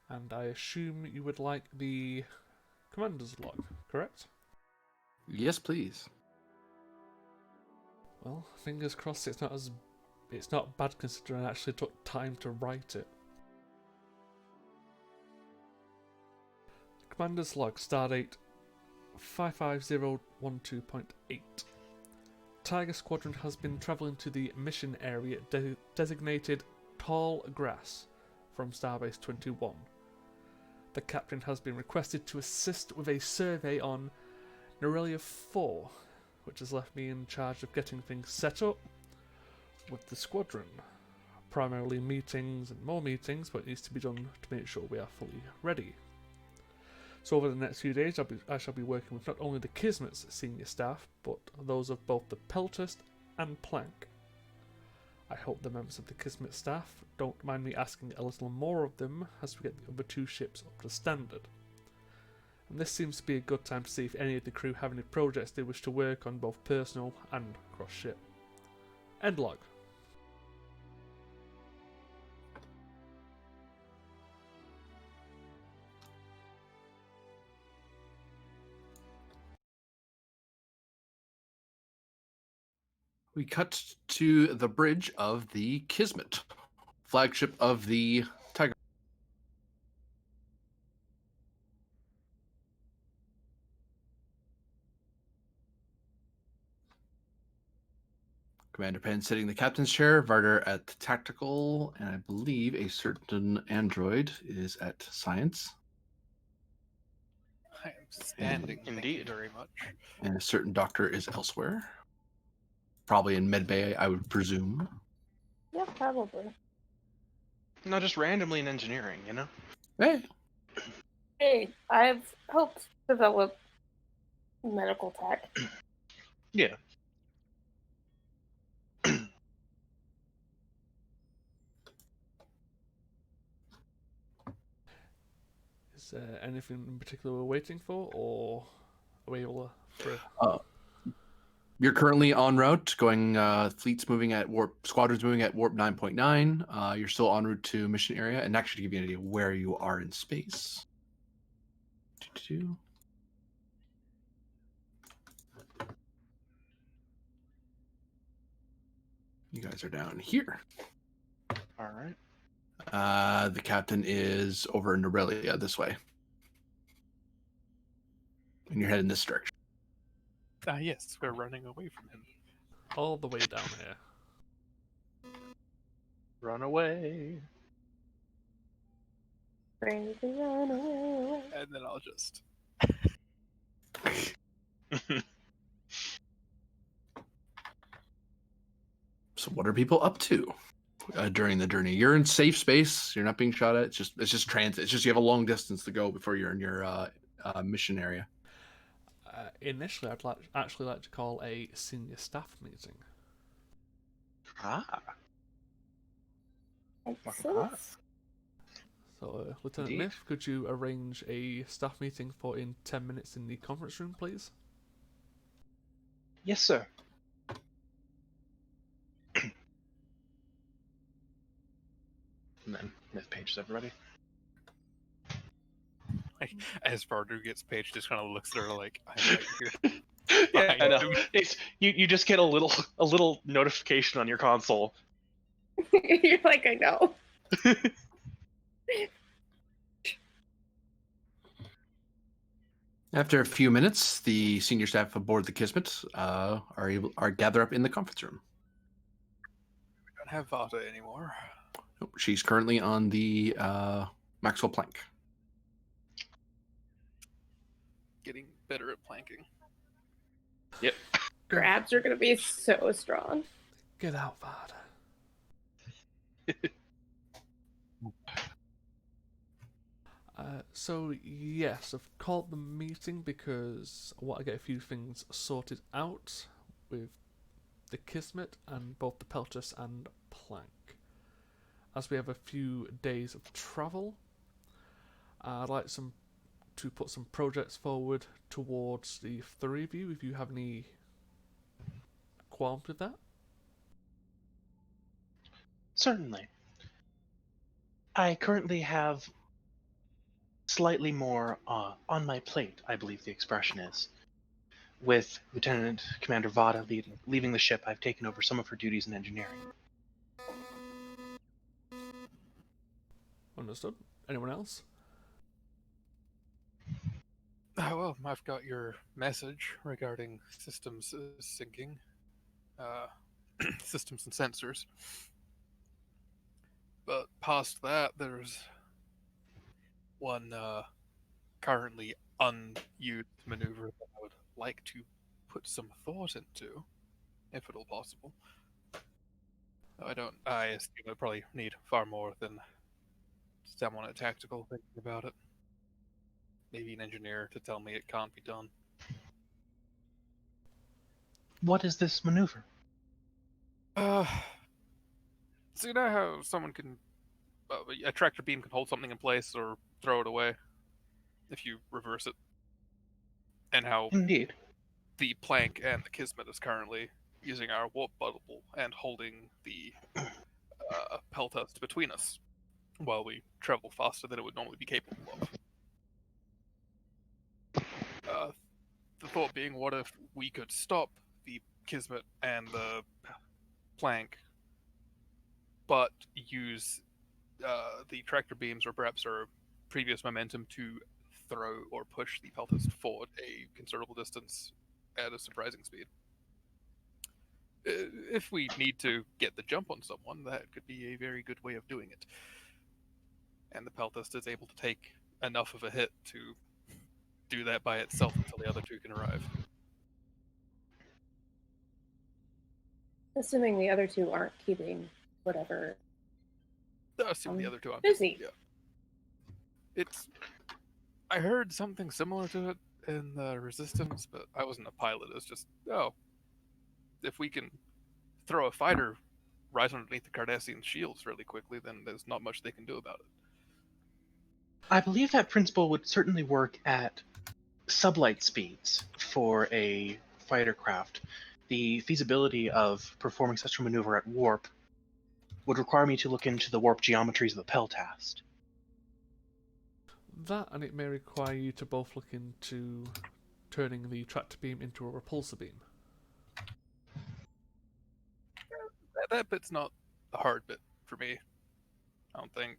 And I assume you would like the commander's log, correct? Yes, please. Well, fingers crossed it's not bad considering I actually took time to write it. Commander's log, stardate 55012.8. Tiger Squadron has been travelling to the mission area designated Tall Grass from Starbase 21. The captain has been requested to assist with a survey on Norelia 4, which has left me in charge of getting things set up with the squadron. Primarily meetings and more meetings, but it needs to be done to make sure we are fully ready. So over the next few days, I shall be working with not only the Kismet's senior staff, but those of both the Peltist and Plank. I hope the members of the Kismet staff don't mind me asking a little more of them as we get the other two ships up to standard. And this seems to be a good time to see if any of the crew have any projects they wish to work on both personal and cross-ship. End log. We cut to the bridge of the Kismet, flagship of the Tiger. Commander Penn sitting in the captain's chair, Varder at tactical, and I believe a certain android is at science. I am standing. Thank you Indeed. very much. And a certain doctor is elsewhere. Probably in medbay, I would presume. Yeah, probably. No, just randomly in engineering, you know? Hey, Hey, I've helped develop medical tech. Yeah. Is there anything in particular we're waiting for, or are we able to... you're currently en route, going fleets moving at warp, squadrons moving at warp 9.9. You're still en route to mission area, and actually to give you an idea of where you are in space. You guys are down here. All right. The captain is over in Norelia this way. And you're heading this direction. Yes, we're running away from him. all the way down here? Run away. Crazy run away. And then I'll just... So what are people up to during the journey? You're in safe space. You're not being shot at. It's just transit. It's just you have a long distance to go before you're in your mission area. Initially, I'd actually like to call a senior staff meeting. Ah. Excellent. So, Lieutenant Indeed. Myth, could you arrange a staff meeting for in 10 minutes in the conference room, please? Yes, sir. And then Myth pages everybody. As Vardu gets paged, just kind of looks at her like, I'm right here. Yeah, I Behind know. him. It's you just get a little notification on your console. You're like, I know. After a few minutes, the senior staff aboard the Kismet are gather up in the conference room. We don't have Vata anymore. She's currently on the Maxwell Planck. Getting better at planking. Yep. Grabs are gonna be so strong. Get out, Vada. So yes, I've called the meeting because I want to get a few things sorted out with the Kismet and both the Peltus and Plank. As we have a few days of travel, I'd like to put some projects forward towards the three of you, if you have any qualms with that. Certainly. I currently have slightly more on my plate, I believe the expression is. With Lieutenant Commander Vada leaving the ship, I've taken over some of her duties in engineering. Understood. Anyone else? Well, I've got your message regarding systems syncing, uh, systems and sensors. But past that, there's one currently unused maneuver that I would like to put some thought into, if at all possible. I assume I probably need far more than someone at tactical thinking about it. Maybe an engineer to tell me it can't be done. What is this maneuver? Uh, so you know how someone can, a tractor beam can hold something in place or throw it away if you reverse it, and how Indeed. the plank and the Kismet is currently using our warp bubble and holding the peltest between us while we travel faster than it would normally be capable of. The thought being, what if we could stop the Kismet and the plank, but use the tractor beams or perhaps our previous momentum to throw or push the peltest forward a considerable distance at a surprising speed? If we need to get the jump on someone, that could be a very good way of doing it. And the peltest is able to take enough of a hit to do that by itself until the other two can arrive. Assuming the other two aren't keeping whatever. Assuming the other two aren't busy. Yeah. I heard something similar to it in the Resistance, but I wasn't a pilot. It's just, if we can throw a fighter right underneath the Cardassian shields really quickly, then there's not much they can do about it. I believe that principle would certainly work at sublight speeds for a fighter craft. The feasibility of performing such a maneuver at warp would require me to look into the warp geometries of the peltast. That, and it may require you to both look into turning the tractor beam into a repulsor beam. That bit's not the hard bit for me, I don't think.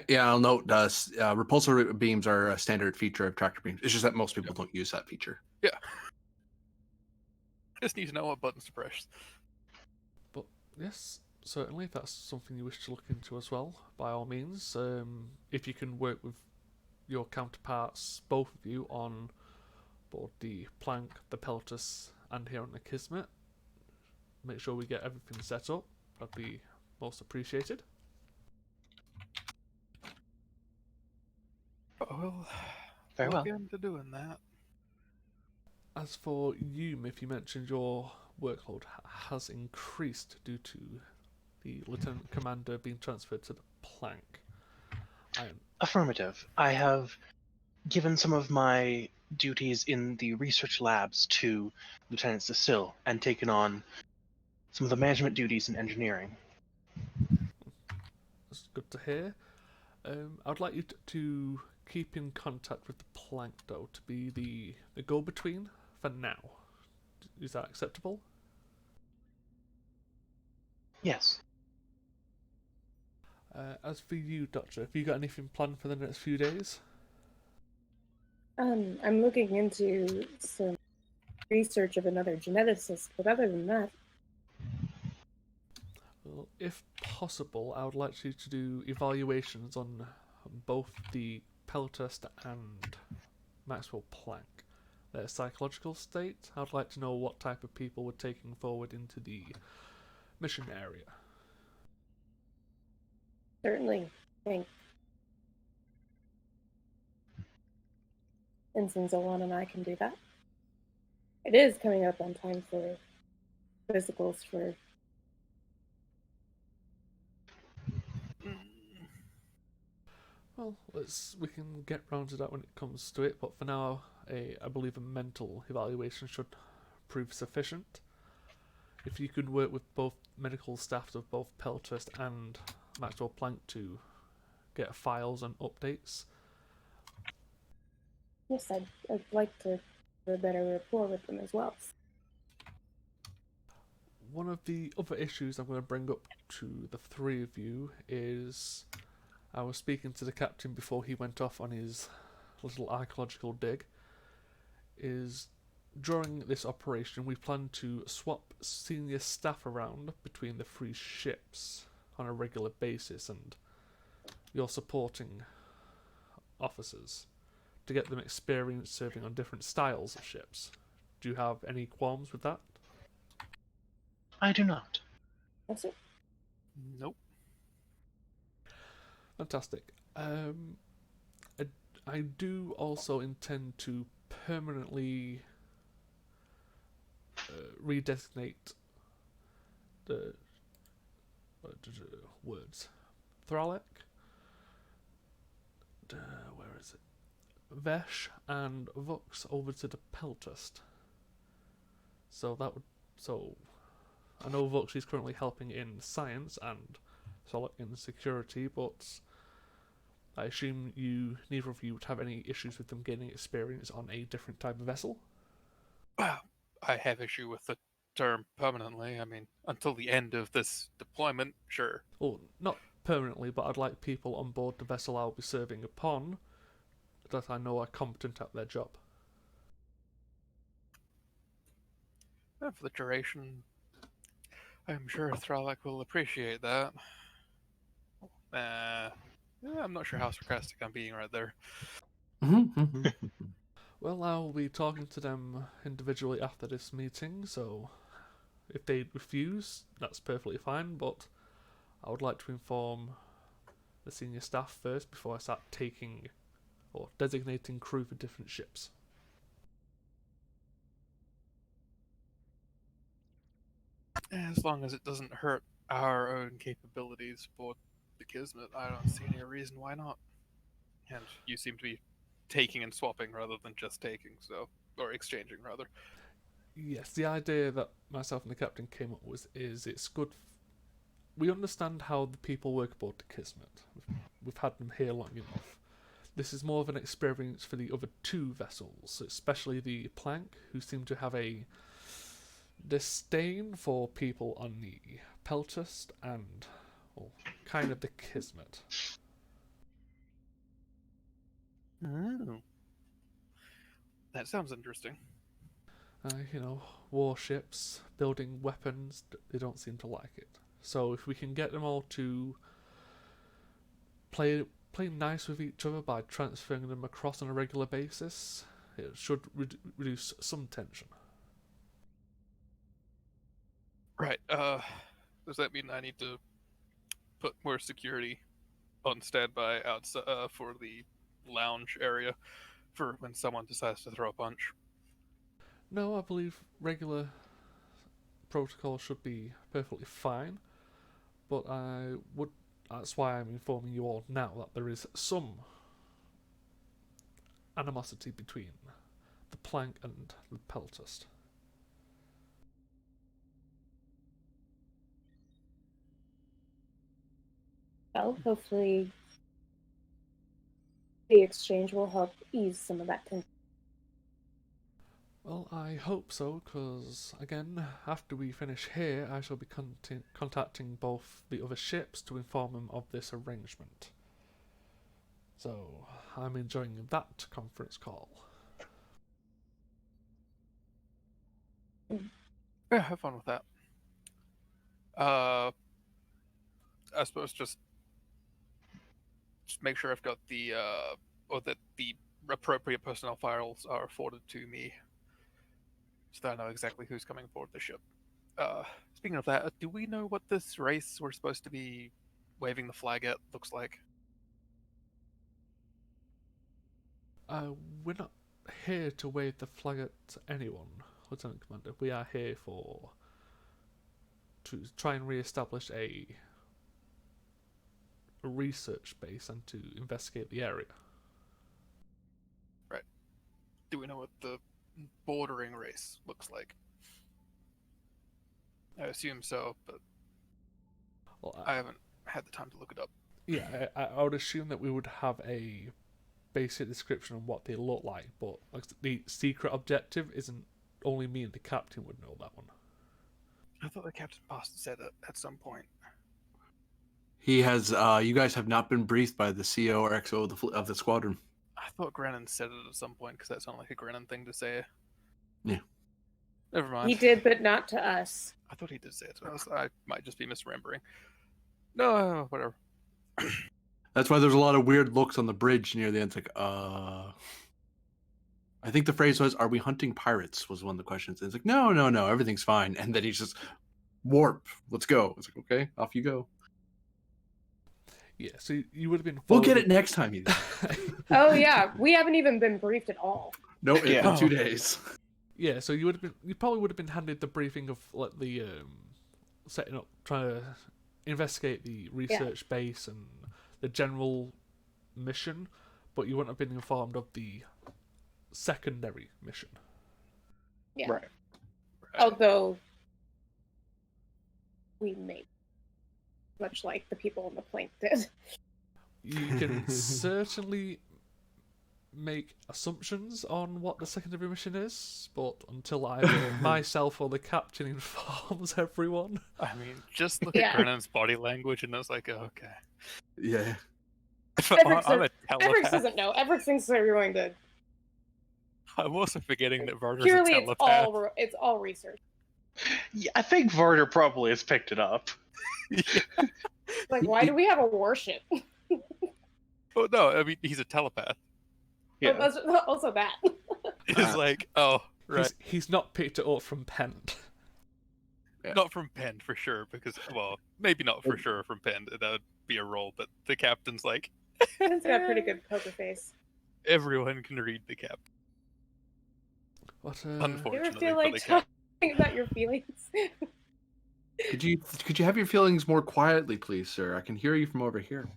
Yeah, I'll note repulsor beams are a standard feature of tractor beams. It's just that most people don't use that feature. Yeah. Just need to know what buttons to press. But yes, certainly, if that's something you wish to look into as well, by all means. If you can work with your counterparts, both of you, on board the Plank, the Peltus, and here on the Kismet, make sure we get everything set up. That'd be most appreciated. Well, Very well. look into doing that. As for you, Myth, you mentioned your workload has increased due to the Lieutenant Commander being transferred to the Plank. Affirmative. I have given some of my duties in the research labs to Lieutenant Cecile and taken on some of the management duties in engineering. That's good to hear. I'd like you to keep in contact with the Plank, though, to be the go-between for now. Is that acceptable? Yes. As for you, Doctor, have you got anything planned for the next few days? I'm looking into some research of another geneticist, but other than that, Well, if possible, I would like you to do evaluations on both the Peltest and Maxwell Planck. Their psychological state. I'd like to know what type of people we're taking forward into the mission area. certainly think Ensign Zolan and I can do that. It is coming up on time for physicals for Well, we can get round to that when it comes to it, but for now, I believe a mental evaluation should prove sufficient. If you could work with both medical staff of both Peltest and Maxwell Planck to get files and updates, Yes, I'd like to have a better rapport with them as well. One of the other issues I'm going to bring up to the three of you is I was speaking to the captain before he went off on his little archaeological dig. Is during this operation we plan to swap senior staff around between the three ships on a regular basis and your supporting officers to get them experience serving on different styles of ships. Do you have any qualms with that? I do not. Yes, sir. Nope. Fantastic. I do also intend to permanently redesignate the words Thralek, where is it? Vesh and Vux over to the Peltast. So I know Vux is currently helping in science and Solak in security, but I assume neither of you would have any issues with them gaining experience on a different type of vessel. Well, I have issue with the term permanently. I mean, until the end of this deployment, sure. Well, not permanently, but I'd like people on board the vessel I'll be serving upon that I know are competent at their job. For the duration, I'm sure Thralek will appreciate that. Yeah, I'm not sure how sarcastic I'm being right there. Well, I'll be talking to them individually after this meeting, so if they refuse, that's perfectly fine, but I would like to inform the senior staff first before I start taking or designating crew for different ships. As long as it doesn't hurt our own capabilities aboard the Kismet, I don't see any reason why not. And you seem to be taking and swapping rather than just taking, so or exchanging rather. Yes, the idea that myself and the captain came up with is it's good. We understand how the people work aboard the Kismet. We've had them here long enough. This is more of an experience for the other two vessels, especially the Plank, who seem to have a disdain for people on the Peltast and, well, kind of the Kismet. Oh. That sounds interesting. Warships, building weapons, they don't seem to like it. So if we can get them all to play nice with each other by transferring them across on a regular basis, it should reduce some tension. Right. Does that mean I need to put more security on standby outside for the lounge area for when someone decides to throw a punch? No, I believe regular protocol should be perfectly fine, but that's why I'm informing you all now that there is some animosity between the Plank and the Peltast. Well, hopefully the exchange will help ease some of that tension. Well, I hope so, because, again, after we finish here, I shall be contacting both the other ships to inform them of this arrangement. So, I'm enjoying that conference call. Yeah, have fun with that. I suppose just make sure I've got the or that the appropriate personnel files are forwarded to me, so that I know exactly who's coming aboard the ship. Speaking of that, do we know what this race we're supposed to be waving the flag at looks like? We're not here to wave the flag at anyone, Lieutenant Commander. We are here to try and re-establish a research base and to investigate the area. Right. Do we know what the bordering race looks like? I assume so, but Well, I haven't had the time to look it up. yeah, I would assume that we would have a basic description on what they look like, but like the secret objective isn't only me and the captain would know that one. I thought the captain boss said it at some point. He has. You guys have not been briefed by the CO or XO of the squadron. I thought Grennan said it at some point because that sounded like a Grennan thing to say. Yeah. Never mind. He did, but not to us. I thought he did say it to us. I might just be misremembering. No, whatever. That's why there's a lot of weird looks on the bridge near the end. It's like, I think the phrase was, "Are we hunting pirates?" was one of the questions. And it's like, no, everything's fine. And then he's just, warp, let's go. It's like, okay, off you go. Yeah, so you would have been. We'll get it next time. You. Oh yeah, we haven't even been briefed at all. No, it's Yeah. been 2 days. Yeah, so you probably would have been handed the briefing of like the setting up, trying to investigate the research base and the general mission, but you wouldn't have been informed of the secondary mission. Yeah. Right. Although we may, much like the people on the plank did. You can certainly make assumptions on what the secondary mission is, but until either myself or the captain informs everyone. I mean, just look Yeah. at Grennan's body language and it's like, oh, okay. Yeah. Everett I'm a Everett telepath. doesn't know. Everett thinks everyone did. I'm also forgetting that Varder's Purely, a telepath. it's all research. Yeah, I think Varder probably has picked it up. Like, why do we have a warship? Oh, no, I mean, he's a telepath. Yeah. Oh, that's also that. It's like, oh, right. He's not picked it up from Pent. Yeah. Not from Penn, for sure, because, well, maybe not for sure from Penn. That would be a roll, but the captain's like, He's got a pretty good poker face. everyone can read the captain. But You Unfortunately ever feel for the like captain. talking about your feelings? Could you have your feelings more quietly, please, sir? I can hear you from over here.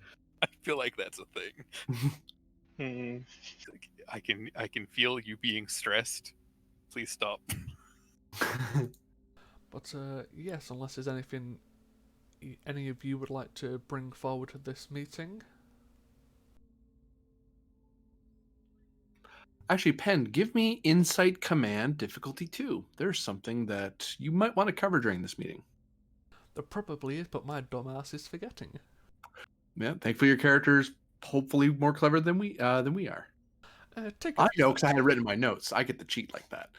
I feel like that's a thing. Hmm. Like, I can feel you being stressed. Please stop. But yes, unless there's anything any of you would like to bring forward to this meeting. Actually, Penn, give me Insight Command Difficulty 2. There's something that you might want to cover during this meeting. There probably is, but my dumbass is forgetting. Yeah, thankfully your character's hopefully more clever than we are. Take I a know because I had it written in my notes. I get to cheat like that.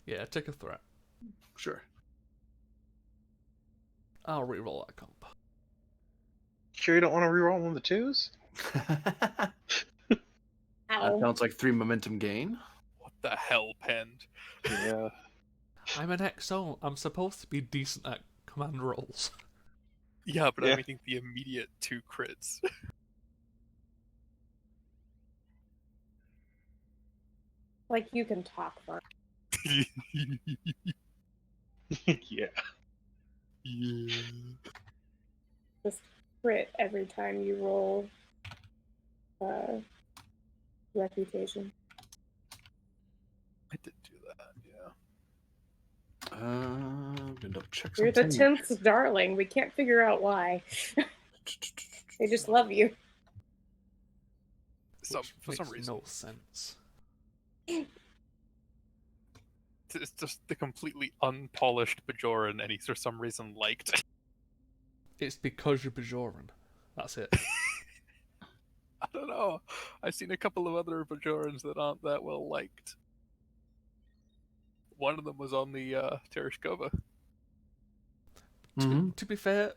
yeah, take a threat. Sure. I'll reroll that comp. Sure you don't want to reroll one of the twos? That Ow. sounds like 3 momentum gain. What the hell, Penn? Yeah. I'm an XO. I'm supposed to be decent at command rolls. Yeah, but Yeah. I'm making the immediate 2 crits. Like, you can talk for Yeah. Yeah. just crit every time you roll reputation. I did do that, yeah. I'm gonna double check You're the something. 10th darling. We can't figure out why. They just love you. Which For some makes reason. no sense. It's just the completely unpolished Bajoran, and he's for some reason liked. It's because you're Bajoran. That's it. I don't know. I've seen a couple of other Bajorans that aren't that well liked. One of them was on the Tereshkova. Mhm. To be fair,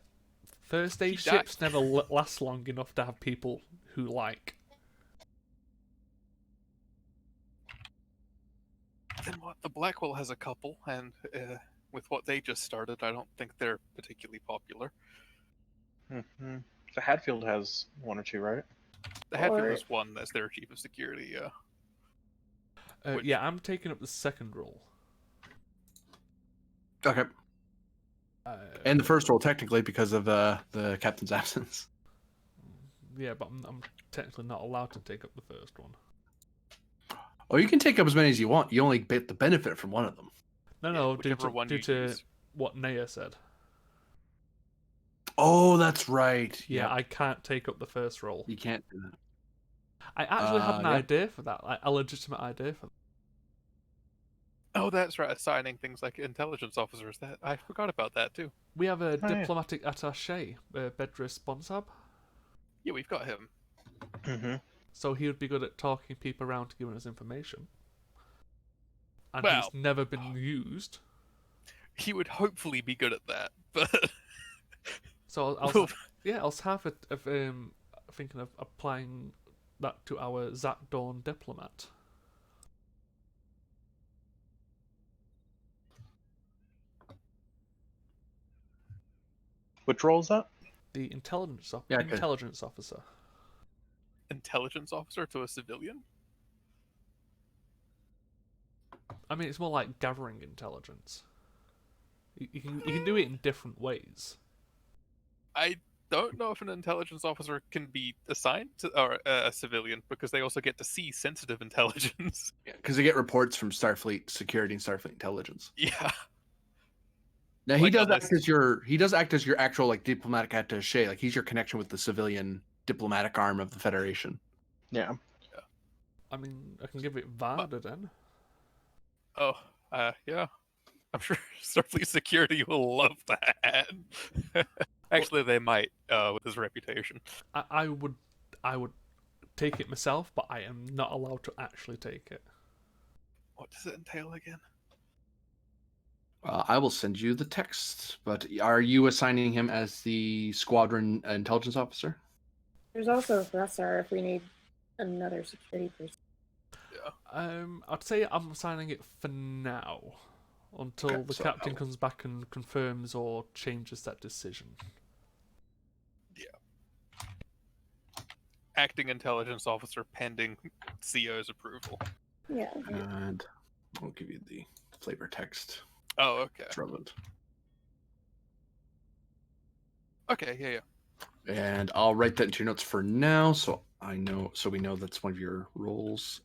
first He stage ships never last long enough to have people who like. Then what? The Blackwell has a couple, and with what they just started, I don't think they're particularly popular. Mm-hmm. So Hadfield has one or two, right? The Hatfield Or- is one that's their chief of security, yeah. Which- Yeah, I'm taking up the second role. Okay. And the first roll, technically, because of the captain's absence. Yeah, but I'm technically not allowed to take up the first one. Oh, you can take up as many as you want. You only get the benefit from one of them. No, due whichever one to you to use. what Naya said. Oh, that's right. Yeah, Yep. I can't take up the first role. You can't do that. I actually had an Yeah. idea for that, like a legitimate idea for that. Oh, that's right. Assigning things like intelligence officers. That I forgot about that too. We have a Oh, yeah. diplomatic attaché, Bedris Bonsab, Yeah, we've got him. Mm-hmm. so he would be good at talking people around to giving us information. And Well- he's never been used. He would hopefully be good at that, but So I Well- was half of thinking of applying that to our Zat Dawn diplomat. Which role is that? The Yeah, okay. intelligence officer. intelligence officer to a civilian. I mean, it's more like gathering intelligence. You can do it in different ways. I don't know if an intelligence officer can be assigned to or a civilian because they also get to see sensitive intelligence. Because they get reports from Starfleet security and Starfleet intelligence. Yeah. Now he Like does others- act as your actual like diplomatic attaché. Like he's your connection with the civilian diplomatic arm of the Federation. Yeah. I mean, I can give it Varda then. Oh, yeah. I'm sure Starfleet security will love that. Actually, they might with his reputation. I would take it myself, but I am not allowed to actually take it. What does it entail again? I will send you the text. But are you assigning him as the squadron intelligence officer? There's also Russar if we need another security person. I'd say I'm assigning it for now, until Okay, the so captain I'll- comes back and confirms or changes that decision. Acting intelligence officer pending CO's approval. Yeah. And I'll give you the flavor text. Oh, okay. It's relevant. Okay, yeah, yeah. And I'll write that into your notes for now, so we know that's one of your roles.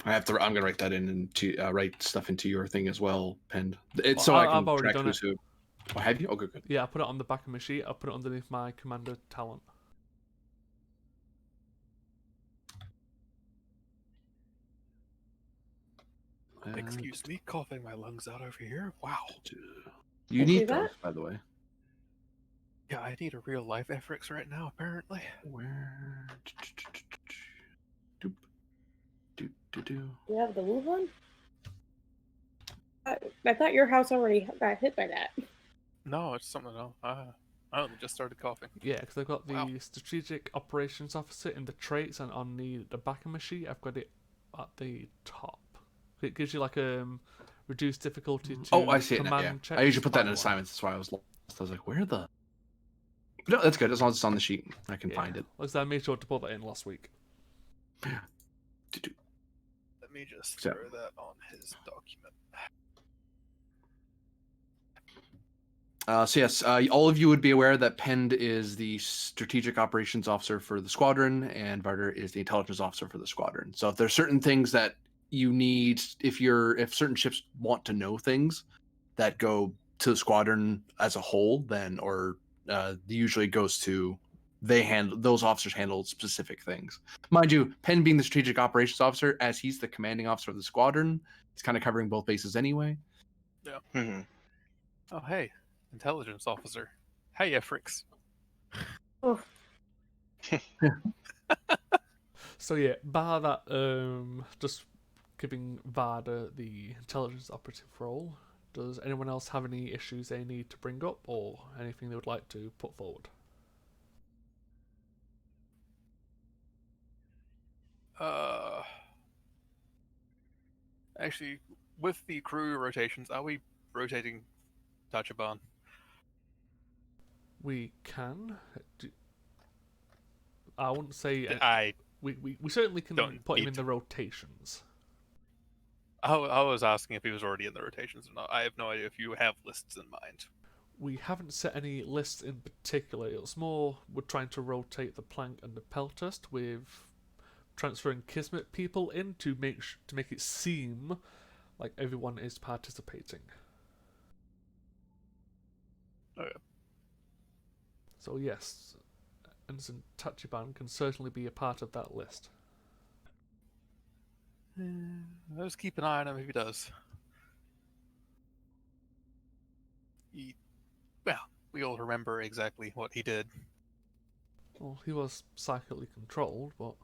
I'm gonna write that in and to write stuff into your thing as well, penned. It's so I can I've already track done who's who. Oh, have you? Oh, good. Yeah, I put it on the back of my sheet. I put it underneath my commander talent. Excuse me, coughing my lungs out over here. Wow. You Can do need that? those, by the way. Yeah, I need a real life Efrix right now, apparently. Where? Doop. Doop, doo, doo. You have the Wu one? I thought your house already got hit by that. No, it's something else. I only just started coughing. Yeah, because I've got the Wow. strategic operations officer in the traits, and on the back of my sheet, I've got it at the top. It gives you like reduced difficulty to Oh, I see it now. command Yeah. checks I usually put that in by one. assignments. That's why I was lost. I was like, where the? No, that's good. As long as it's on the sheet, I can Yeah. find it. Like I said, I made sure to put that in last week. Doo-doo. Let me just So- throw that on his document. So yes, all of you would be aware that Pend is the strategic operations officer for the squadron, and Varder is the intelligence officer for the squadron. So if there's certain things that you need, if certain ships want to know things that go to the squadron as a whole, then usually goes to those officers handle specific things. Mind you, Penn being the strategic operations officer, as he's the commanding officer of the squadron, he's kind of covering both bases anyway. Mm-hmm. Oh, hey, intelligence officer. Hey, Efrix. Oh, So yeah, bar that, just giving Varda the intelligence operative role. Does anyone else have any issues they need to bring up, or anything they would like to put forward? Actually, with the crew rotations, are we rotating Tachibana? We can. I wouldn't say I we certainly can Don't put him need in the rotations. was asking if he was already in the rotations or not. I have no idea if you have lists in mind. We haven't set any lists in particular. It's more we're trying to rotate the plank and the peltest with transferring Kismet people in to make it seem like everyone is participating. Okay. So yes, Ensign Tachibana can certainly be a part of that list. Let's keep an eye on him if he does. Well, we all remember exactly what he did. Well, he was psychically controlled, but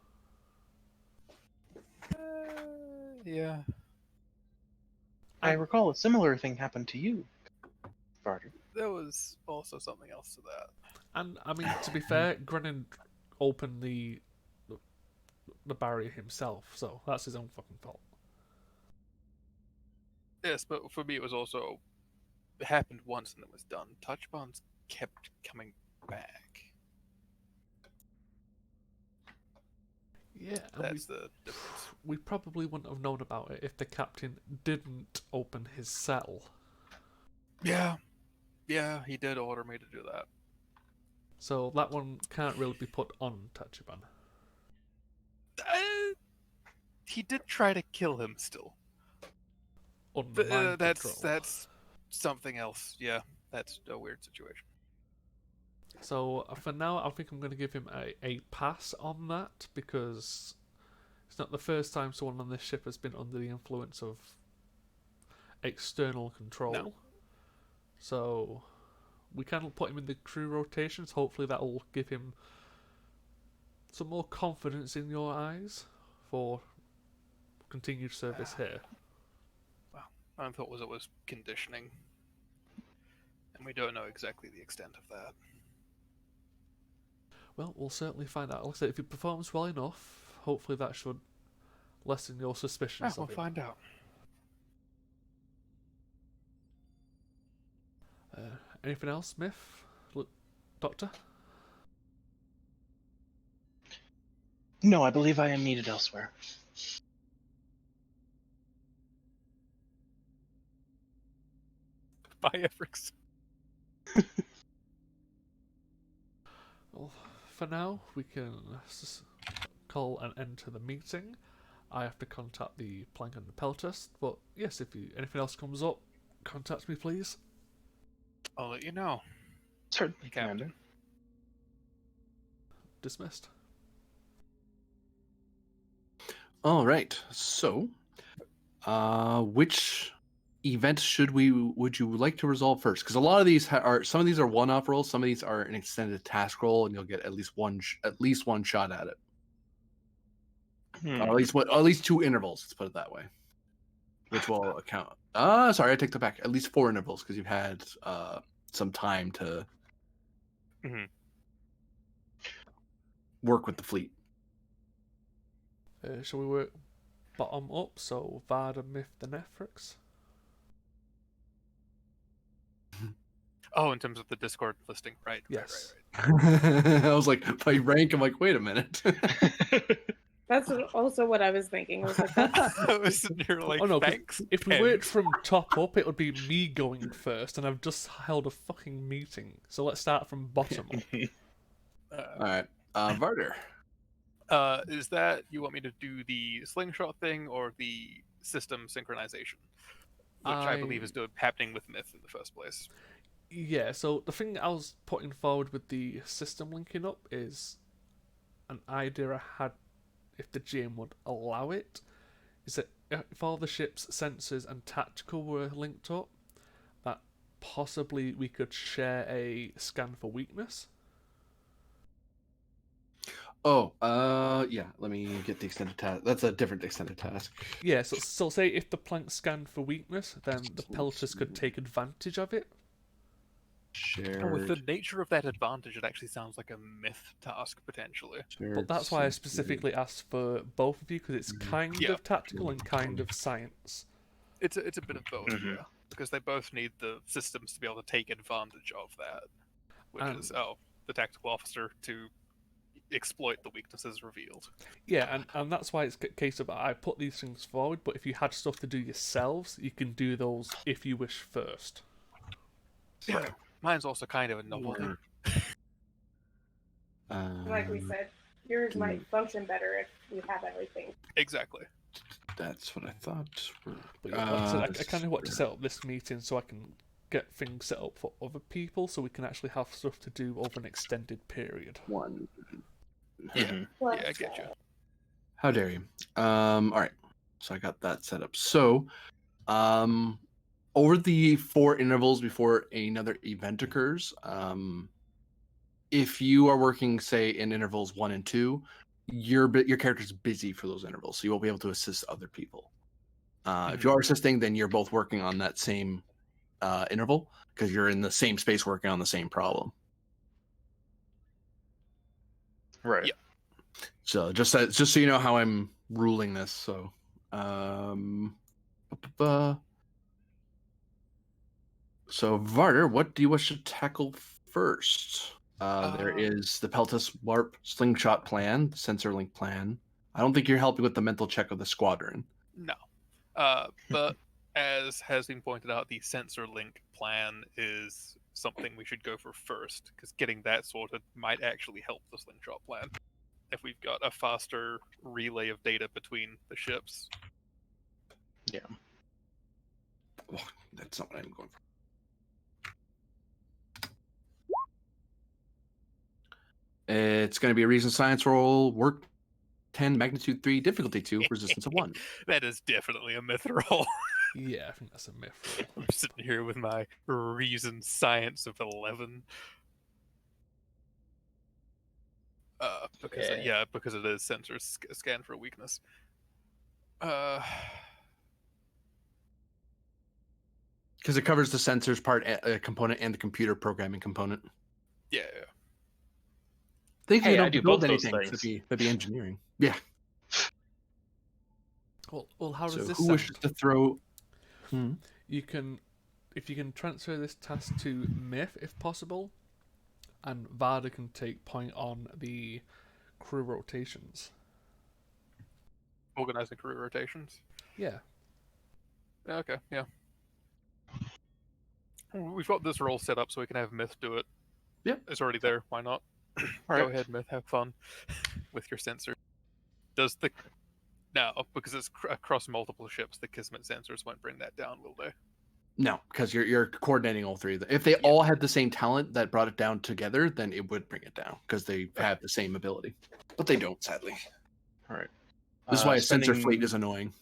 Yeah. I recall a similar thing happened to you, Varder. There was also something else to that. and I mean to be fair, Grennan opened the barrier himself, so that's his own fucking fault. Yes, but for me it was also... It happened once and it was done. Touch bonds kept coming back. Yeah, and That's the difference. we probably wouldn't have known about it if the captain didn't open his cell. Yeah. Yeah, he did order me to do that. So that one can't really be put on Tachibana. He did try to kill him still. Under mind control. That's something else. Yeah, that's a weird situation. So for now, I think I'm going to give him a pass on that, because it's not the first time someone on this ship has been under the influence of external control. No. So we can put him in the crew rotations. Hopefully that will give him some more confidence in your eyes for continued service here. Well, I thought it was conditioning. And we don't know exactly the extent of that. Well, we'll certainly find out. Like I said, if he performs well enough, hopefully that should lessen your suspicions We'll of him. find out. Anything else, Smith? Doctor? No, I believe I am needed elsewhere. Bye, Efrix. Well, for now, we can call an end to the meeting. I have to contact the Plank and the Peltest, but yes, if anything else comes up, contact me, please. I'll let you know. Certainly, Captain. Commander. Dismissed. All right. So, which event would you like to resolve first? Because a lot of these some of these are one-off rolls, some of these are an extended task roll, and you'll get at least one shot at it, or at least 2 intervals. Let's put it that way, which will account. Sorry, I take that back. At least 4 intervals because you've had some time to work with the fleet. Shall we work bottom up? So Varda, Myth, then Efrix. Oh, in terms of the Discord listing, right? Yes. Right. I was like, by rank, I'm like, wait a minute. That's also what I was thinking. I was like, that's... I was sitting here like, Oh no, 'cause thanks. if we Ken. worked from top up, it would be me going first, and I've just held a fucking meeting. So let's start from bottom up. All right, Varder. Is that you want me to do the slingshot thing or the system synchronization, which I believe is happening with Myth in the first place? Yeah, so the thing I was putting forward with the system linking up is an idea I had, if the GM would allow it, is that if all the ship's sensors and tactical were linked up, that possibly we could share a scan for weakness. Oh, yeah. Let me get the extended task. That's a different extended task. Yeah, so say if the plank scanned for weakness, then the pelters could take advantage of it. Shared. With the nature of that advantage, it actually sounds like a Myth task potentially. But that's why I specifically asked for both of you, because it's kind of tactical and kind of science. It's a bit of both, yeah, because they both need the systems to be able to take advantage of that, which is the tactical officer to exploit the weaknesses revealed. Yeah, and that's why it's a case of I put these things forward, but if you had stuff to do yourselves, you can do those if you wish first. Yeah, mine's also kind of a novelty. Like we said, yours might function better if you have everything. Exactly. That's what I thought. But yeah, like I said, I kind of want to set up this meeting so I can get things set up for other people so we can actually have stuff to do over an extended period. One. Yeah, Mhm. yeah, I get you. How dare you? All right. So I got that set up. So, over the 4 intervals before another event occurs, if you are working, say, in intervals 1 and 2, your character's busy for those intervals, so you won't be able to assist other people. If you are assisting, then you're both working on that same interval because you're in the same space working on the same problem. Right. Yeah. So just so you know how I'm ruling this. So, so Varder, what do you wish to tackle first? There is the Peltus Warp Slingshot plan, the Sensor Link plan. I don't think you're helping with the mental check of the squadron. No. But as has been pointed out, the sensor link plan is something we should go for first, because getting that sorted might actually help the slingshot plan. If we've got a faster relay of data between the ships. Yeah. Oh, that's not what I'm going for. It's going to be a reason science roll, work 10, magnitude 3, difficulty 2, resistance of 1. That is definitely a myth roll. Yeah, I think that's a myth roll. I'm sitting here with my reason science of 11. Because because it is sensor scan for weakness. Because it covers the sensors part component and the computer programming component. Yeah. Think Hey, you I don't do build both those anything. things. That'd be engineering. Yeah. Well, how does So this who sound? wishes to throw? You can, if you can transfer this task to Myth if possible, and Varda can take point on the crew rotations. Organizing crew rotations. Yeah. Okay, yeah. We've got this roll set up so we can have Myth do it. Yep. It's already there. Why not? All Go right. ahead, Myth. Have fun with your sensor. Does the now because it's across multiple ships, the Kismet sensors won't bring that down, will they? No, because you're coordinating all 3 of them. If they all had the same talent that brought it down together, then it would bring it down because they have the same ability. But they don't, sadly. All right. This is why a sensor spending- fleet is annoying.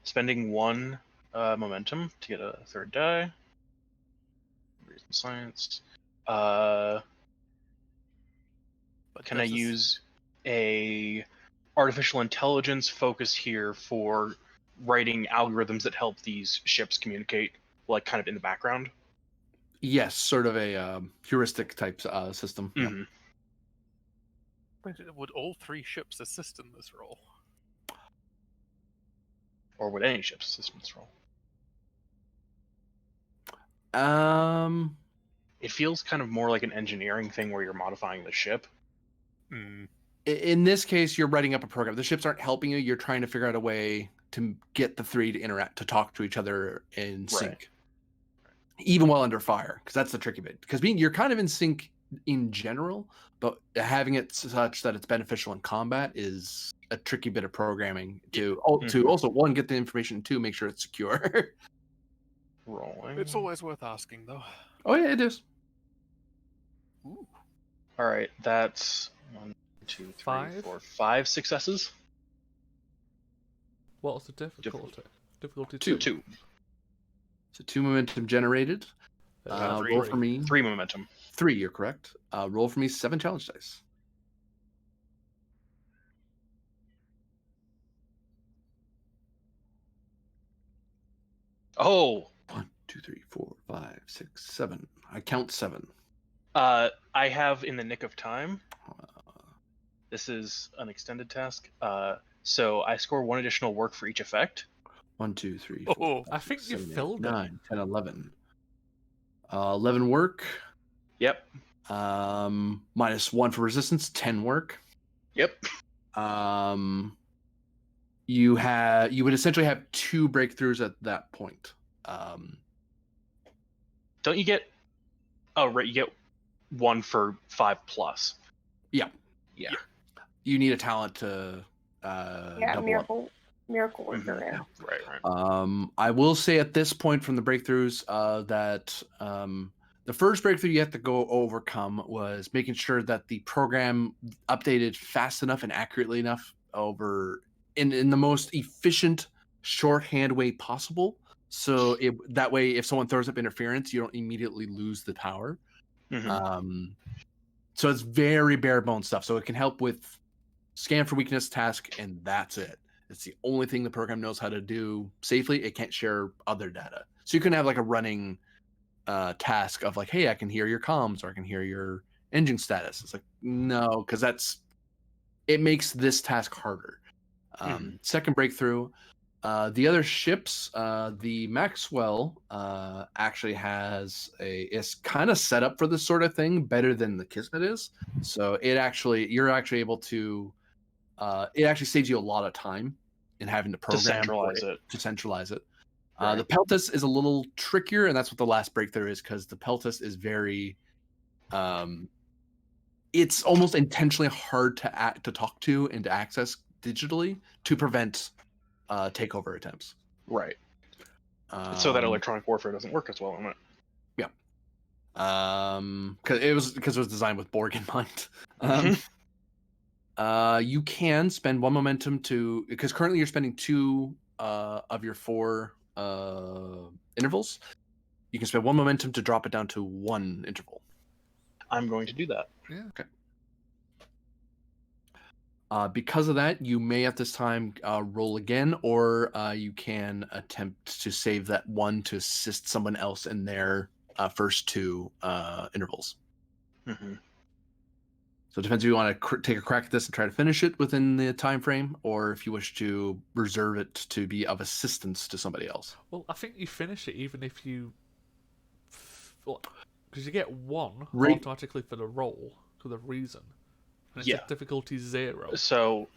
Spending 1 momentum to get a 3rd die. Reason science. But Can I this is- use a artificial intelligence focus here for writing algorithms that help these ships communicate, like kind of in the background? Yes, sort of a heuristic type system. Yeah. Mhm. Wait, would all 3 ships assist in this role? Or would any ship systems roll? It feels kind of more like an engineering thing where you're modifying the ship. In this case, you're writing up a program. The ships aren't helping you. You're trying to figure out a way to get the 3 to interact, to talk to each other in sync, even while under fire. Because that's the tricky bit. Because you're kind of in sync in general, but having it such that it's beneficial in combat is a tricky bit of programming to also 1, get the information, 2, make sure it's secure. Rolling. It's always worth asking, though. Oh yeah, it is. Ooh. All right, that's 1, 2, 3, 5? 4, 5 successes. What was the difficulty? Difficulty 2. 2. So 2 momentum generated. Roll for me 3 momentum. 3. You're correct. Roll for me 7 challenge dice. Oh, 1, 2, 3, 4, 5, 6, 7. I count 7. I have in the nick of time. This is an extended task. So I score 1 additional work for each effect. 1, 2, 3, 4. Oh, I think you 7, 8, filled it. 9, 10, 11. 11 work. Yep. -1 for resistance. 10 work. Yep. You would essentially have 2 breakthroughs at that point. Don't you get? Oh, right. You get 1 for 5+. Yeah. Yeah. You need a talent to Yeah, double up. Miracle Worker in. Right. I will say at this point from the breakthroughs that the first breakthrough you have to go overcome was making sure that the program updated fast enough and accurately enough over in the most efficient shorthand way possible. So that way, if someone throws up interference, you don't immediately lose the power. Mhm. So it's very bare bones stuff. So it can help with scan for weakness task, and that's it. It's the only thing the program knows how to do safely. It can't share other data. So you can have like a running task of like, hey, I can hear your comms or I can hear your engine status. It's like, no, because it makes this task harder. Second breakthrough, the other ships, the Maxwell actually is kind of set up for this sort of thing better than the Kismet is. So you're actually able to, it actually saves you a lot of time in having to program to centralize it. Right. The Peltus is a little trickier, and that's what the last breakthrough is, because the Peltus is very, it's almost intentionally hard to talk to and to access digitally to prevent takeover attempts. Right. So that electronic warfare doesn't work as well on it. Yeah. Because it was designed with Borg in mind. You can spend 1 momentum because currently you're spending 2 of your 4 intervals. You can spend 1 momentum to drop it down to 1 interval. I'm going to do that. Yeah. Okay. Because of that, you may at this time roll again, or you can attempt to save that 1 to assist someone else in their first 2 intervals. Mm-hmm. So it depends if you want to take a crack at this and try to finish it within the time frame, or if you wish to reserve it to be of assistance to somebody else. Well, I think you finish it even if you, because you get 1 Right. automatically for the roll for the reason, and it's Yeah. a difficulty 0. So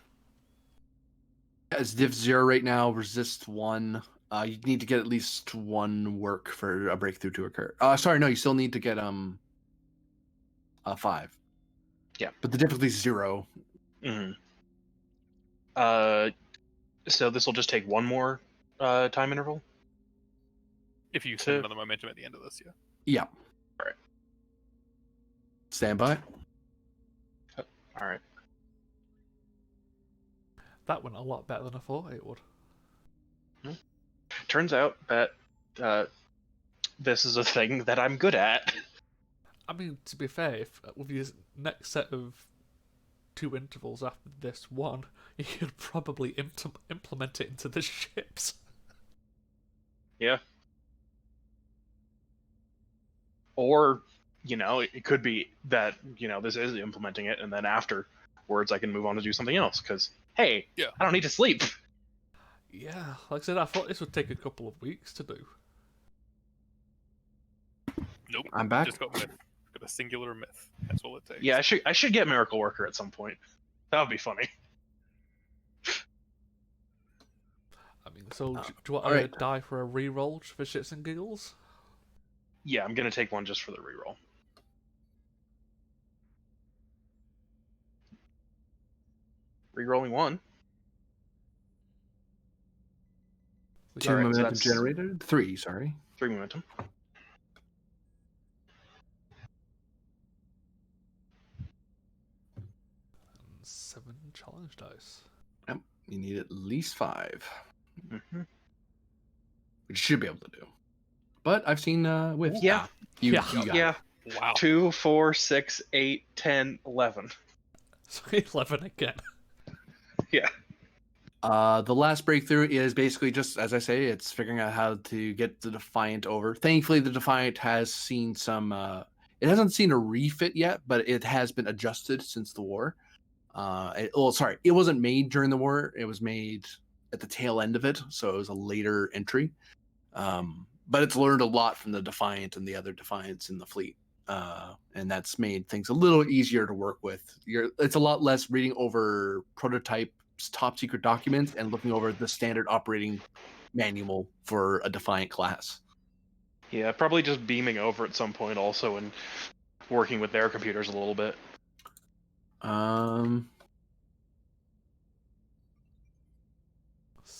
As diff 0 right now, resist 1. You need to get at least 1 work for a breakthrough to occur. Sorry, no, you still need to get 5. Yeah. But the difficulty is 0. Mm-hmm. So this will just take 1 more time interval. If you spend another momentum at the end of this, yeah. Yeah. All right. Stand by. All right. That went a lot better than I thought it would. Turns out that this is a thing that I'm good at. I mean, to be fair, if with your next set of 2 intervals after this one, you could probably implement it into the ships. Yeah. Or, it could be that, this is implementing it, and then afterwards I can move on to do something else, because, hey, Yeah. I don't need to sleep. Yeah, like I said, I thought this would take a couple of weeks to do. Nope. I'm back. Just got myth. Got a singular myth. That's all it takes. Yeah, I should get Miracle Worker at some point. That would be funny. I mean, so do you want alright. to die for a reroll for shits and giggles? Yeah, I'm going to take 1 just for the reroll. Rerolling 1. 2 Alright, so momentum that's generated. 3, sorry. 3 momentum. And 7 challenge dice. Yep. You need at least 5. Mm-hmm. Which you should be able to do. But I've seen with Yeah. you Yeah. got it. Yeah. Wow. 2, 4, 6, 8, 10, 11. So 11 again. Yeah. The last breakthrough is basically just, as I say, it's figuring out how to get the Defiant over. Thankfully, the Defiant has seen some. It hasn't seen a refit yet, but it has been adjusted since the war. It wasn't made during the war. It was made at the tail end of it, so it was a later entry. But it's learned a lot from the Defiant and the other Defiants in the fleet. And that's made things a little easier to work with. It's a lot less reading over prototype top secret documents and looking over the standard operating manual for a Defiant class. Yeah, probably just beaming over at some point also and working with their computers a little bit.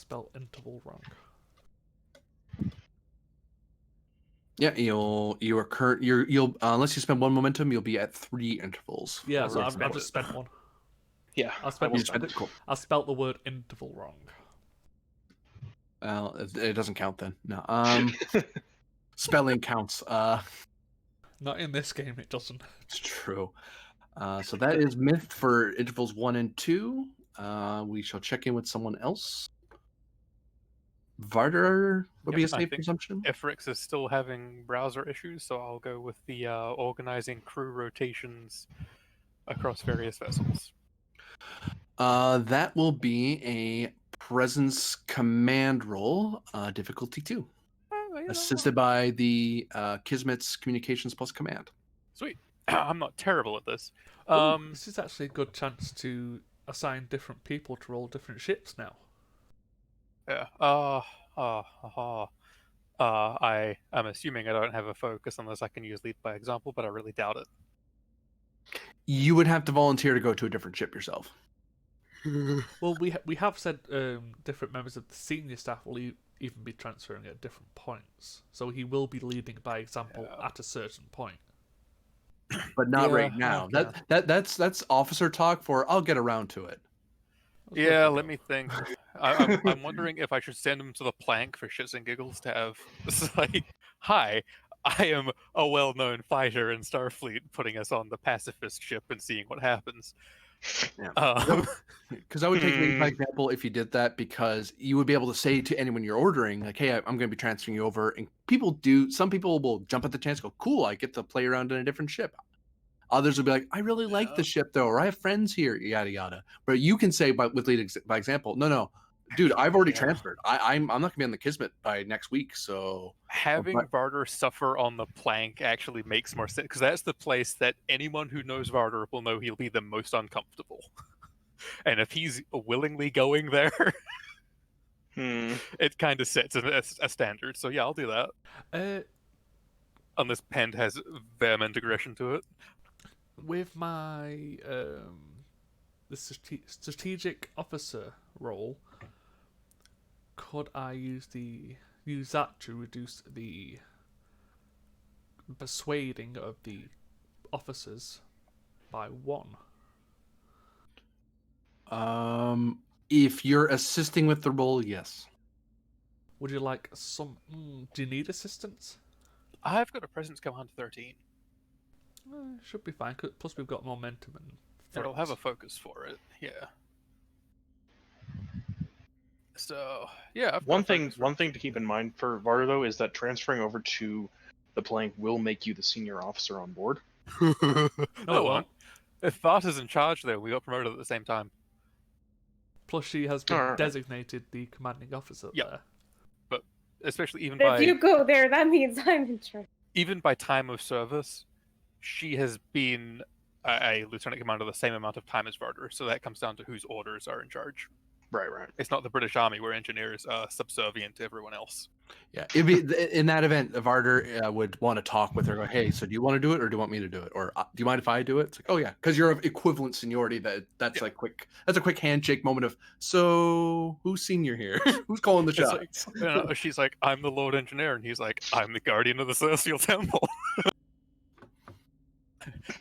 spell interval wrong. Yeah, you'll unless you spend one momentum, you'll be at 3 intervals. Yeah, so for I've just spent one. Yeah, I I spent will You one. spent it? Cool. I spelt the word interval wrong. Well, it doesn't count then. No. Spelling counts. Not in this game, it doesn't. It's true. So that is myth for intervals 1 and 2. We shall check in with someone else. Varder would be a Yep, I safe think assumption. Efrix is still having browser issues, so I'll go with the organizing crew rotations across various vessels. That will be a presence command roll, difficulty 2, assisted by the Kismet's communications plus command. Sweet. I'm not terrible at this. Ooh, this is actually a good chance to assign different people to roll different ships now. Yeah. I am assuming I don't have a focus unless I can use lead by example, but I really doubt it. You would have to volunteer to go to a different ship yourself. Well, we have said different members of the senior staff will even be transferring at different points, so he will be leading by example at a certain point. But not Yeah, right now. okay. That's officer talk for I'll get around to it. Yeah, let me think. I'm wondering if I should send him to the plank for shits and giggles to have. It's like, hi, I am a well-known fighter in Starfleet, putting us on the pacifist ship and seeing what happens. Yeah. Because I would take lead by example if you did that, because you would be able to say to anyone you're ordering, like, hey, I'm going to be transferring you over. And some people will jump at the chance, go, cool, I get to play around in a different ship. Others will be like, I really like the ship though, or I have friends here, yada yada. But you can say with lead by example, no, dude, I've already transferred. I'm not gonna be on the Kismet by next week, so having Varder suffer on the plank actually makes more sense, because that's the place that anyone who knows Varder will know he'll be the most uncomfortable. And if he's willingly going there, it kind of sets a standard. So yeah, I'll do that. Unless Pend has vehement aggression to it. With my the strategic officer role, could I use that to reduce the persuading of the officers by 1? If you're assisting with the role, yes. Would you like some? Do you need assistance? I've got a presence command 13. Should be fine. Plus, we've got momentum and. It'll have a focus for it. Yeah. So yeah. One thing to keep in mind for Varda though is that transferring over to the plank will make you the senior officer on board. No, it won't. If Varta's in charge, though, we got promoted at the same time. Plus, she has been designated the commanding officer there. But especially even if you go there, that means I'm in charge. Even by time of service, she has been a lieutenant commander the same amount of time as Varder, so that comes down to whose orders are in charge. Right. It's not the British Army where engineers are subservient to everyone else. Yeah, it'd be in that event, Varder would want to talk with her. Go, hey, so do you want to do it, or do you want me to do it, or do you mind if I do it? It's like, oh yeah, because you're of equivalent seniority. That's like quick. That's a quick handshake moment of. So who's senior here? Who's calling the shots? Like, she's like, I'm the Lord Engineer, and he's like, I'm the Guardian of the Celestial Temple.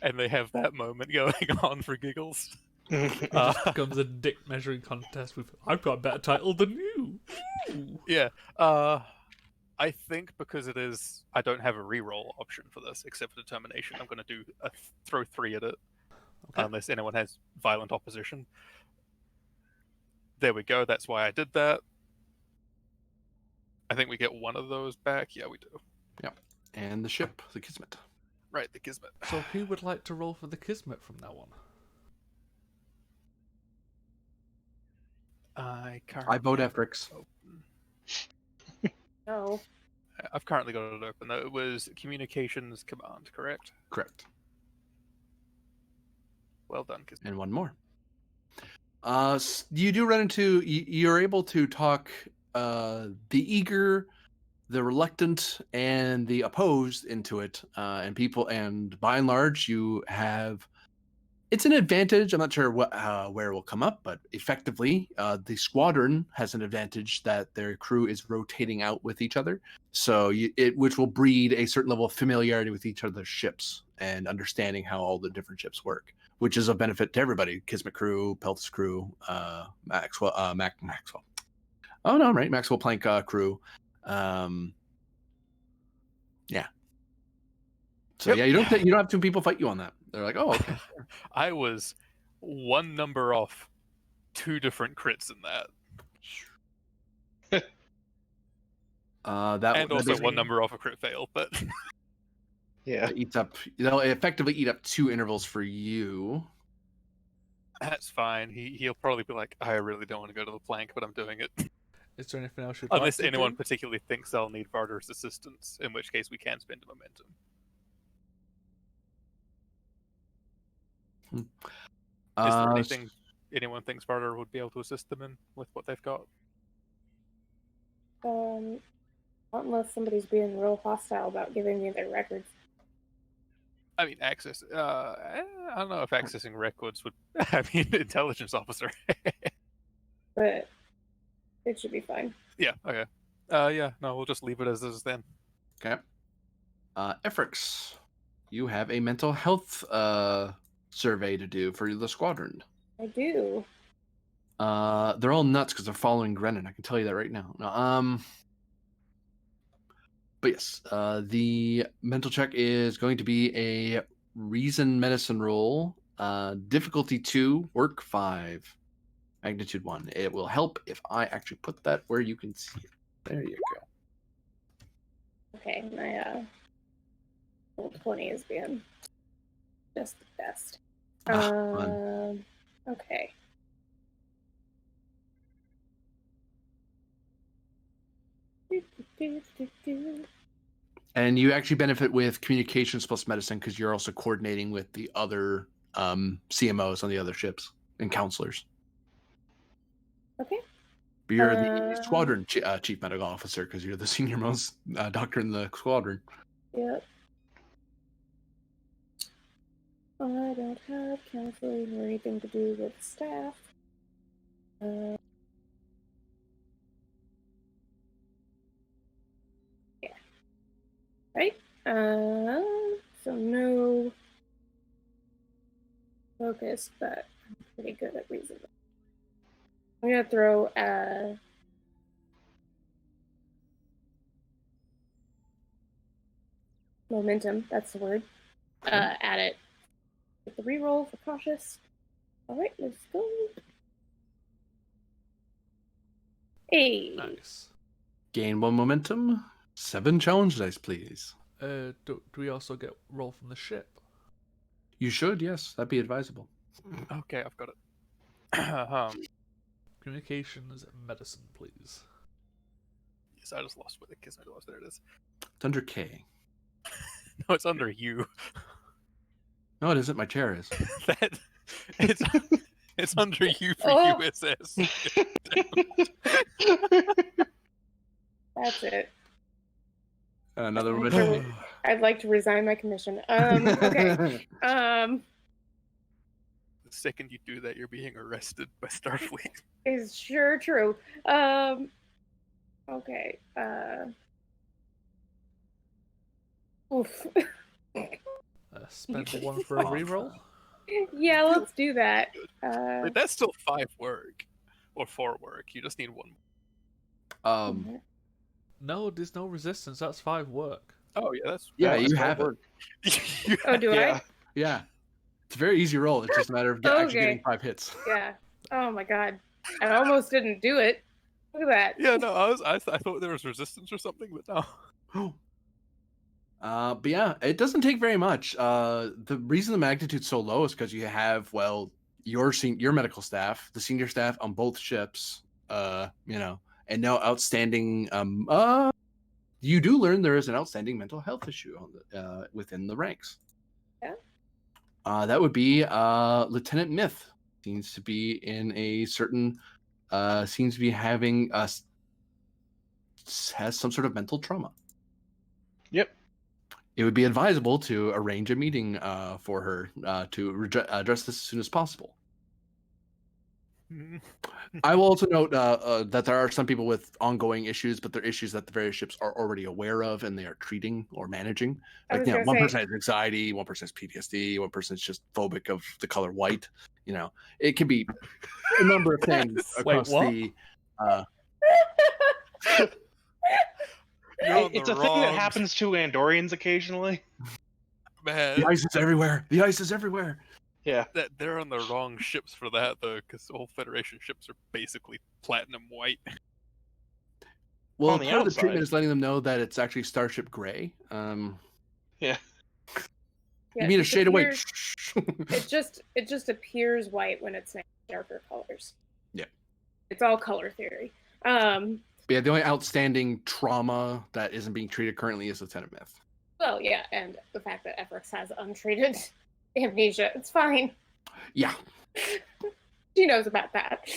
And they have that moment going on for giggles. It just becomes a dick measuring contest with I've got a better title than you. Ooh. Yeah. I think because it is, I don't have a reroll option for this except for determination. I'm going to do throw 3 at it, unless anyone has violent opposition. There we go. That's why I did that. I think we get one of those back. Yeah, we do. Yep. And the ship, the Kismet. Right, the Kismet. So who would like to roll for the Kismet from now on? I vote Efrix. No. I've currently got it open. It was communications command, correct? Correct. Well done, Kismet. And one more. You do run into. You're able to talk the eager, the reluctant, and the opposed into it, and people. And by and large, you have It's an advantage. I'm not sure where it will come up, but effectively, the squadron has an advantage that their crew is rotating out with each other. So which will breed a certain level of familiarity with each other's ships and understanding how all the different ships work, which is a benefit to everybody. Kismet crew, Pelt's crew, Maxwell. Oh no, right, Maxwell Plank crew. Yeah. So Yep. yeah, you don't have two people fight you on that. They're like, oh, okay. I was one number off 2 different crits in that. That And that also basically one number off a crit fail, but Yeah. eats up. They'll effectively eat up 2 intervals for you. that's fine. He'll probably be like, I really don't want to go to the plank, but I'm doing it. Is there anything else you'd Unless like to anyone do? particularly thinks they'll need Varder's assistance, in which case we can spend momentum. Is there anything anyone thinks Varder would be able to assist them in with what they've got? Not unless somebody's being real hostile about giving me their records. I mean, access. I don't know if accessing records would. I mean, intelligence officer. But it should be fine. Yeah. Okay. Yeah. No, we'll just leave it as is then. Okay. Efrix, you have a mental health survey to do for the squadron. I do. They're all nuts because they're following Grennan. I can tell you that right now. No, but yes, the mental check is going to be a reason medicine roll. Difficulty 2, work 5, magnitude 1. It will help if I actually put that where you can see it. There you go. Okay, my roll 20 is being just the best. Fun. Okay. And you actually benefit with communications plus medicine because you're also coordinating with the other CMOs on the other ships and counselors. Okay. But you're the squadron chief medical officer because you're the senior most doctor in the squadron. Yep. I don't have counseling or anything to do with staff. Yeah. Right? So no focus, but I'm pretty good at reason. I'm gonna throw momentum, that's the word. At it. Get the reroll for cautious. Alright, let's go. Hey. Nice. Gain 1 momentum. 7 challenge dice, please. Do we also get roll from the ship? You should, yes. That'd be advisable. Okay, I've got it. Communications medicine, please. Yes, I just lost where the kismet was. There it is. It's under K. No, it's under you. No, it isn't. My chair is. That it's under you for Oh. USS. That's it. Another Okay. momentum. I'd like to resign my commission. Okay. The second you do that, you're being arrested by Starfleet. Is sure true. Okay. Oof. Spend 1 for a reroll. Yeah, let's do that. Wait, that's still 5 work. Or 4 work. You just need 1. No, there's no resistance. That's 5 work. Oh, yeah, that's... Yeah, that's you 5 have it. work. Oh, do Yeah. I? Yeah. It's a very easy roll. It's just a matter of actually Okay. getting 5 hits. Yeah. Oh my god. I almost didn't do it. Look at that. Yeah, no, I thought there was resistance or something, but no. But yeah, it doesn't take very much. The reason the magnitude's so low is because you have, well, your medical staff, the senior staff on both ships, and no outstanding. You do learn there is an outstanding mental health issue on the within the ranks. Yeah. That would be Lieutenant Myth. Seems to be in a certain. Seems to be having has some sort of mental trauma. Yep. it would be advisable to arrange a meeting for her to address this as soon as possible. I will also note that there are some people with ongoing issues, but they're issues that the various ships are already aware of and they are treating or managing. I Like, was you know, gonna one say- person has anxiety, one person has PTSD, one person is just phobic of the color white. You know, it can be a number of things Wait, across what? the. You're on It's the a thing that wrong happens to Andorians occasionally. man. The ice is everywhere. The ice is everywhere. Yeah. That they're on the wrong ships for that though, because all Federation ships are basically platinum white. Well, On the part of the outside. treatment is letting them know that it's actually Starship Gray. Yeah. Yeah, you mean a it shade of white? appears- it just appears white when it's next to darker colors. Yeah. It's all color theory. Yeah, the only outstanding trauma that isn't being treated currently is Lieutenant Myth. Well, yeah, and the fact that Efrix has untreated amnesia. It's fine. Yeah. She knows about that.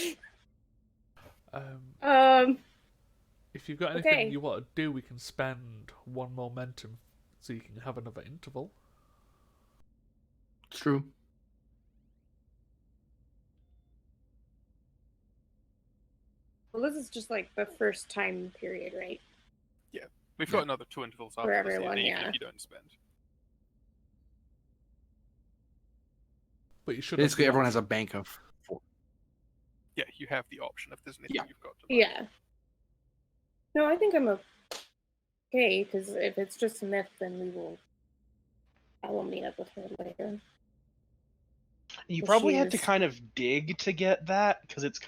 If you've got anything Okay. you want to do, we can spend one momentum so you can have another interval. It's true. Well, this is just like the first time period, right? We've Yeah. got another 2 intervals after For this, everyone, even yeah. if you don't spend. But you should Basically, have the everyone has a option. bank of 4. Yeah, you have the option if there's anything Yeah. you've got to buy. Yeah. No, I think I'm okay, because if it's just Myth, then I will meet up with her later. You Well, probably she had to is- kind of dig to get that, because it's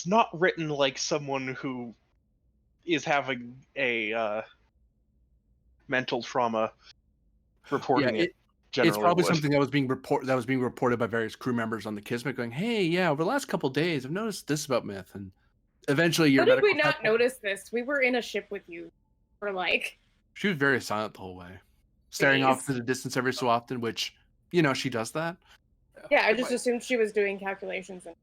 not written like someone who is having a mental trauma reporting it generally It's probably would. something that was being reported by various crew members on the Kismet, going, "Hey, yeah, over the last couple of days, I've noticed this about Myth," and eventually, your How did we medical not notice this? We were in a ship with you for like. She was very silent the whole way, staring off Days. to the distance every so often. Which, you know, she does that. Yeah, I It just might- assumed she was doing calculations. And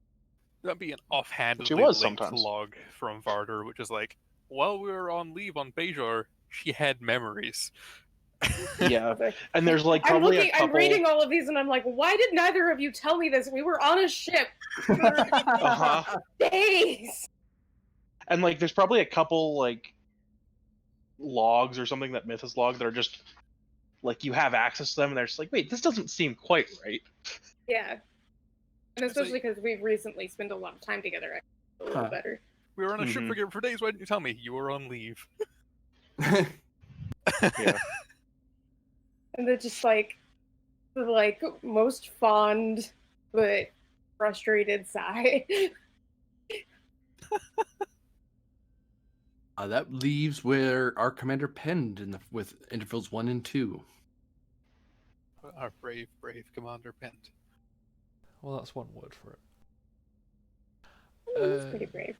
That'd be an offhandedly She was linked sometimes. log from Varder, which is like, while we were on leave on Bajor, she had memories. Yeah, like, and there's like I'm probably looking, a couple. I'm reading all of these, and I'm like, why did neither of you tell me this? We were on a ship for Uh-huh. days. And like, there's probably a couple like logs or something that Myth has logged that are just like you have access to them, and they're just like, wait, this doesn't seem quite right. Yeah, and It's especially like- because we've recently spent a lot of time together. I feel a little Huh. better. We were on a ship Mhm. together for days. Why didn't you tell me? You were on leave. Yeah. And they're just like the most fond but frustrated sigh. That leaves where our commander penned with intervals 1 and 2. Our brave, brave Commander Pent. Well, that's one word for it. It's pretty brave.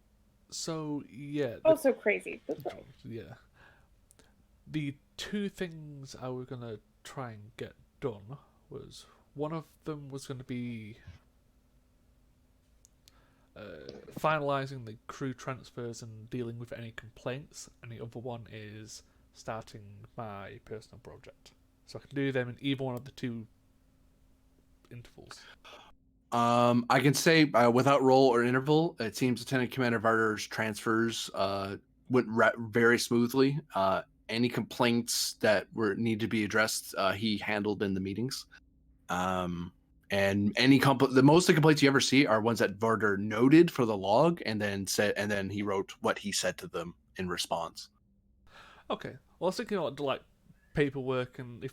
So, yeah. Also crazy, but brave. Yeah. The two things I was going to try and get done was one of them was going to be finalising the crew transfers and dealing with any complaints, and the other one is starting my personal project. So I can do them in either one of the two intervals. I can say without roll or interval, it seems Lieutenant Commander Varder's transfers went very smoothly. Any complaints that need to be addressed, he handled in the meetings. And the most of the complaints you ever see are ones that Varder noted for the log, and then he wrote what he said to them in response. Okay. Well, I was thinking about like paperwork and if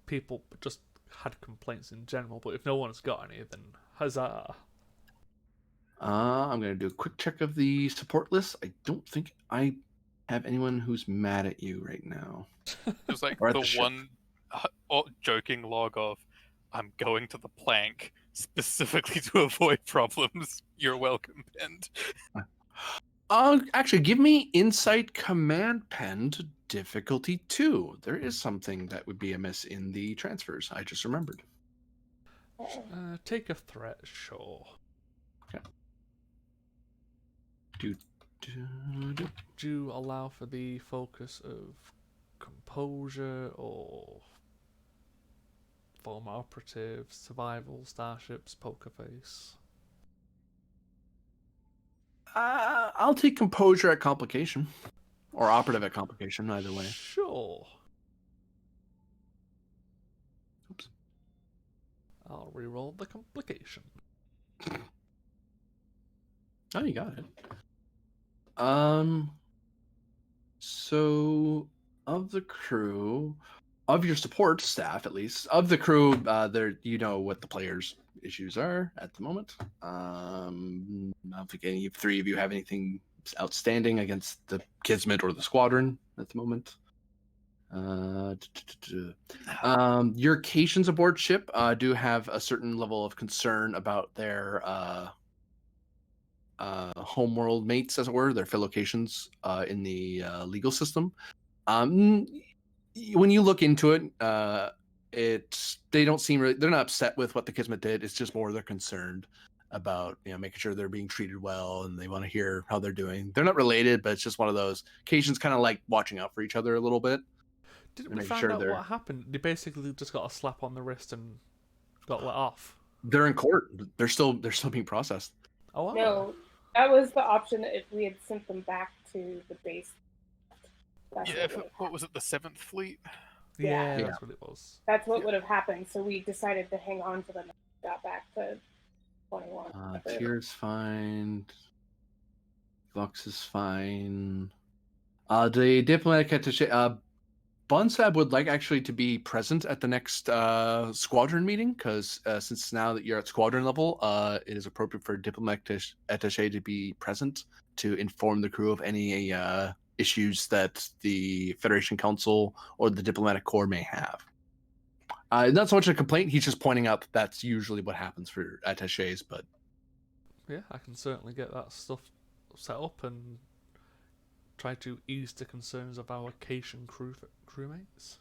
people just had complaints in general, but if no one's got any, then huzzah. I'm gonna do a quick check of the support list. I don't think I have anyone who's mad at you right now. It's like Or at the the ship. one joking log of, I'm going to the plank specifically to avoid problems. You're welcome, Pent. Actually, give me Insight Command Pen to difficulty 2. There is something that would be amiss in the transfers. I just remembered. Take a threat, sure. Do. Do you allow for the focus of composure or former operative, survival, starships, poker face? I'll take composure at complication, or operative at complication, either way. Sure. Oops. I'll reroll the complication. Oh, you got it. So of the crew, of your support staff, at least of the crew, there you know what the players' issues are at the moment. I don't think any three of you have anything outstanding against the Kismet or the Squadron at the moment. Your Cations aboard ship do have a certain level of concern about their homeworld mates, as it were, their fellow Cations in the legal system. When you look into it, they don't seem really, they're not upset with what the Kismet did. It's just more they're concerned about making sure they're being treated well, and they want to hear how they're doing. They're not related, but it's just one of those Cations kind of like watching out for each other a little bit. Didn't and we making find sure out they're- what happened? They basically just got a slap on the wrist and got let off. They're in court. They're still being processed. Oh, wow. No, that was the option if we had sent them back to the base. That's Yeah, what, would have what was it, the 7th Fleet? Yeah, Yeah. that's what it was. That's what would have happened. So we decided to hang on to them and got back to 21. Tyr's fine. Vox is fine. The diplomatic attaché, Bonsab would like actually to be present at the next squadron meeting, because since now that you're at squadron level, it is appropriate for a diplomatic attaché to be present to inform the crew of any issues that the Federation Council or the Diplomatic Corps may have. Not so much a complaint, he's just pointing out that that's usually what happens for attachés, but Yeah, I can certainly get that stuff set up and try to ease the concerns of our Cation crewmates.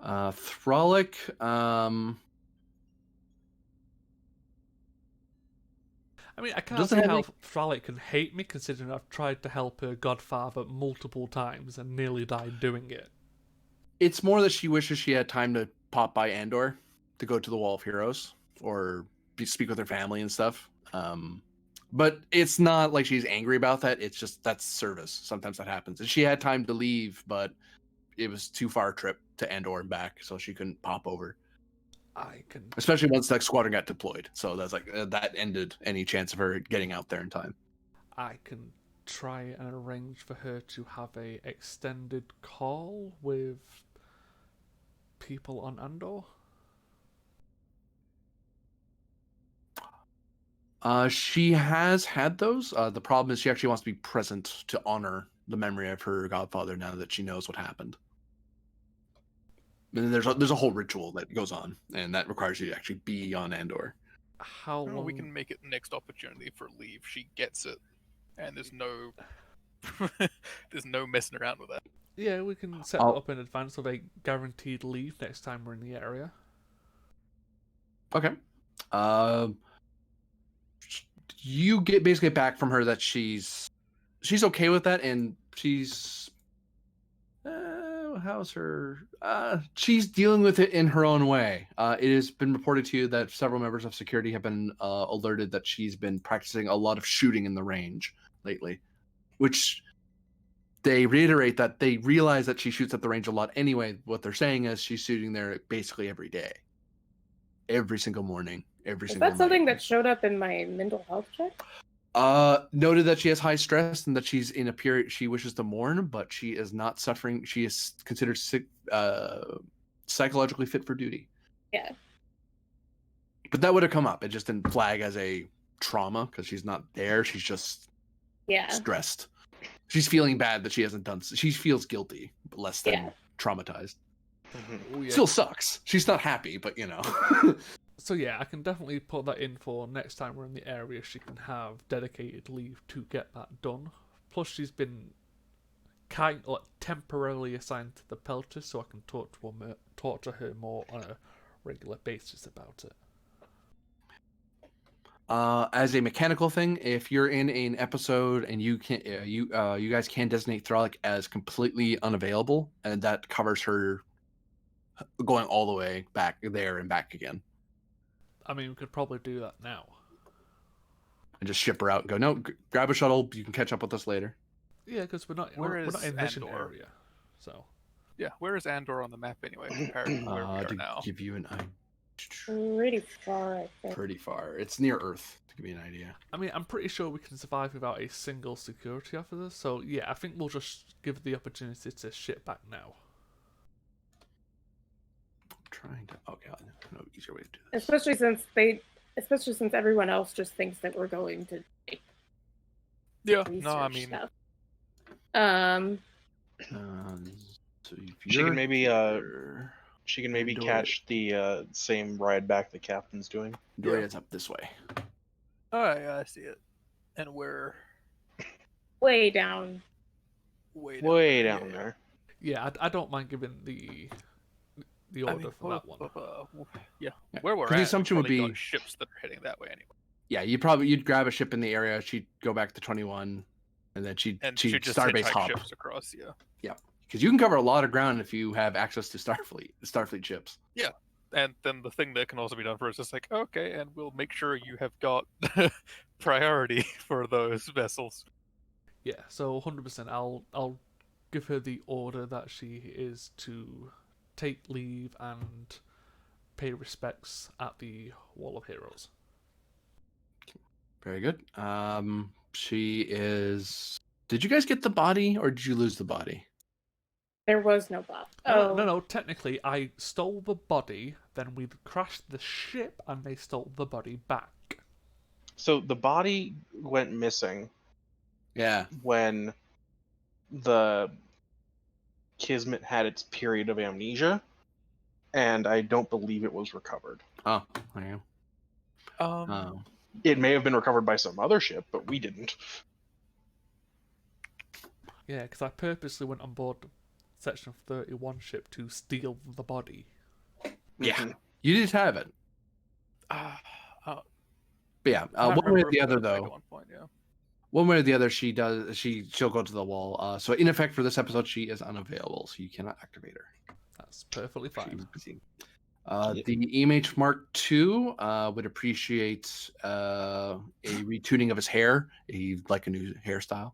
Thralic, I mean, I can't Doesn't see have how any- Fralic can hate me, considering I've tried to help her godfather multiple times and nearly died doing it. it's more that she wishes she had time to pop by Andor to go to the Wall of Heroes or speak with her family and stuff. But it's not like she's angry about that. It's just that's service. Sometimes that happens. And she had time to leave, but it was too far a trip to Andor and back, so she couldn't pop over. I can Especially once that squadron got deployed. So that's like that ended any chance of her getting out there in time. try and arrange for her to have a extended call with people on Andor. She has had those. The problem is she actually wants to be present to honor the memory of her godfather now that she knows what happened. And there's a whole ritual that goes on, and that requires you to actually be on Andor. How Oh, long? we can make it next opportunity for leave. She gets it, and there's no there's no messing around with that. Yeah, we can set I'll- that up in advance of a guaranteed leave next time we're in the area. Okay. You basically get back from her that she's okay with that, and she's how's her? She's dealing with it in her own way. It has been reported to you that several members of security have been alerted that she's been practicing a lot of shooting in the range lately, which they reiterate that they realize that she shoots at the range a lot anyway. What they're saying is she's shooting there basically every day, every single morning, every Is single that something night. that showed up in my mental health check? Noted that she has high stress and that she's in a period she wishes to mourn, but she is not suffering. She is considered sick, psychologically fit for duty. Yeah. But that would have come up. It just didn't flag as a trauma because she's not there. She's just Yeah. stressed. She's feeling bad that she hasn't done. She feels guilty, but less than Yeah. traumatized. Oh, yeah. Still sucks. She's not happy, but you know. So yeah, I can definitely put that in for next time we're in the area. She can have dedicated leave to get that done. Plus, she's been temporarily assigned to the Pelter, so I can talk to her more on a regular basis about it. As a mechanical thing, if you're in an episode and you can, you guys can designate Thralic as completely unavailable, and that covers her going all the way back there and back again, I mean, we could probably do that now. and just ship her out and go. No, grab a shuttle. You can catch up with us later. Yeah, because we're not Where we're not is in mission Andor? area, so Yeah, where is Andor on the map anyway, compared to where we are To now? give you an idea, Pretty far, I think. pretty far. It's near Earth. To give you an idea. I mean, I'm pretty sure we can survive without a single security officer. So yeah, I think we'll just give the opportunity to ship back now. I'm trying to. Okay, no easier way to do this. Especially since everyone else just thinks that we're going to Yeah, research no, I mean, stuff. So if She can you're maybe here, she can maybe Indor- catch the same ride back the captain's doing. Doria's up this way. oh yeah, I see it. And we're Way down. Way down there. Yeah, I don't mind giving the order for that one. Yeah, Yeah, where we're 'cause at, the we've assumption would probably got be- ships that are heading that way anyway. Yeah, you'd grab a ship in the area. She'd go back to 21, and then she'd And should just Starbase hitchhike hop. ships across, yeah. Because you can cover a lot of ground if you have access to Starfleet ships. And then the thing that can also be done for us is like, okay, and we'll make sure you have got priority for those vessels. Yeah, so 100%. I'll give her the order that she is to take leave and pay respects at the Wall of Heroes. Very good. She is. Did you guys get the body, or did you lose the body? There was no Bob. No. Technically, I stole the body. Then we crashed the ship, and they stole the body back. So the body went missing Yeah. when the Kismet had its period of amnesia, and I don't believe it was recovered. Oh, there you Um, go. It may have been recovered by some other ship, but we didn't. Yeah, because I purposely went on board the Section 31 ship to steal the body. Yeah. You did have it. uh, But yeah, I one way or remember the if it other, was back though. at one point, yeah. One way or the other, she'll go to the wall. So in effect, for this episode, she is unavailable, so you cannot activate her. That's perfectly fine. The EMH Mark II would appreciate a retuning of his hair, like a new hairstyle.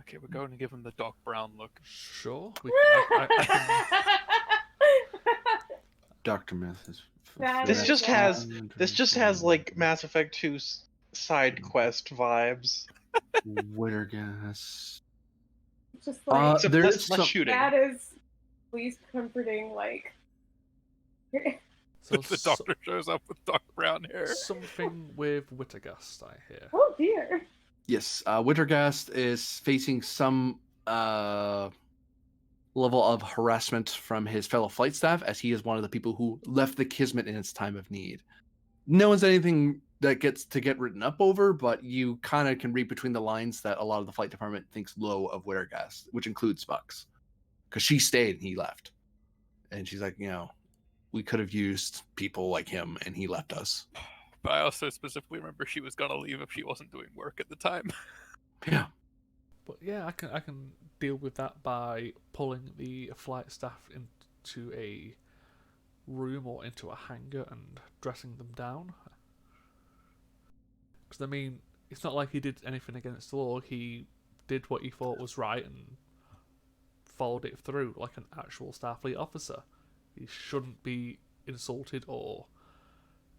Okay, we're going to give him the Doc Brown look. Sure. I can... Dr. Myth is. That This is just bad. has This just has like Mass Effect 2 side quest vibes. Wittergas. Just like Except there less, is less some- shooting. that is least comforting. Like So The doctor shows up with Doc Brown hair. something with Wittergust, I hear. oh dear. Yes, Wittergast is facing some level of harassment from his fellow flight staff, as he is one of the people who left the Kismet in its time of need. No one's anything that gets to get written up over, but you kind of can read between the lines that a lot of the flight department thinks low of Wittergast, which includes Bucks, because she stayed and he left, and she's like, we could have used people like him, and he left us. But I also specifically remember she was gonna leave if she wasn't doing work at the time. Yeah. But yeah, I can deal with that by pulling the flight staff into a room or into a hangar and dressing them down. Because I mean, it's not like he did anything against the law. He did what he thought was right and followed it through like an actual Starfleet officer. He shouldn't be insulted or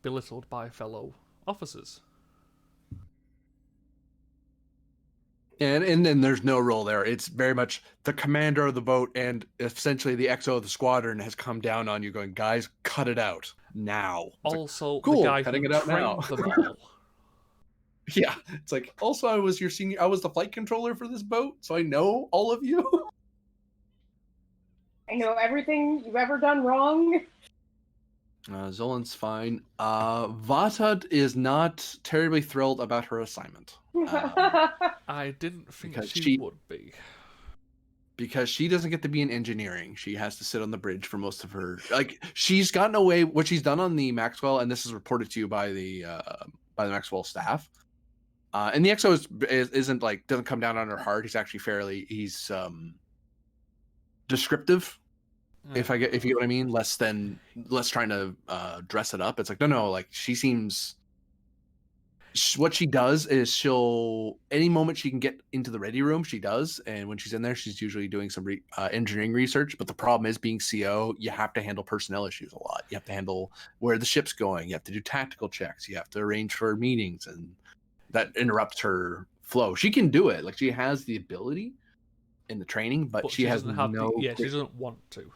belittled by fellow officers. And then there's no role there. It's very much the commander of the boat and essentially the XO of the squadron has come down on you going, guys, cut it out now. It's like, Also, cool, the guy cutting who it out now. trained them all. yeah. It's like, also I was the flight controller for this boat, so I know all of you. I know everything you've ever done wrong. Zolan's fine. Vata is not terribly thrilled about her assignment. I didn't think Because she she- would be. because she doesn't get to be in engineering. She has to sit on the bridge for most of her. Like she's gotten away. What she's done on the Maxwell, and this is reported to you by the Maxwell staff. And the XO isn't like doesn't come down on her hard. He's actually he's descriptive. If you get what I mean, less trying to dress it up. It's like no, like she seems. What she does is any moment she can get into the ready room, she does. And when she's in there, she's usually doing some engineering research. But the problem is being CO, you have to handle personnel issues a lot. You have to handle where the ship's going. You have to do tactical checks. You have to arrange for meetings, and that interrupts her flow. She can do it. Like she has the ability in the training, but she has no. She doesn't want to.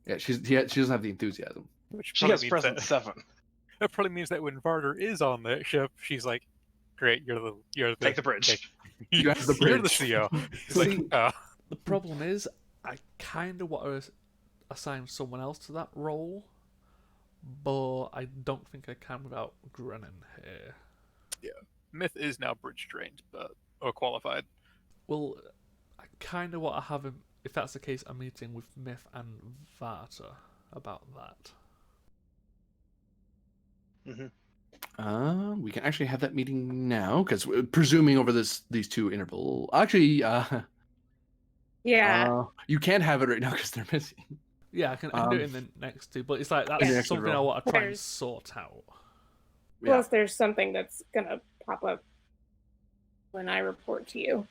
Yeah, she doesn't have the enthusiasm. Which She has presence 7. That probably means that when Varder is on the ship, she's like, "Great, you're the Take the bridge. You have the You're the bridge. CO." He's like, The problem is, I kind of want to assign someone else to that role, but I don't think I can without Grennan here. Yeah, Myth is now bridge trained, or qualified. Well, I kind of want to have him, if that's the case, a meeting with Myth and Varta about that. Mm-hmm. We can actually have that meeting now because presuming over these two interval. Actually, Yeah. you can't have it right now because they're missing. Yeah, I can do it in the next two, but it's like that's Yeah. something I want to try and There's- sort out. Plus, there's something that's gonna pop up when I report to you.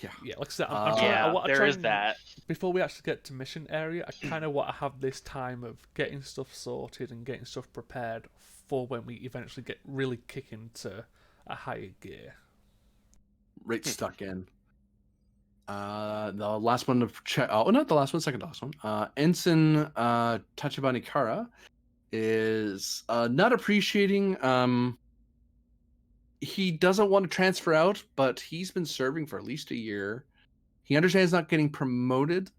Yeah. Yeah, like I said, Yeah, I want to there try is and, that. before we actually get to mission area, I kind of want to have this time of getting stuff sorted and getting stuff prepared for when we eventually get really kick into a higher gear. Right stuck in. The last one to check. Oh, not the last one, second last one. Ensign Tachibana Kara is not appreciating. He doesn't want to transfer out, but he's been serving for at least a year. He understands not getting promoted,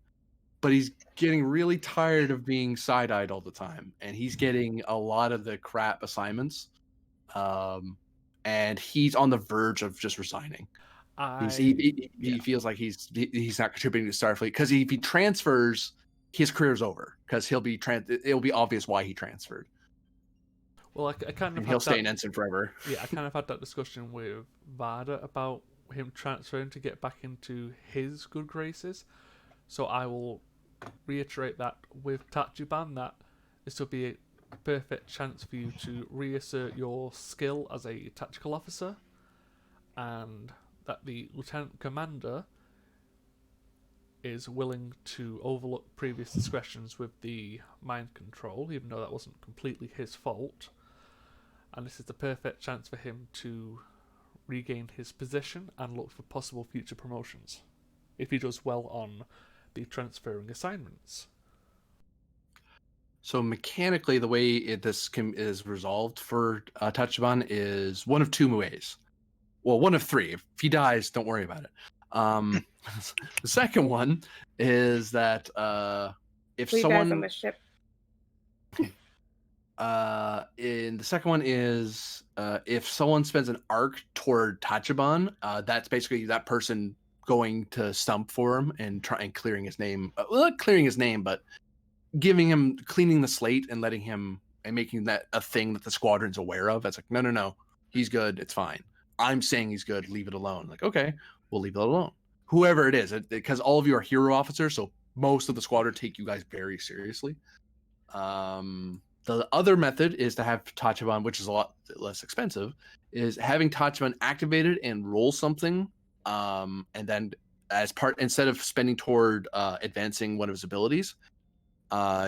but he's getting really tired of being side-eyed all the time, and he's getting a lot of the crap assignments. And he's on the verge of just resigning. He feels like he's not contributing to Starfleet because if he transfers, his career's over because it'll be obvious why he transferred. Well, I kind of And he'll stay an ensign forever. Yeah, I kind of had that discussion with Varda about him transferring to get back into his good graces. So I will reiterate that with Tachiban, that this will be a perfect chance for you to reassert your skill as a tactical officer, and that the Lieutenant Commander is willing to overlook previous discretions with the mind control, even though that wasn't completely his fault. And this is the perfect chance for him to regain his position and look for possible future promotions, if he does well on the transferring assignments. So mechanically, the way this is resolved for Tachiban is one of two ways. Well, one of three. If he dies, don't worry about it. The second one is that if Please someone dies on the ship. in the second one is if someone spends an arc toward Tachiban, that's basically that person going to stump for him and clearing his name. Not clearing his name, but cleaning the slate and letting him and making that a thing that the squadron's aware of. That's like, no, he's good. It's fine. I'm saying he's good. Leave it alone. Like, okay, we'll leave it alone. Whoever it is, because all of you are hero officers, so most of the squadron take you guys very seriously. The other method is to have Tachiban, which is a lot less expensive, is having Tachiban activated and roll something, and then instead of spending toward advancing one of his abilities,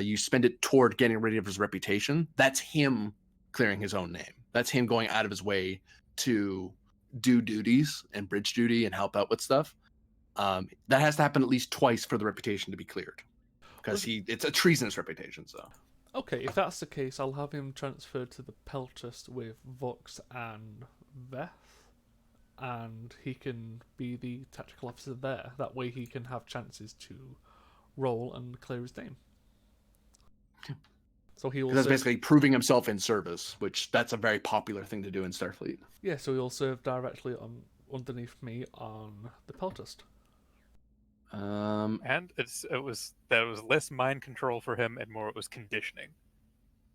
you spend it toward getting rid of his reputation. That's him clearing his own name. That's him going out of his way to do duties and bridge duty and help out with stuff. That has to happen at least twice for the reputation to be cleared, because it's a treasonous reputation. So. Okay, if that's the case, I'll have him transferred to the Peltast with Vox and Veth, and he can be the tactical officer there. That way he can have chances to roll and clear his name. So he will That's basically proving himself in service, which that's a very popular thing to do in Starfleet. Yeah, so he'll serve directly underneath me on the Peltast. And there was less mind control for him and more it was conditioning.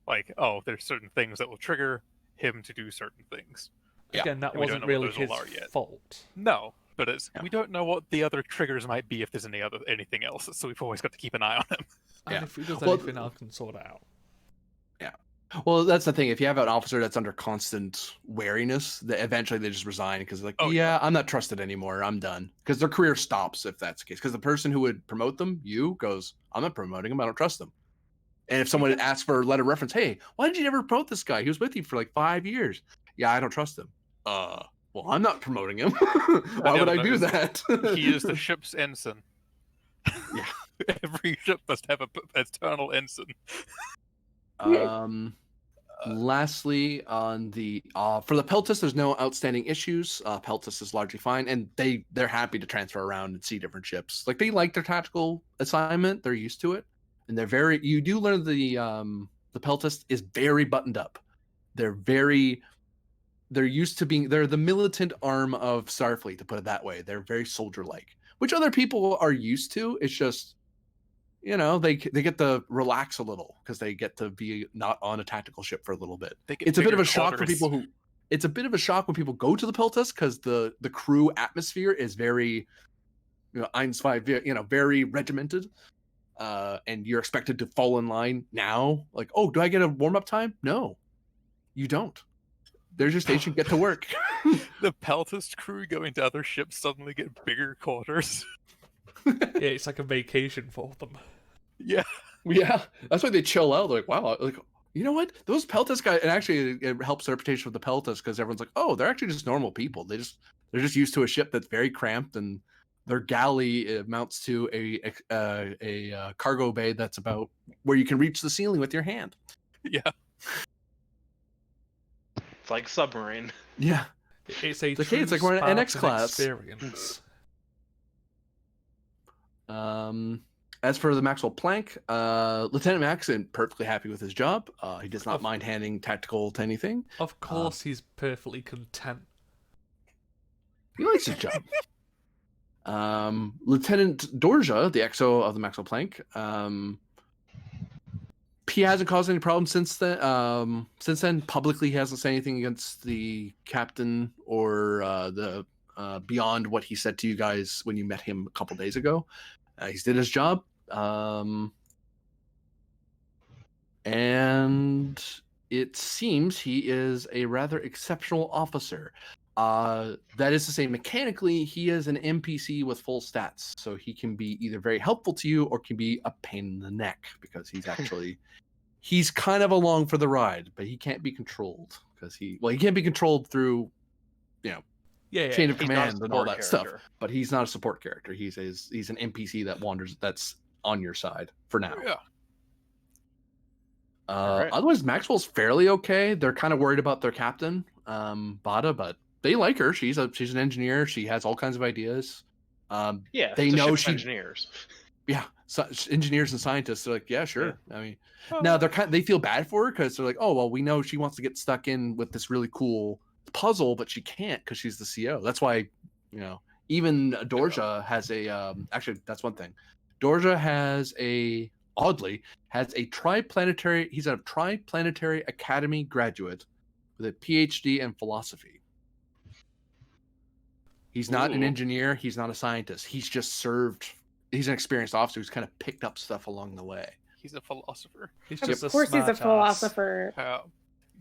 Like, oh, there's certain things that will trigger him to do certain things. Yeah. Again, that And we don't wasn't know what really those all his are yet. fault. No, but Yeah. we don't know what the other triggers might be if there's anything else. So we've always got to keep an eye on him. And Yeah. if he does Well, anything, I can sort it out. Well, that's the thing. If you have an officer that's under constant wariness, eventually they just resign because like, Oh, yeah, yeah. I'm not trusted anymore. I'm done. Because their career stops if that's the case. Because the person who would promote them, goes, I'm not promoting him. I don't trust them. And if someone asks for a letter of reference, hey, why did you never promote this guy? He was with you for like 5 years. Yeah, I don't trust him. Well, I'm not promoting him. Why would I do that? He is the ship's ensign. Yeah. Every ship must have a eternal ensign. Lastly, on the for the Peltis, there's no outstanding issues. Peltis is largely fine, and they're happy to transfer around and see different ships. Like they like their tactical assignment, they're used to it, and they're very. You do learn the Peltis is very buttoned up. They're used to being. They're the militant arm of Starfleet, to put it that way. They're very soldier-like, which other people are used to. It's just, they get to relax a little because they get to be not on a tactical ship for a little bit. It's a bit of a shock for people who. It's a bit of a shock when people go to the Peltis because the crew atmosphere is very, very regimented, and you're expected to fall in line now. Like, oh, do I get a warm up time? No, you don't. There's your station. Get to work. The Peltis crew going to other ships suddenly get bigger quarters. Yeah, it's like a vacation for them. Yeah. Yeah, that's why they chill out. They're like, wow, like, you know what? Those Peltis guys, and actually it helps their reputation with the Peltis because everyone's like, oh, they're actually just normal people. They're just used to a ship that's very cramped, and their galley amounts to a cargo bay that's about where you can reach the ceiling with your hand. Yeah. It's like submarine. Yeah. It's a It's like we're in an NX class. experience. As for the Maxwell Planck, Lieutenant Max is perfectly happy with his job. He does not mind handing tactical to anything. Of course, he's perfectly content. He likes his job. Lieutenant Dorja, the XO of the Maxwell Planck, he hasn't caused any problems since then. Since then, publicly, he hasn't said anything against the captain or the beyond what he said to you guys when you met him a couple days ago. He's did his job. And it seems he is a rather exceptional officer. That is to say, mechanically, he is an NPC with full stats, so he can be either very helpful to you or can be a pain in the neck because he's actually he's kind of along for the ride, but he can't be controlled because he can't be controlled through chain of command and all that stuff. But he's not a support character. He's an NPC that wanders. That's on your side for now. Yeah. Right. Otherwise, Maxwell's fairly okay. They're kind of worried about their captain, Bada, but they like her. She's an engineer. She has all kinds of ideas. Yeah, they it's a know ship of engineers. Yeah, so engineers and scientists are like, yeah, sure. Yeah. I mean, now they feel bad for her because they're like, oh well, we know she wants to get stuck in with this really cool puzzle, but she can't because she's the CO. That's why, even Dorja has a actually that's one thing. Dorja has a triplanetary. He's a triplanetary academy graduate with a PhD in philosophy. He's not an engineer. He's not a scientist. He's just served. He's an experienced officer who's kind of picked up stuff along the way. He's a philosopher. He's Of just course, he's a smart-ass. philosopher.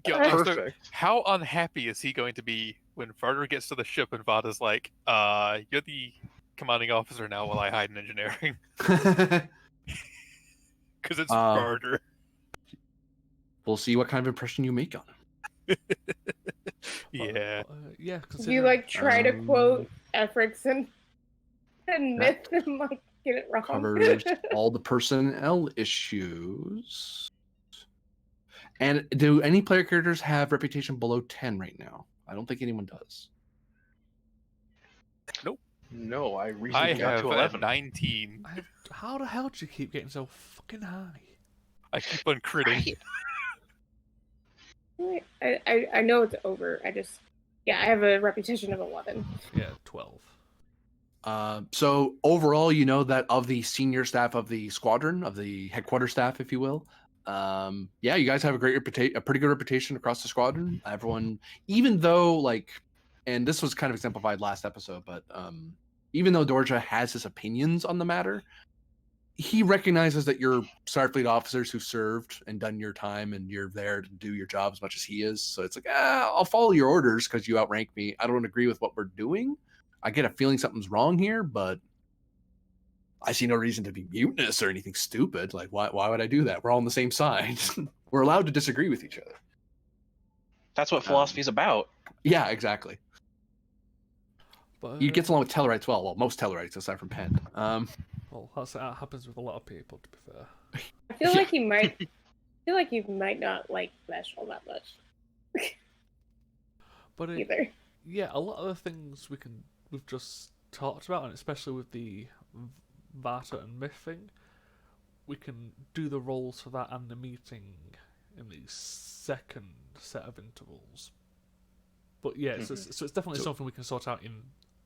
Perfect. How unhappy is he going to be when Varder gets to the ship and Vada's like, you're the commanding officer now while I hide in engineering? Because it's Varder. We'll see what kind of impression you make on him. Yeah. Yeah. You try to quote Efrickson and myth and get it wrong. Covers all the personnel issues. And do any player characters have reputation below 10 right now? I don't think anyone does. Nope. No, I recently got have to 11. 19. How the hell do you keep getting so fucking high? I keep on critting. I know it's over. I have a repetition of 11. Yeah, 12. So overall, you know that of the senior staff of the squadron, of the headquarters staff, if you will, yeah, you guys have a pretty good reputation across the squadron. Everyone, even though like, and this was kind of exemplified last episode, but even though Dorja has his opinions on the matter, he recognizes that you're Starfleet officers who served and done your time, and you're there to do your job as much as he is. So it's like, I'll follow your orders because you outrank me. I don't agree with what we're doing. I get a feeling something's wrong here, but I see no reason to be mutinous or anything stupid. Like, why would I do that? We're all on the same side. We're allowed to disagree with each other. That's what philosophy's about. Yeah, exactly. But, He gets along with Tellarites well, most Tellarites aside from Penn. well, that happens with a lot of people, to be fair. I feel like he might. I feel like he might not like Vesh all that much But either. yeah, a lot of the things we've just talked about, and especially with the Vata and Myth thing, we can do the roles for that and the meeting in the second set of intervals. But yeah, so it's definitely something we can sort out in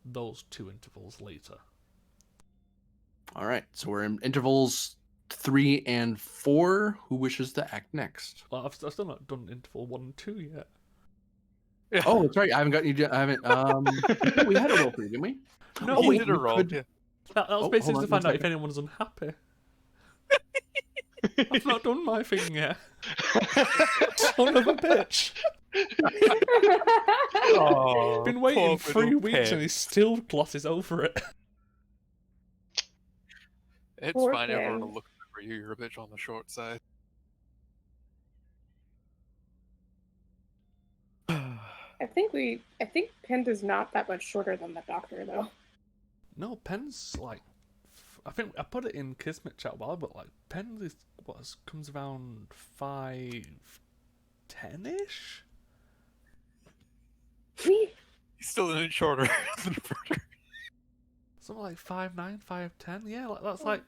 those 2 intervals later. All right, so we're in intervals 3 and 4. Who wishes to act next? Well, I've still not done interval 1 and 2 yet. Yeah. Oh, that's right. I haven't gotten you. I haven't. We had a roll for you, didn't we? No, You wait, did a we roll. could- Yeah. That was Oh, basically hold to on, find one out if second. anyone's unhappy. I've not done my thing yet. Son of a bitch. Oh, Been waiting poor 3 little weeks Pen. and he still glosses over it. It's Poor fine. Everyone Pen. will look for you. You're a bitch on the short side. I think Pent is not that much shorter than the Doctor, though. No, Penn's like, I think I put it in Kismet chat a while, but like Penn is comes around 5'10"-ish. Me? He's still an inch shorter than Furter. Something like 5'9", 5'10". Yeah, like, that's like.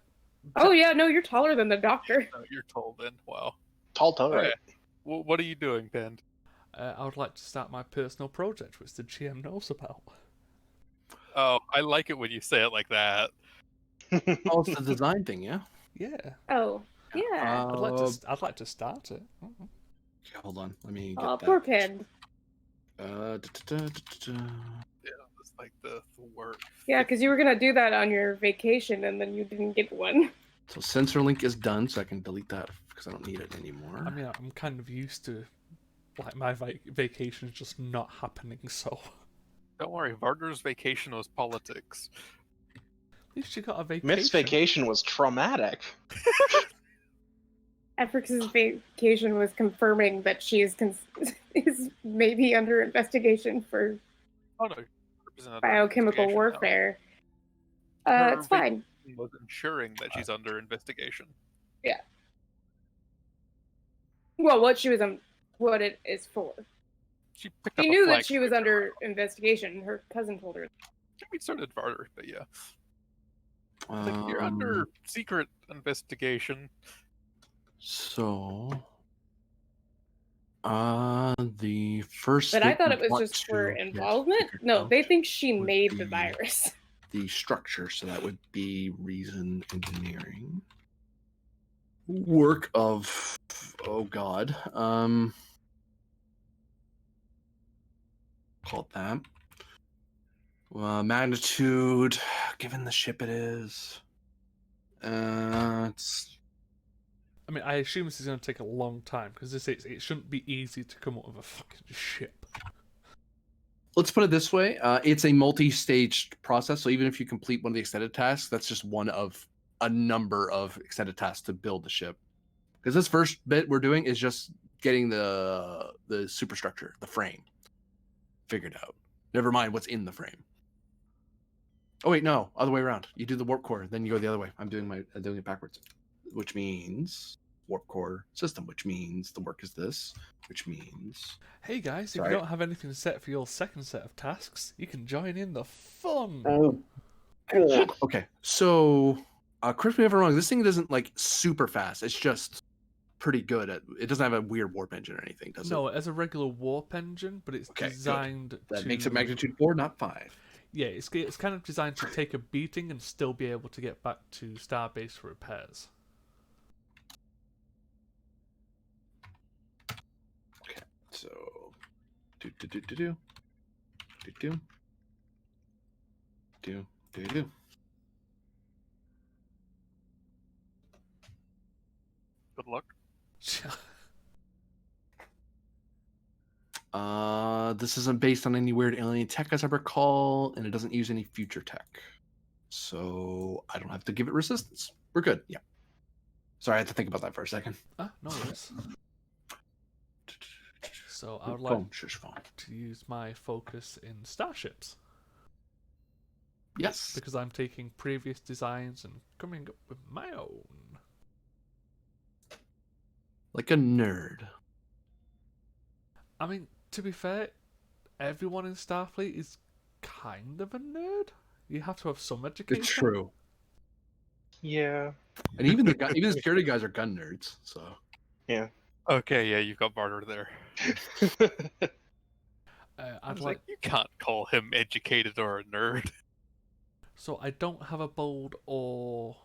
Oh yeah, no, you're taller than the Doctor. Oh, you're told then. Wow. Tall toe, right? Okay. Well, what are you doing, Ben? I would like to start my personal project, which the GM knows about. Oh, I like it when you say it like that. Oh, it's the design thing, yeah. Yeah, Oh yeah. I'd like to start it. Okay, hold on. Let me get Oh, that. poor Pen. It's like the work. Yeah, because you were gonna do that on your vacation and then you didn't get one. So sensor link is done, so I can delete that because I don't need it anymore. I mean, I'm kind of used to like my vacations just not happening, so Don't worry, Varder's vacation was politics. at least you got a vacation. Myth's vacation was traumatic. Africa's vacation was confirming that she is is maybe under investigation for Oh no, she's under biochemical investigation now. warfare. Her It's fine. Was ensuring that she's under investigation. Well, what it is for. She picked up She a knew that flag she was sniper. under investigation. Her cousin told her. I mean, so did Varder, but yeah. It's like, you're under secret investigation. So, the first. But I thought it statement was want just for to get involvement. figured No, out they think she would made the be- virus. the structure, so that would be reason engineering. Work of, oh god, call it that. Magnitude, given the ship it is. It's I mean, I assume this is going to take a long time because it shouldn't be easy to come up with a fucking ship. Let's put it this way. It's a multi-staged process, so even if you complete one of the extended tasks, that's just one of a number of extended tasks to build the ship. Because this first bit we're doing is just getting the superstructure, the frame, figured out. Never mind what's in the frame. Oh wait, no, other way around. You do the warp core, then you go the other way. I'm doing it backwards, which means warp core system, which means the work is this, which means Hey guys, if Sorry. you don't have anything set for your second set of tasks, you can join in the fun. okay. So, correct me if I'm wrong. This thing isn't like super fast. It's just pretty good at. It doesn't have a weird warp engine or anything, does No, it? it has a regular warp engine, but it's Okay, good. designed That to... makes it magnitude 4, not 5. Yeah, it's kind of designed to take a beating and still be able to get back to Starbase for repairs. Okay, so do do do do do do do do do do. Good luck. This isn't based on any weird alien tech, as I recall, and it doesn't use any future tech. So I don't have to give it resistance. We're good. Yeah. Sorry, I had to think about that for a second. Ah, no worries. So I would Phone, like shush phone. to use my focus in starships. Yes. Because I'm taking previous designs and coming up with my own. Like a nerd. I mean, to be fair, everyone in Starfleet is kind of a nerd. You have to have some education. It's true. Yeah. And even the security guys are gun nerds. So Yeah. Okay, yeah, you got barter there. I I'd was like. you can't call him educated or a nerd. So I don't have a bold or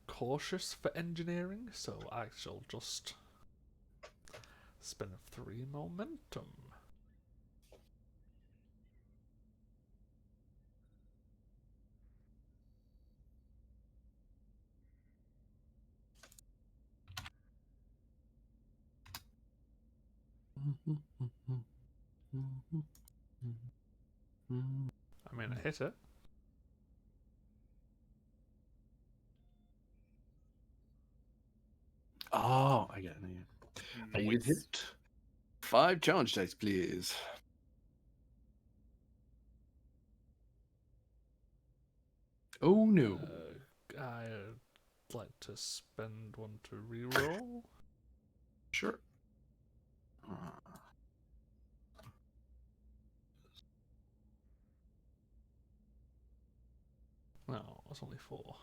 cautious for engineering, so I shall just spend 3 momentum. I mean, I hit it. Oh, I get it. I get hit. 5 challenge dice, please. Oh no. I'd like to spend one to reroll. Sure. No, it's only 4.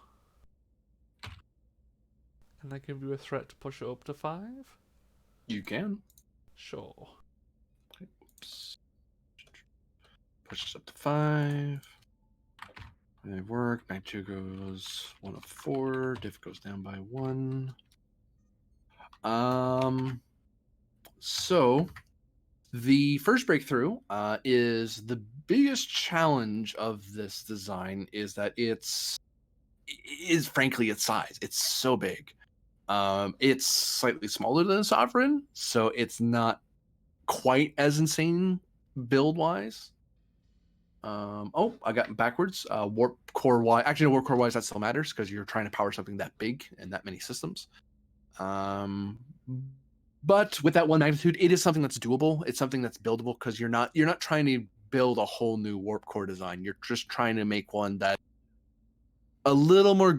Can I give you a threat to push it up to 5? You can. Sure. Oops. Push this up to 5. They work. Back 2 goes 1 of 4. Diff goes down by 1. So the first breakthrough is the biggest challenge of this design is that is frankly its size. It's so big. It's slightly smaller than a Sovereign, so it's not quite as insane build wise. Oh, I got backwards. Warp core wise. Actually, no, warp core wise that still matters because you're trying to power something that big and that many systems. But with that one magnitude, it is something that's doable. It's something that's buildable because you're not trying to build a whole new warp core design. You're just trying to make one that a little more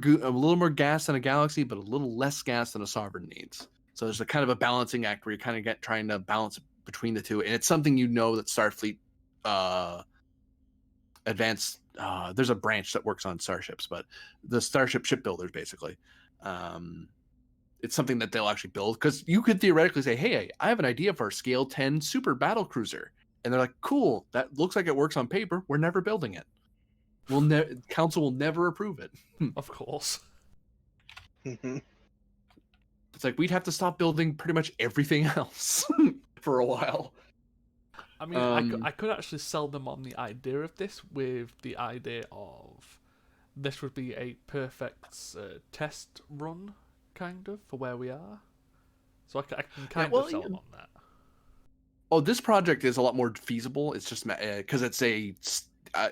gas than a galaxy, but a little less gas than a Sovereign needs. So there's a kind of a balancing act where you kind of trying to balance between the two, and it's something that Starfleet advanced. There's a branch that works on starships, but the starship shipbuilders basically. It's something that they'll actually build because you could theoretically say, "Hey, I have an idea for a scale 10 super battle cruiser," and they're like, "Cool, that looks like it works on paper. We're never building it. Council will never approve it." Of course. Mhm. It's like we'd have to stop building pretty much everything else for a while. I mean, I could actually sell them on the idea of this with the idea of this would be a perfect test run, kind of, for where we are. So I can kind of sell them on that. Oh, this project is a lot more feasible. It's just because it's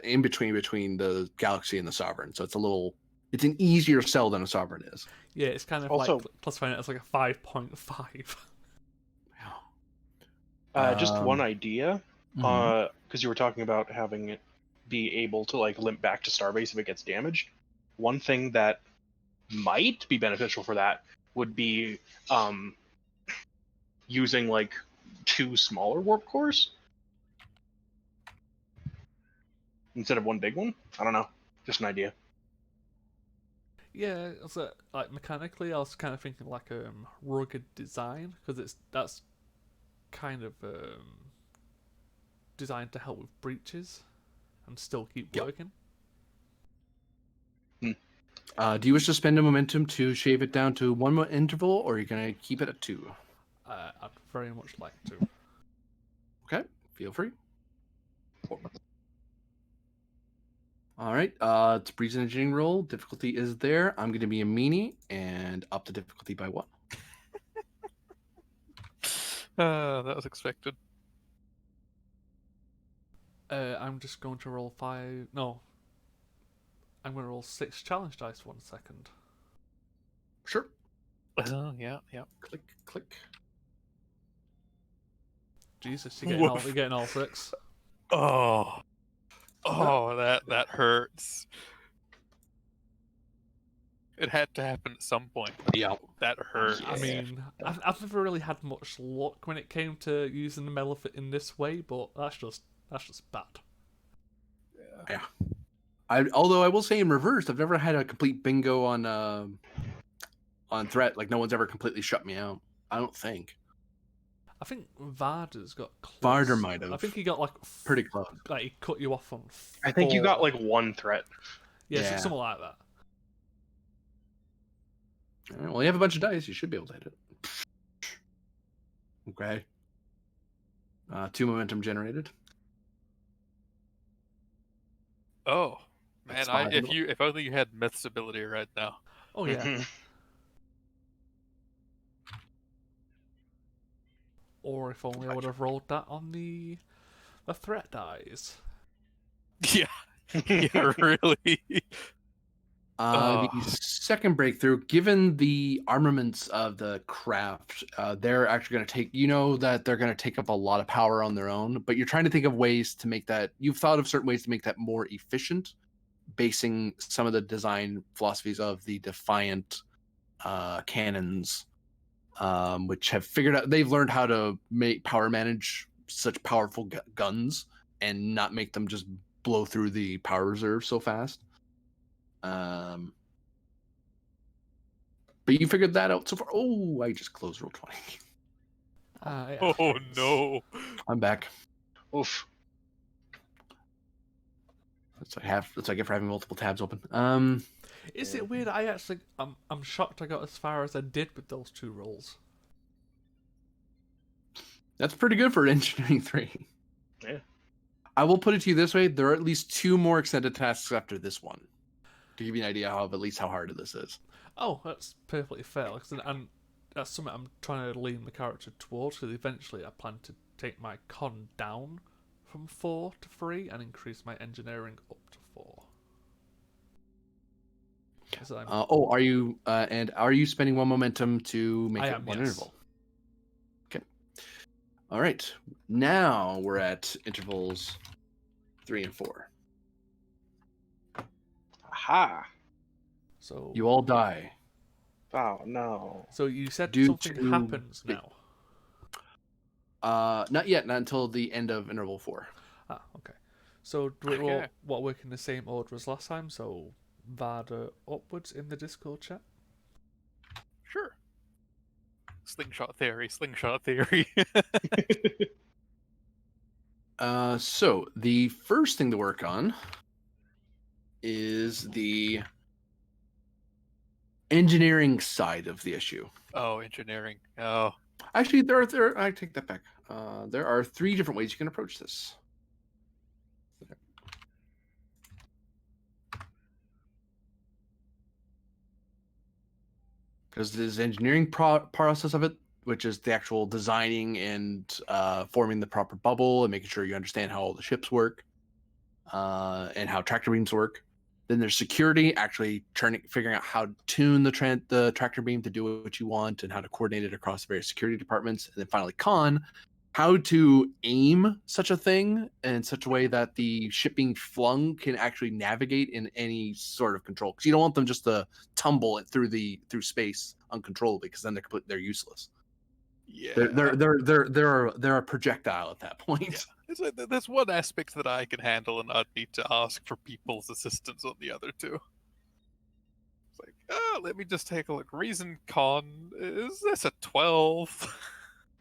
in between the Galaxy and the Sovereign, so it's an easier sell than a Sovereign is. Yeah, it's kind of Also- like classifying it as like a 5.5. Just one idea, Mhm. because you were talking about having it be able to like limp back to Starbase if it gets damaged. One thing that might be beneficial for that would be using like 2 smaller warp cores instead of one big one. I don't know, just an idea. Yeah, so like mechanically, I was kind of thinking like rugged design because that's kind of designed to help with breaches and still keep Yep. working. Do you wish to spend a momentum to shave it down to 1 minute interval, or are you going to keep it at 2? I'd very much like to. Okay, feel free. All right, it's a breeze engineering roll. Difficulty is there. I'm going to be a meanie and up the difficulty by 1. That was expected. I'm just going to roll 5. No. I'm going to roll 6 challenge dice 1 second. Sure. Yeah. Click, click. Jesus, Woof. you're getting all 6. Oh, that hurts. It had to happen at some point. Yeah. That hurts. I mean, I've never really had much luck when it came to using the Melifit in this way, but that's just bad. Yeah. Although I will say in reverse, I've never had a complete bingo on threat. Like no one's ever completely shut me out. I don't think. I think Varda's got close. Varda might have. I think he got like Pretty close. Like he cut you off on. 4. I think you got like 1 threat. Yeah. Something like that. All right, well, you have a bunch of dice. You should be able to hit it. Okay. 2 momentum generated. Oh man, That's fine. if only you had Myth's ability right now. Oh yeah. Mhm. Or if only I would have rolled that on the threat dice. Yeah, yeah, really. The second breakthrough, given the armaments of the craft, they're actually going to take, that they're going to take up a lot of power on their own, but you're trying to think of ways to make that, you've thought of certain ways to make that more efficient, basing some of the design philosophies of the Defiant cannons, which have figured out, they've learned how to power manage such powerful guns and not make them just blow through the power reserve so fast. But you figured that out so far. Oh, I just closed roll 20. Yeah. Oh no. I'm back. Oof. That's what I get for having multiple tabs open. Is it weird? I'm shocked I got as far as I did with those 2 rolls. That's pretty good for engineering 3. Yeah. I will put it to you this way: there are at least 2 more extended tasks after this one, to give you an idea of at least how hard this is. Oh, that's perfectly fair. And that's something I'm trying to lean the character towards, because eventually I plan to take my con down from 4 to 3 and increase my engineering up to 4. Are you spending 1 momentum to make it 1 yes. interval? Okay. All right. Now we're at intervals 3 and 4. Aha. So You all die. Oh no. So you said Due something to- happens now. Not yet. Not until the end of interval 4. Ah, okay. So do we all Okay. work in the same order as last time? So Varda upwards in the Discord chat. Sure. Slingshot theory. So the first thing to work on is the engineering side of the issue. Oh, engineering. Oh. Actually, I take that back. There are 3 different ways you can approach this. Because there's the engineering process of it, which is the actual designing and forming the proper bubble and making sure you understand how all the ships work and how tractor beams work. Then there's security, actually figuring out how to tune the tractor beam to do what you want and how to coordinate it across various security departments. And then finally, con, how to aim such a thing in such a way that the ship being flung can actually navigate in any sort of control. Because you don't want them just to tumble it through space uncontrollably, because then they're useless. Yeah. They're a projectile at that point. Yeah. It's like, there's one aspect that I can handle, and I'd need to ask for people's assistance on the other 2. It's like, let me just take a look. Reason con, is this a 12?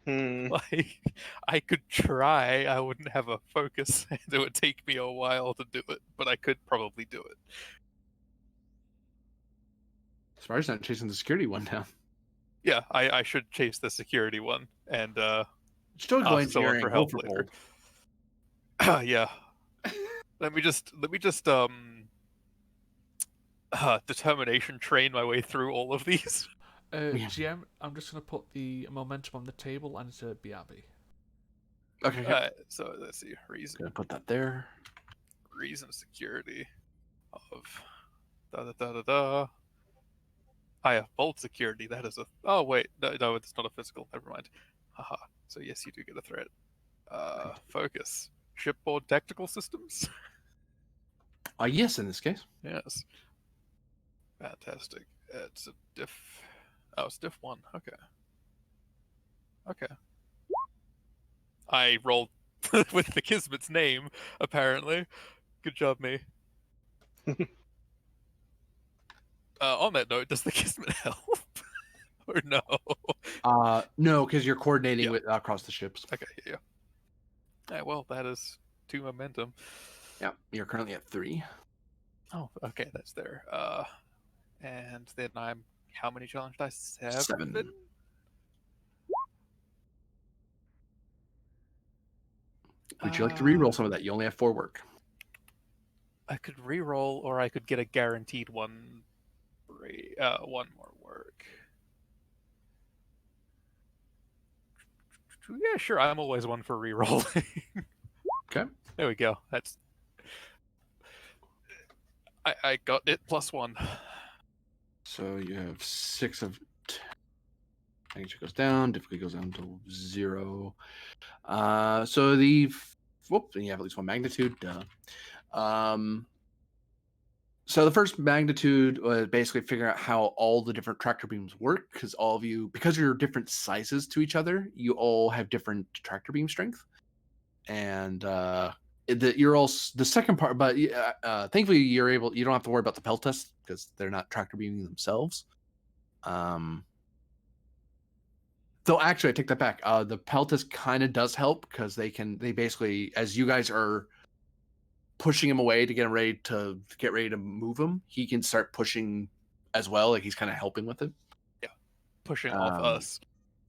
Like, I could try. I wouldn't have a focus, and it would take me a while to do it, but I could probably do it. Surprised not chasing the security one down. Yeah, I should chase the security one and Still go ask someone engineering. for Go help for later. bold. Yeah. Let me just determination train my way through all of these. Yeah. GM, I'm just going to put the momentum on the table and it's a BRB. Okay. Alright, so let's see. Reason Gonna put that there. security of da. I have bolt security. That is a. Oh wait, no, it's not a physical. Never mind. Haha. So yes, you do get a threat. Focus. Shipboard tactical systems. Yes, in this case. Yes. Fantastic. It's a diff. Oh, it's diff 1. Okay. Okay. I rolled with the Kismet's name, apparently. Good job, me. On that note, does the Kismet help? Or no? No, because you're coordinating Yeah. with across the ships. Okay, yeah. Yeah, well, that is 2 momentum. Yeah, you're currently at 3. Oh, okay, that's there. And then I'm. How many challenge dice? 7? 7. Would you like to re-roll some of that? You only have 4 work. I could re-roll, or I could get a guaranteed one more work. Yeah, sure. I'm always one for re-rolling. Okay. There we go. That's. I got it +1. So you have 6 of 10. Magnitude goes down. Difficulty goes down to 0. So then you have at least 1 magnitude. Duh. So the first magnitude was basically figuring out how all the different tractor beams work, because all of you, because you're different sizes to each other, you all have different tractor beam strength, and you're all the second part. But thankfully, you don't have to worry about the pelt test because they're not tractor beaming themselves. Though actually, I take that back. The pelt test kind of does help because they basically, as you guys are pushing him away to get ready to move him, he can start pushing as well. Like he's kind of helping with it. Yeah, pushing off us.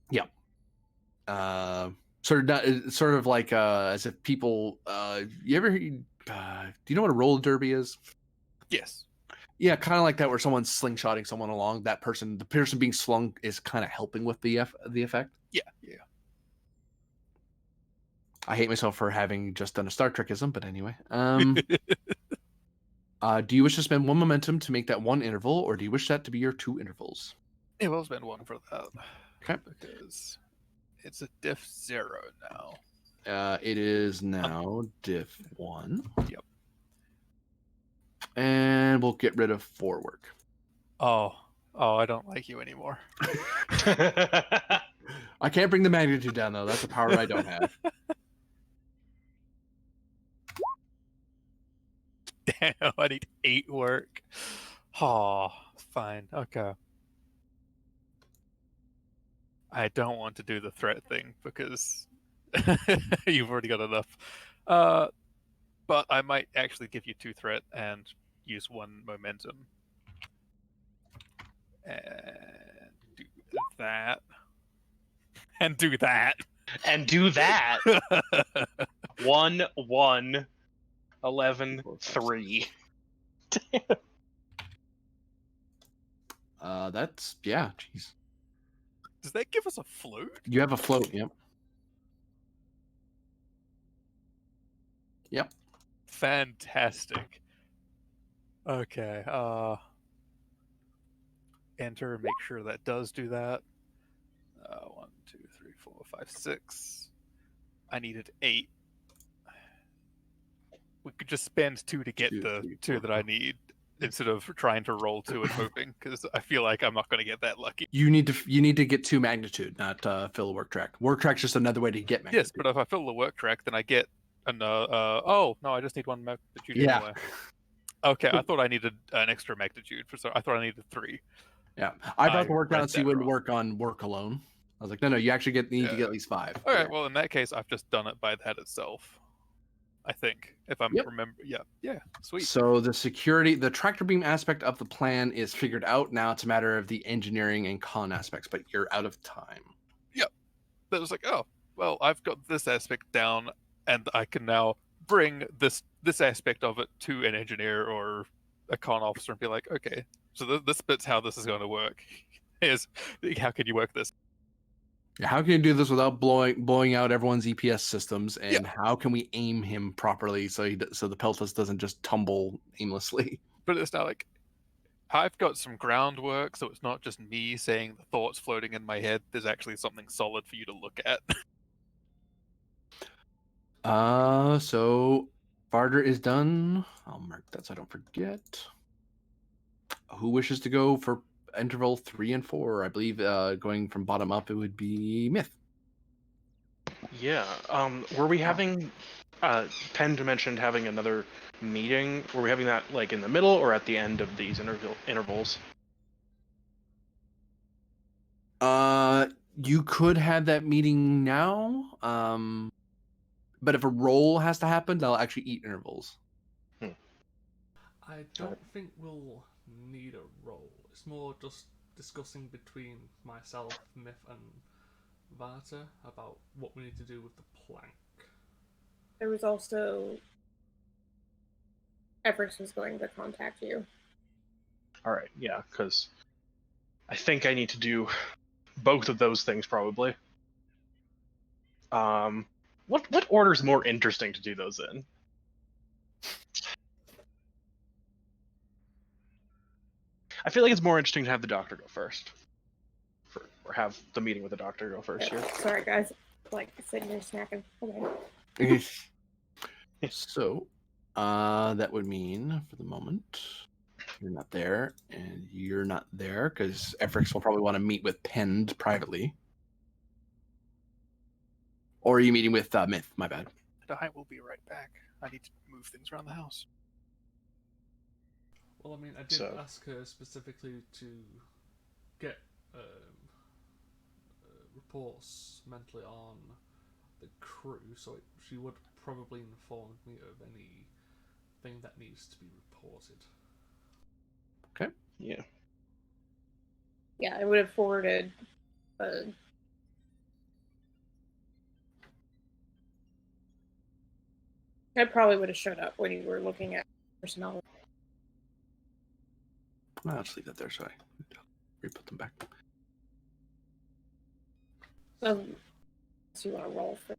Yeah. Sort of like as if people. You ever? Do you know what a roller derby is? Yes. Yeah, kind of like that, where someone's slingshotting someone along. The person being slung is kind of helping with the effect. Yeah. I hate myself for having just done a Star Trekism, but anyway. Do you wish to spend 1 momentum to make that 1 interval, or do you wish that to be your 2 intervals? Yeah, we'll spend 1 for that. Okay. Because it's a diff 0 now. It is now diff 1. Yep. And we'll get rid of 4 work. Oh, I don't like you anymore. I can't bring the magnitude down, though. That's a power I don't have. Damn, I need 8 work. Oh, fine. Okay. I don't want to do the threat thing because you've already got enough. But I might actually give you 2 threat and use 1 momentum. And do that. And do that. And do that. 1, 1, 11, 3. That's, yeah, jeez. Does that give us a float? You have a float, yep. Yep. Fantastic. Okay, enter, make sure that does do that. 1, 2, 3, 4, 5, 6. I needed 8. We could just spend 2 to get the 2 that I need instead of trying to roll 2 and hoping, because I feel like I'm not going to get that lucky. You need to get 2 magnitude, not fill a work track. Work track's just another way to get magnitude. Yes, but if I fill the work track, then I get oh no, I just need 1 magnitude anyway. Okay, I thought I needed an extra magnitude I thought I needed 3. Yeah, I brought the work down read so you that wouldn't wrong. work on work alone. I was like, no, you actually need to get Yeah. at least 5. Okay, Yeah. well in that case, I've just done it by that itself. I think, if I'm Yep. yeah, sweet. So the tractor beam aspect of the plan is figured out. Now it's a matter of the engineering and con aspects, but you're out of time. That was like, oh, well, I've got this aspect down, and I can now bring this aspect of it to an engineer or a con officer and be like, okay, so this bit's how this is going to work. Here's how can you work this? Yeah, how can you do this without blowing out everyone's EPS systems? And Yeah. how can we aim him properly so the Peltas doesn't just tumble aimlessly? But it's now like, I've got some groundwork, so it's not just me saying the thoughts floating in my head. There's actually something solid for you to look at. So barter is done. I'll mark that so I don't forget. Who wishes to go for interval 3 and 4? I believe going from bottom up, it would be Myth. Yeah. Were we having? Penn mentioned having another meeting. Were we having that like in the middle or at the end of these intervals? You could have that meeting now. But if a roll has to happen, they'll actually eat intervals. I don't think we'll need a role. It's more just discussing between myself, Myth, and Varta about what we need to do with the plank. There was also Everest was going to contact you. All right. Yeah, because I think I need to do both of those things probably. What order is more interesting to do those in? I feel like it's more interesting to have the doctor go first, or have the meeting with the doctor go first here. Sorry, guys. Like sitting here snacking. Okay. So, that would mean for the moment you're not there, and you're not there because Efrix will probably want to meet with Pend privately. Or are you meeting with Myth? My bad. I will be right back. I need to move things around the house. Well, I mean, I did So- ask her specifically to get reports mentally on the crew, so she would probably inform me of anything that needs to be reported. Yeah. Yeah, I would have forwarded. I probably would have showed up when you were looking at personnel. I'll just leave that there so I re-put them back. So you want to roll for?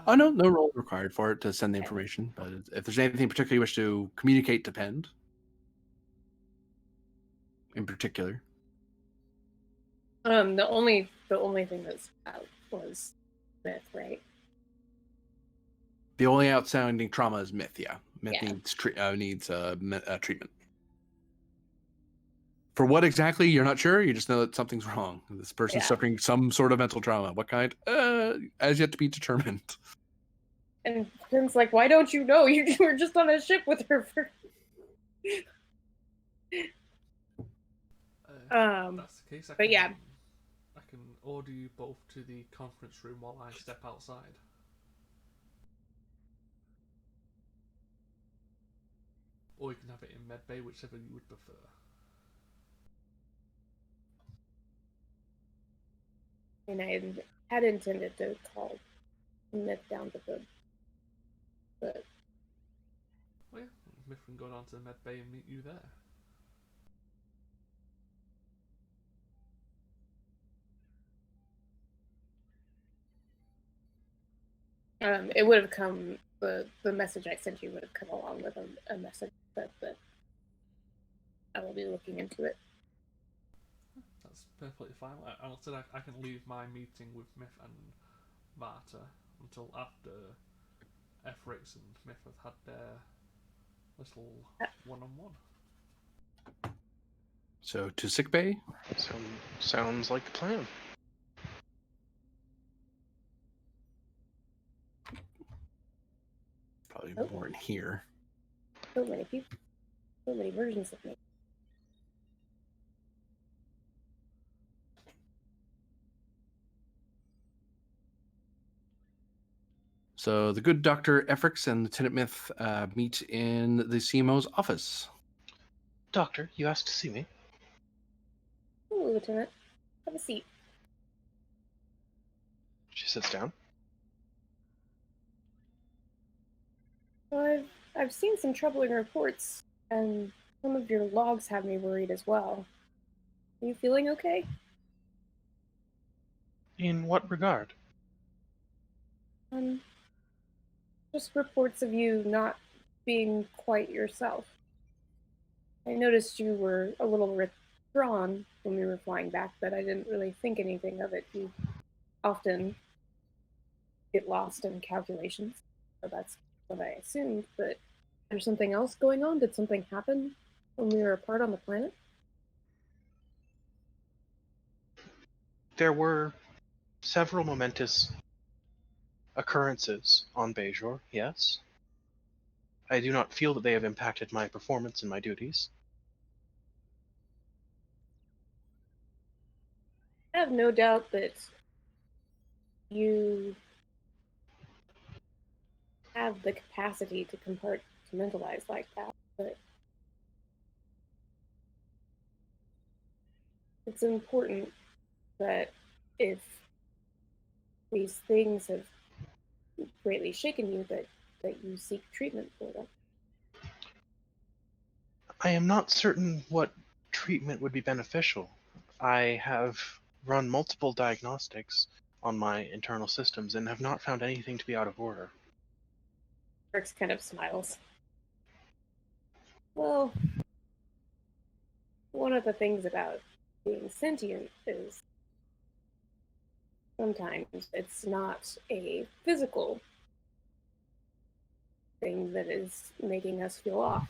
Oh, no roll required for it to send the information. But if there's anything particular you wish to communicate to Pend, in particular. The only thing that's out was Myth, right? The only outstanding trauma is Myth, yeah. Myth Yeah. needs treatment. For what exactly, you're not sure. You just know that something's wrong. This person's Yeah. suffering some sort of mental trauma. What kind? As yet to be determined. And Tim's like, "Why don't you know? You were just on a ship with her for." If that's the case, but yeah. I can order you both to the conference room while I step outside. Or you can have it in medbay, whichever you would prefer. And I had intended to call Myth down to the. But Well, yeah, Myth can go down to the medbay and meet you there. it would have come. The message I sent you would have come along with a message that I will be looking into it. That's perfectly fine. I said I can leave my meeting with Myth and Varta until after Efrix and Myth have had their little one-on-one. So to sickbay. Sounds like a plan. Probably Oh. more in here. So many people, so many versions of me. So the good Dr. Efrix and Lieutenant Myth meet in the CMO's office. Doctor, you asked to see me. Ooh, Lieutenant, have a seat. She sits down. So I've seen some troubling reports, and some of your logs have me worried as well. Are you feeling okay? In what regard? Um, just reports of you not being quite yourself. I noticed you were a little withdrawn when we were flying back, but I didn't really think anything of it. You often get lost in calculations, so that's what I assumed. But there's something else going on? Did something happen when we were apart on the planet? There were several momentous occurrences on Bejor, yes. I do not feel that they have impacted my performance and my duties. I have no doubt that you have the capacity to compartmentalize like that, but it's important that if these things have greatly shaken you, that you seek treatment for them. I am not certain what treatment would be beneficial. I have run multiple diagnostics on my internal systems and have not found anything to be out of order. Rex kind of smiles. Well, one of the things about being sentient is sometimes it's not a physical thing that is making us feel off.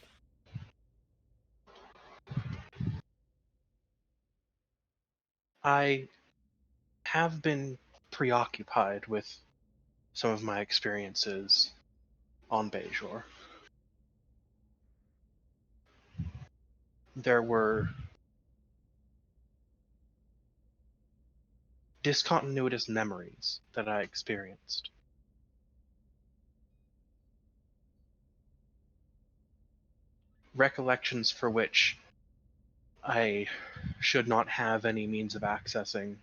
I have been preoccupied with some of my experiences on Bejor. There were discontinuous memories that I experienced. Recollections for which I should not have any means of accessing,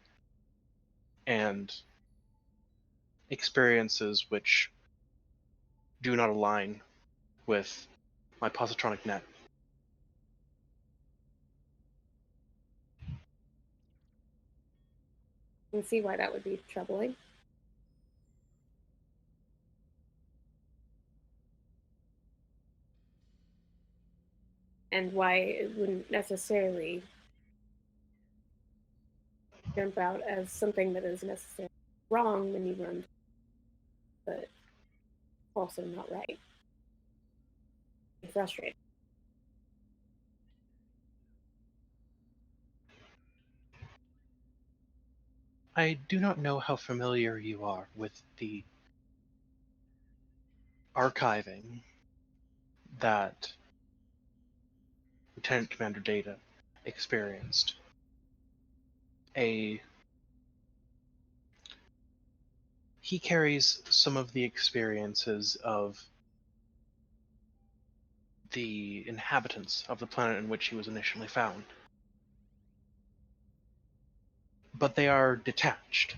and experiences which do not align with my positronic net. You can see why that would be troubling. And why it wouldn't necessarily jump out as something that is necessarily wrong when you run, but also not right. You're frustrated. I do not know how familiar you are with the archiving that Lieutenant Commander Data experienced. He carries some of the experiences of the inhabitants of the planet in which he was initially found. But they are detached.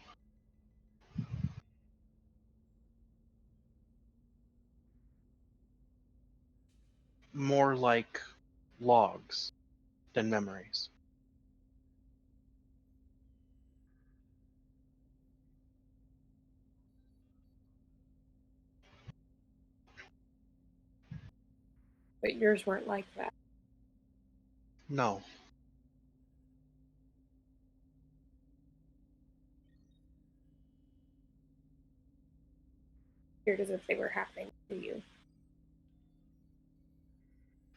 More like logs than memories. But yours weren't like that. No. Appeared as if they were happening to you.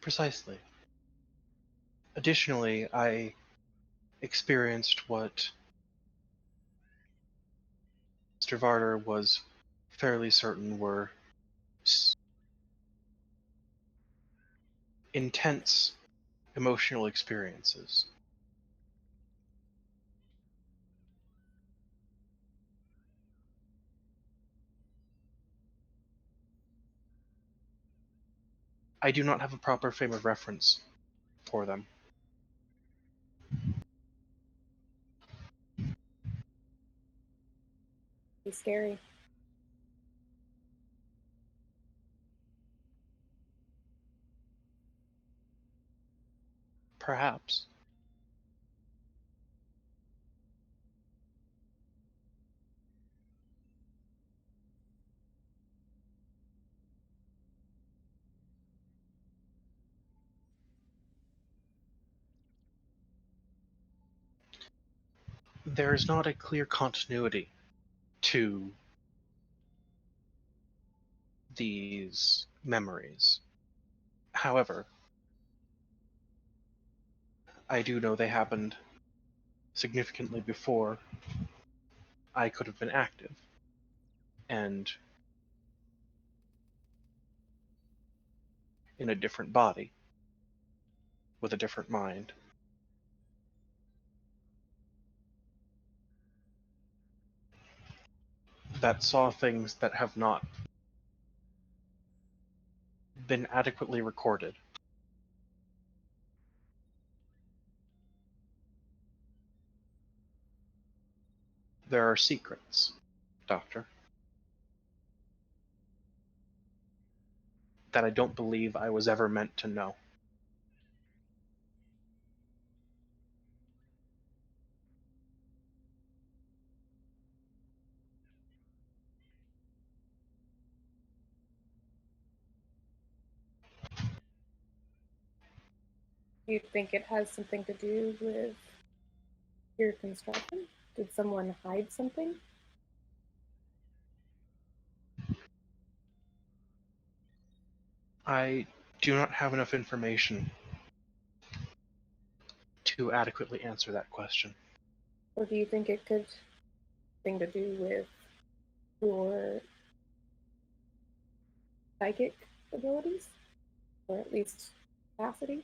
Precisely. Additionally, I experienced what Mr. Varder was fairly certain were intense emotional experiences. I do not have a proper frame of reference for them. Be scary. Perhaps. There is not a clear continuity to these memories. However, I do know they happened significantly before I could have been active. And in a different body, with a different mind. That saw things that have not been adequately recorded. There are secrets, Doctor, that I don't believe I was ever meant to know. Do you think it has something to do with your construction? Did someone hide something? I do not have enough information to adequately answer that question. Or do you think it could have something to do with your psychic abilities? Or at least capacity?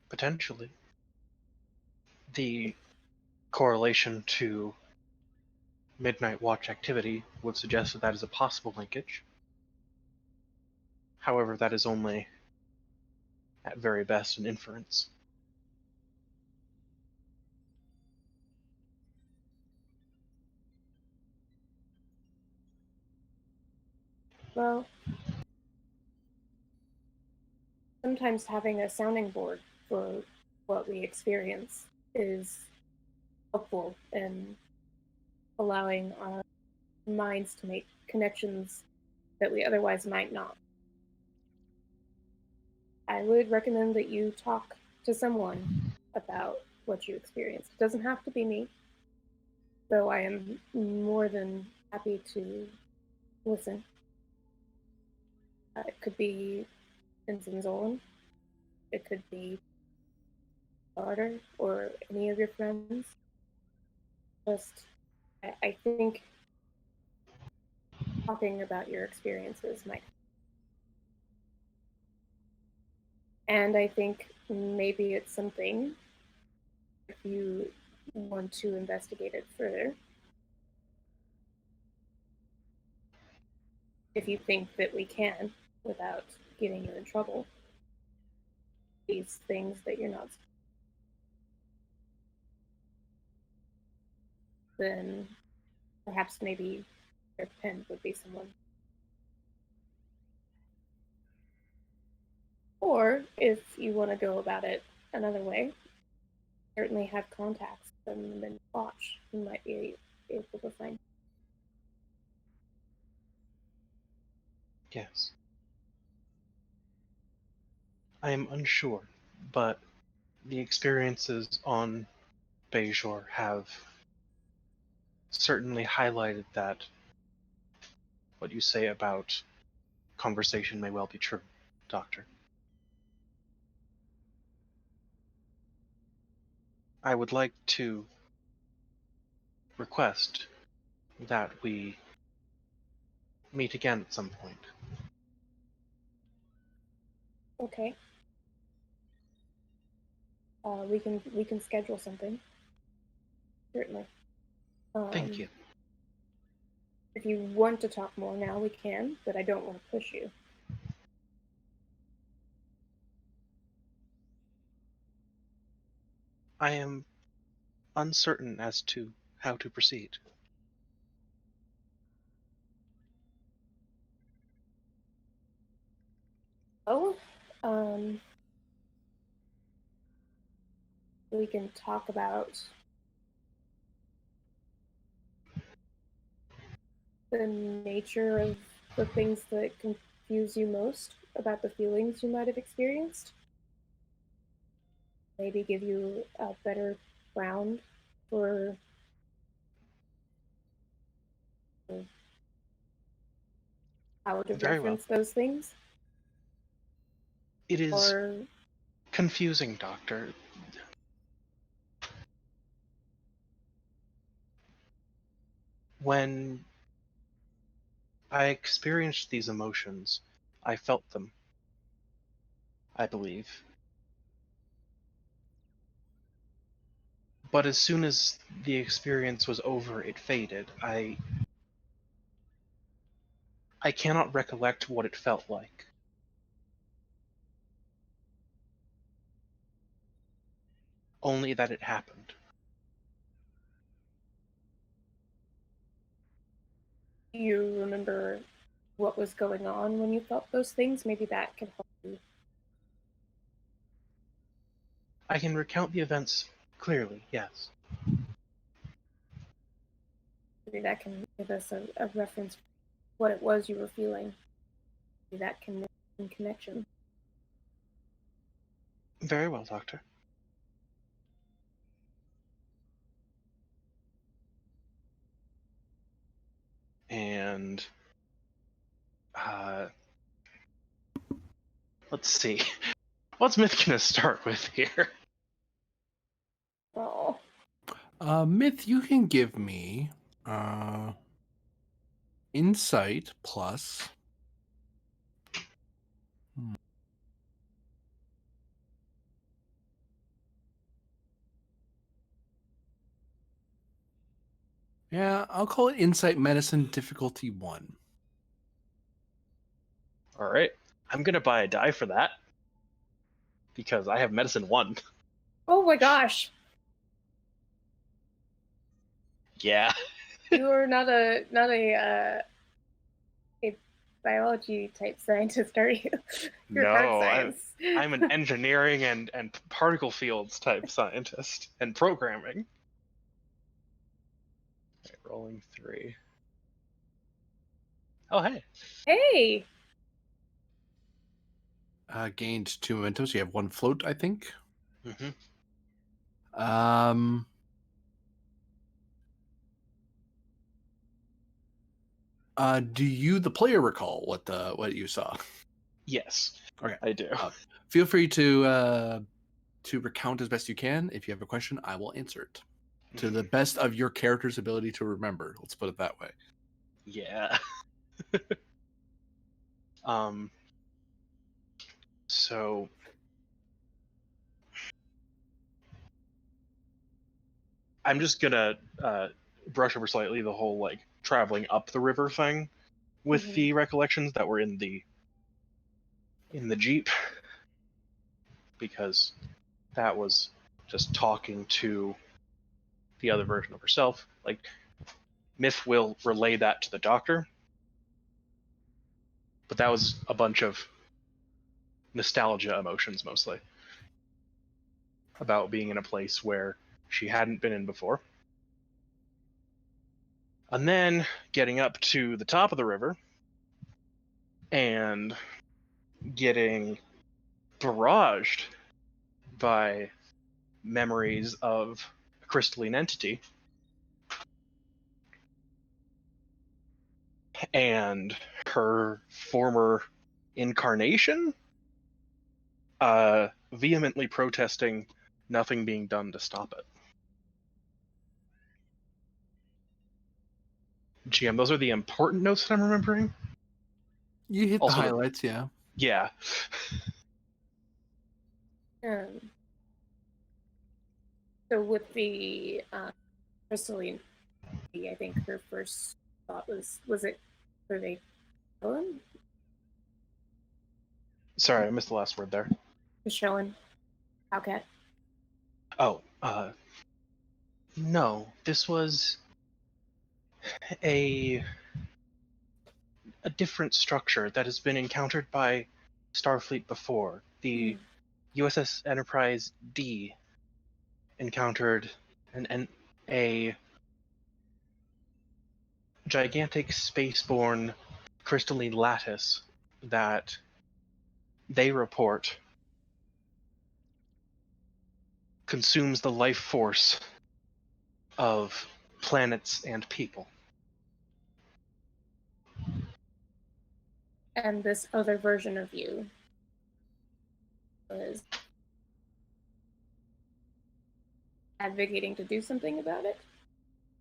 Potentially. The correlation to Midnight Watch activity would suggest that that is a possible linkage. However, that is only, at very best, an inference. Well, sometimes having a sounding board for what we experience is helpful in allowing our minds to make connections that we otherwise might not. I would recommend that you talk to someone about what you experienced. It doesn't have to be me, though I am more than happy to listen. It could be Vincent Zolan. It could be Carter or any of your friends. Just, I think talking about your experiences might. And I think maybe it's something, if you want to investigate it further, if you think that we can, without getting you in trouble, these things that you're not, then perhaps maybe your pen would be someone. Or if you want to go about it another way, certainly have contacts and then watch. You might be able to find. Yes. I am unsure, but the experiences on Bejor have certainly highlighted that what you say about conversation may well be true, Doctor. I would like to request that we meet again at some point. Okay. We can schedule something. Certainly. Thank you. If you want to talk more now, we can, but I don't want to push you. I am uncertain as to how to proceed. Oh, we can talk about the nature of the things that confuse you most about the feelings you might have experienced. Maybe give you a better ground for how to Very well. reference those things. It is Or confusing, Doctor. When I experienced these emotions, I felt them, I believe. But as soon as the experience was over, it faded. I cannot recollect what it felt like. Only that it happened. do you remember what was going on when you felt those things? Maybe that can help you. I can recount the events clearly, yes. Maybe that can give us a reference for what it was you were feeling. Maybe that can make some connection. Very well, Doctor. And let's see. What's Myth gonna start with here? Oh, Myth, you can give me insight plus. Yeah, I'll call it insight medicine difficulty 1. All right, I'm gonna buy a die for that because I have medicine 1. oh my gosh! Yeah. You are not a biology type scientist, are you? You're hard No, science. I'm an engineering and particle fields type scientist and programming. Right, rolling 3. Oh, hey. Hey, Gained 2 momentum, so you have 1 float, I think. Mm-hmm. Do you, the player, recall what you saw? Yes, Okay. I do. Feel free to recount as best you can. If you have a question, I will answer it to the best of your character's ability to remember. Let's put it that way. Yeah. So I'm just gonna brush over slightly the whole like traveling up the river thing with Mhm. the recollections that were in the Jeep, because that was just talking to the other version of herself. Like, Myth will relay that to the doctor, but that was a bunch of nostalgia emotions mostly about being in a place where she hadn't been in before. And then getting up to the top of the river and getting barraged by memories of a crystalline entity and her former incarnation vehemently protesting nothing being done to stop it. GM, those are the important notes that I'm remembering. You hit Also the highlights, yeah. Yeah. So with the crystalline, I think her first thought was it were they Helen? Sorry, I missed the last word there. Michelle Howcat. Oh, No, this was a a different structure that has been encountered by Starfleet before. The USS Enterprise D encountered a gigantic spaceborne crystalline lattice that they report consumes the life force of planets and people. And this other version of you was advocating to do something about it?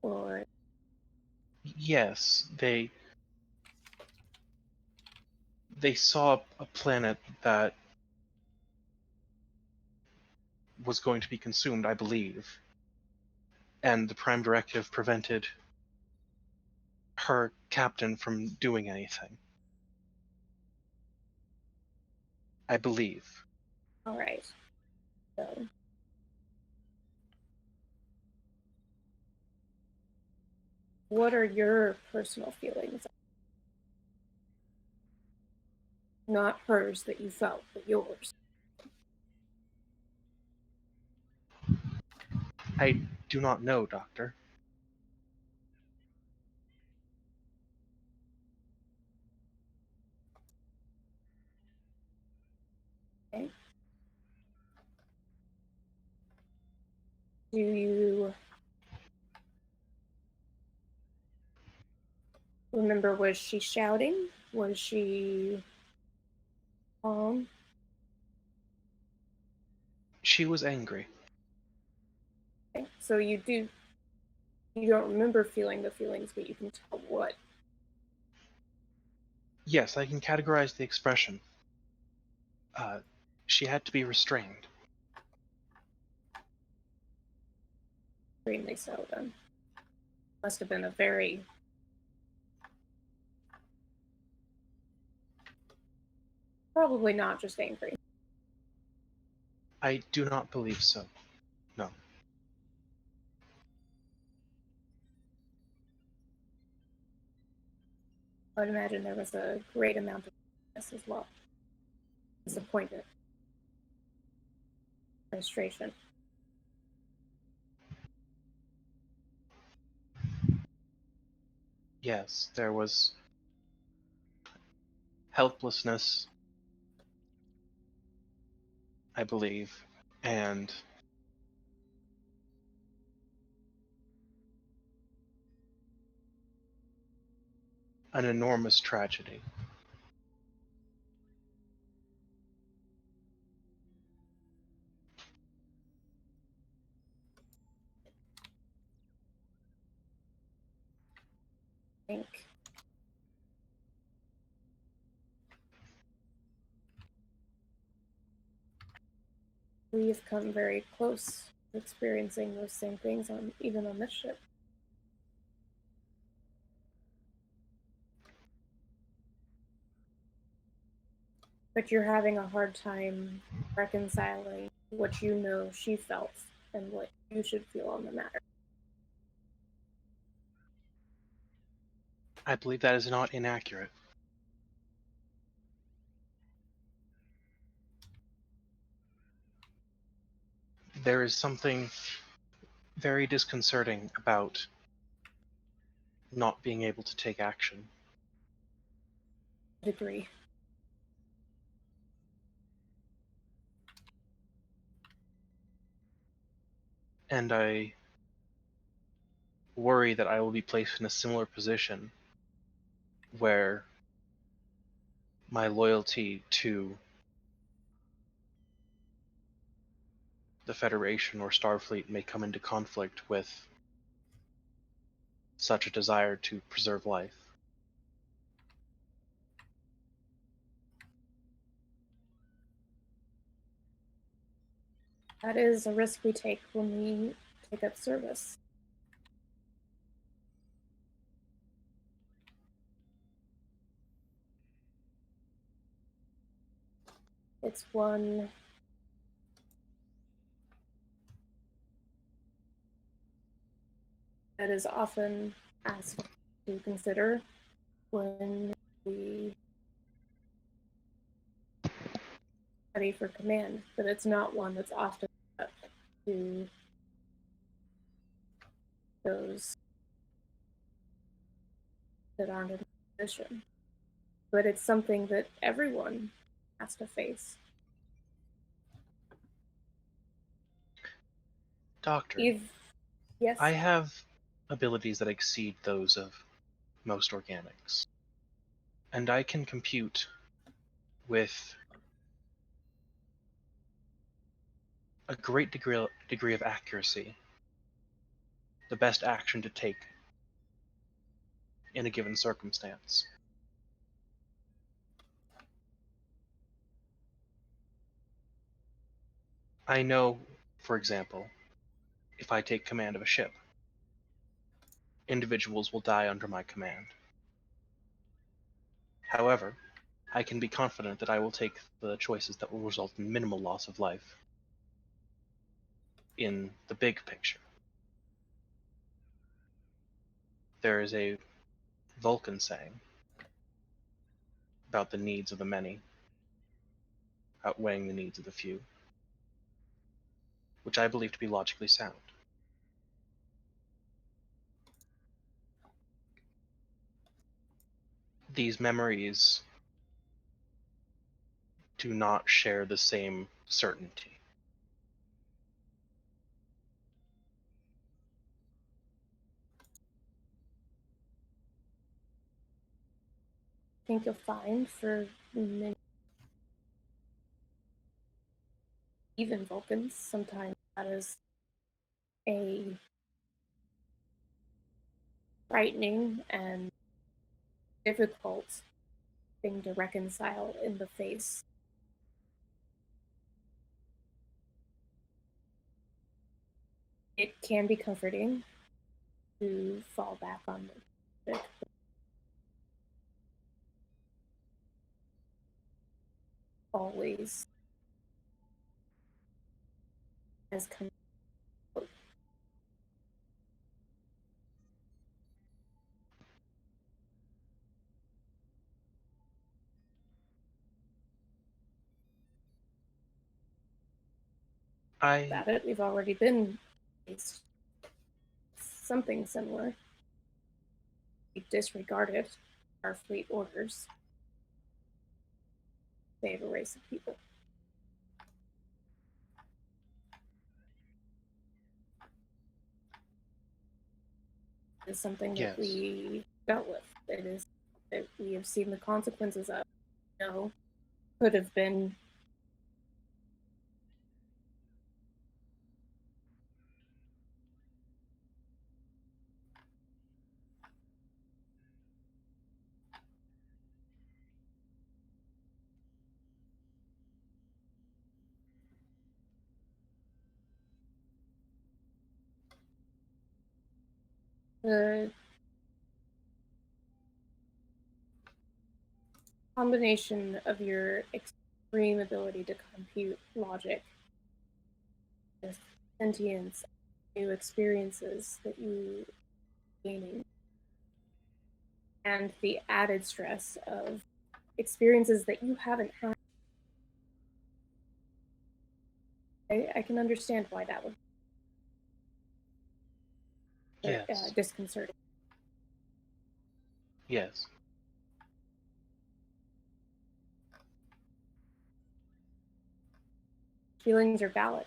Or Yes, they saw a planet that was going to be consumed, I believe, and the Prime Directive prevented her captain from doing anything. I believe. all right. So what are your personal feelings? Not hers that you felt, but yours. I do not know, Doctor. Okay. Do you remember, was she shouting? Was she calm? She was angry. Okay. So you don't remember feeling the feelings, but you can tell what. Yes, I can categorize the expression. She had to be restrained. Extremely so then. Must have been a very probably not just angry. I do not believe so. No. I would imagine there was a great amount of this as well. Disappointment. Frustration. Yes, there was helplessness, I believe, and an enormous tragedy. I think we've come very close to experiencing those same things even on this ship. But you're having a hard time reconciling what you know she felt and what you should feel on the matter. I believe that is not inaccurate. There is something very disconcerting about not being able to take action. I agree. And I worry that I will be placed in a similar position where my loyalty to the Federation or Starfleet may come into conflict with such a desire to preserve life. That is a risk we take when we take up service. It's one that is often asked to consider when we study for command, but it's not one that's often up to those that aren't in a position. But it's something that everyone has to face. Doctor, Yes. I have abilities that exceed those of most organics. And I can compute with a great degree of accuracy the best action to take in a given circumstance. I know, for example, if I take command of a ship, individuals will die under my command. However, I can be confident that I will take the choices that will result in minimal loss of life in the big picture. There is a Vulcan saying about the needs of the many outweighing the needs of the few, which I believe to be logically sound. These memories do not share the same certainty. I think you'll find for many, even Vulcans, sometimes that is a frightening and difficult thing to reconcile in the face. It can be comforting to fall back on the music. Always has come. About it, we've already been faced something similar. We disregarded our fleet orders. Save a race of people. It's something that we dealt with. It is that we have seen the consequences of. No, could have been the combination of your extreme ability to compute logic with sentience, new experiences that you gaining, and the added stress of experiences that you haven't had. I can understand why that would be disconcerting. Yes. Feelings are valid.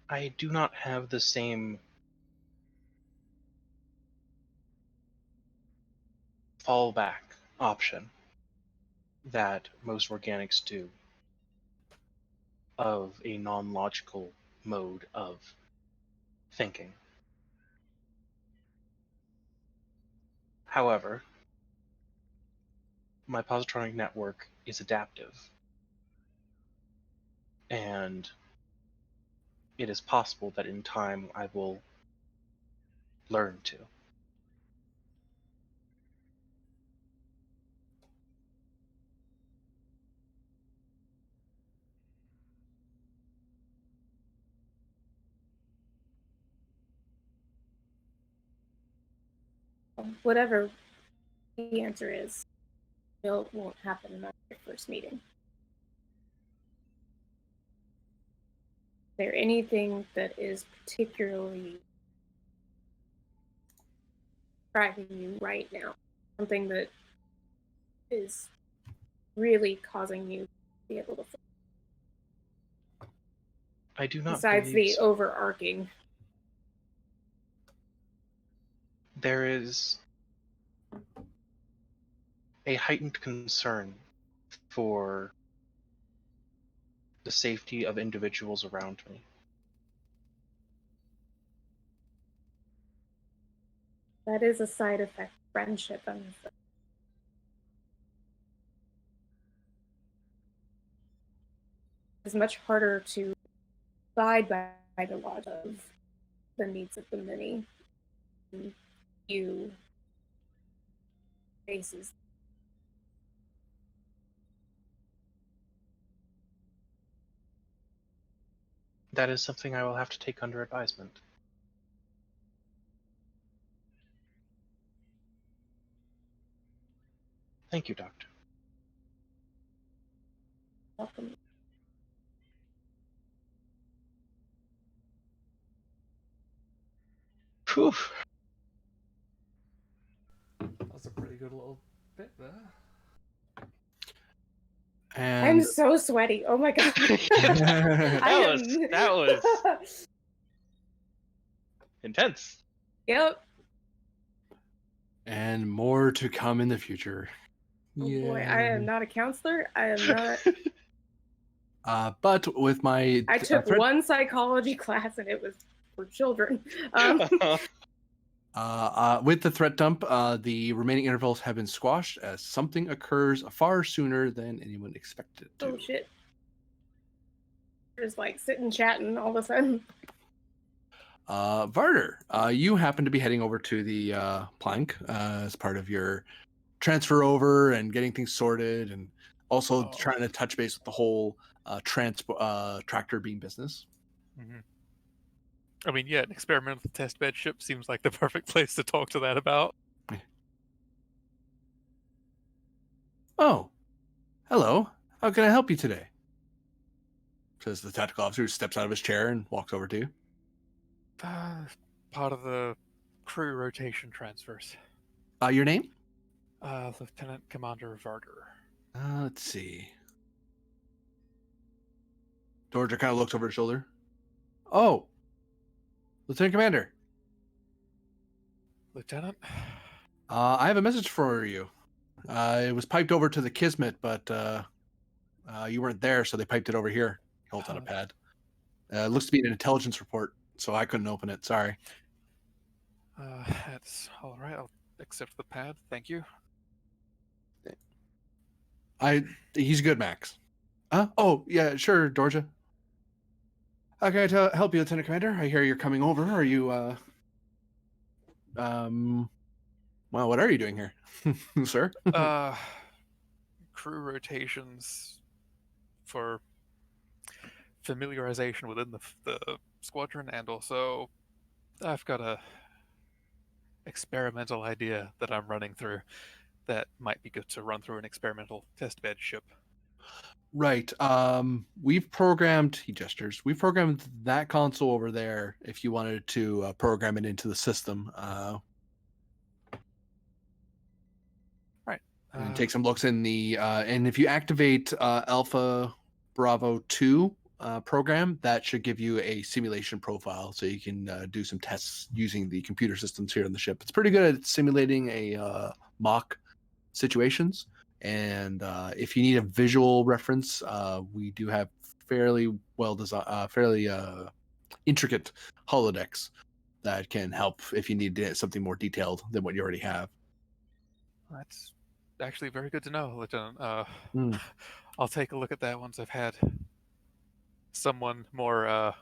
I do not have the same fallback option that most organics do of a non-logical mode of thinking. However, my positronic network is adaptive, and it is possible that in time I will learn to. Whatever the answer is, it won't happen in our first meeting. Is there anything that is particularly driving you right now? Something that is really causing you to be able to, I do not besides believe the so. overarching. There is a heightened concern for the safety of individuals around me. That is a side effect of friendship, I'm afraid. It's much harder to abide by the laws of the needs of the many. You faces. That is something I will have to take under advisement. Thank you, Doctor. Welcome. Whew. That's a pretty good little bit there. I'm And so sweaty. Oh my god. That was intense. Yep. and more to come in the future. Oh boy, I am not a counselor. I am not. But with my I took threat, one psychology class and it was for children. with the threat dump, the remaining intervals have been squashed as something occurs far sooner than anyone expected it to. Oh shit. Just like sitting chatting all of a sudden. Varder, you happen to be heading over to the plank as part of your transfer over and getting things sorted, and also trying to touch base with the whole tractor beam business. Mm-hmm. I mean, yeah, an experimental test bed ship seems like the perfect place to talk to that about. Oh, hello. How can I help you today? Says the tactical officer, who steps out of his chair and walks over to you. Part of the crew rotation transfers. Your name? Lieutenant Commander Varder. Let's see. Georgia kind of looks over his shoulder. Oh, Lieutenant Commander. Lieutenant? I have a message for you. It was piped over to the Kismet, but you weren't there, so they piped it over here. He holds out a pad. It looks to be an intelligence report, so I couldn't open it. Sorry. That's all right. I'll accept the pad. Thank you. He's good, Max. Oh, yeah, sure, Georgia. How can I help you, Lieutenant Commander? I hear you're coming over. Are you, well, what are you doing here, sir? Crew rotations for familiarization within the squadron, and also I've got a experimental idea that I'm running through that might be good to run through an experimental test bed ship. Right. We've programmed, he gestures, we've programmed that console over there if you wanted to program it into the system. Right. And take some looks in the, and if you activate Alpha Bravo 2 program, that should give you a simulation profile so you can do some tests using the computer systems here on the ship. It's pretty good at simulating a mock situations. And if you need a visual reference, we do have fairly well designed, fairly intricate holodecks that can help if you need something more detailed than what you already have. That's actually very good to know, Lieutenant. Mm. I'll take a look at that once I've had someone more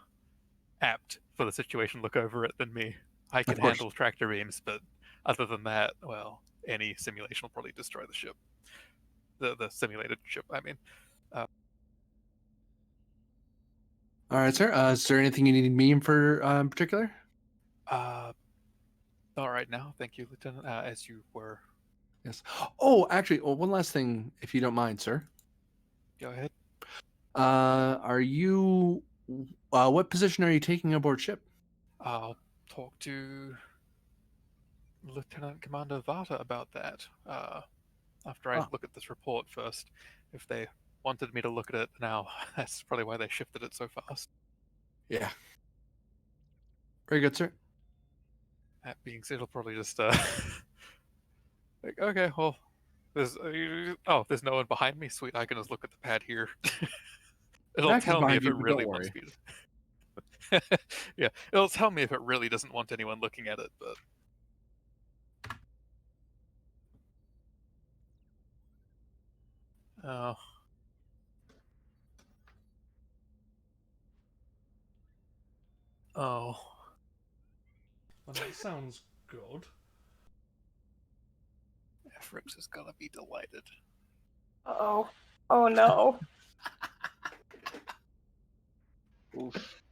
apt for the situation look over it than me. I can handle tractor beams, but other than that, well, any simulation will probably destroy the ship. The simulated ship, I mean. All right, sir. Is there anything you need me for in particular? All right, now, thank you, Lieutenant. As you were, Yes. Oh, actually, one last thing, if you don't mind, sir. go ahead. Are you? What position are you taking aboard ship? I'll talk to Lieutenant Commander Vata about that. After I Oh. look at this report first, if they wanted me to look at it now, that's probably why they shifted it so fast. Yeah. Very good, sir. That being said, I'll probably just like, okay, well, there's there's no one behind me. Sweet, I can just look at the pad here. It'll Max is tell me behind if you, it but really don't wants worry. me to. Yeah, it'll tell me if it really doesn't want anyone looking at it, but. Oh. Oh. Well, that sounds good. Fricks is gonna be delighted. Oh. Oh no. Oof.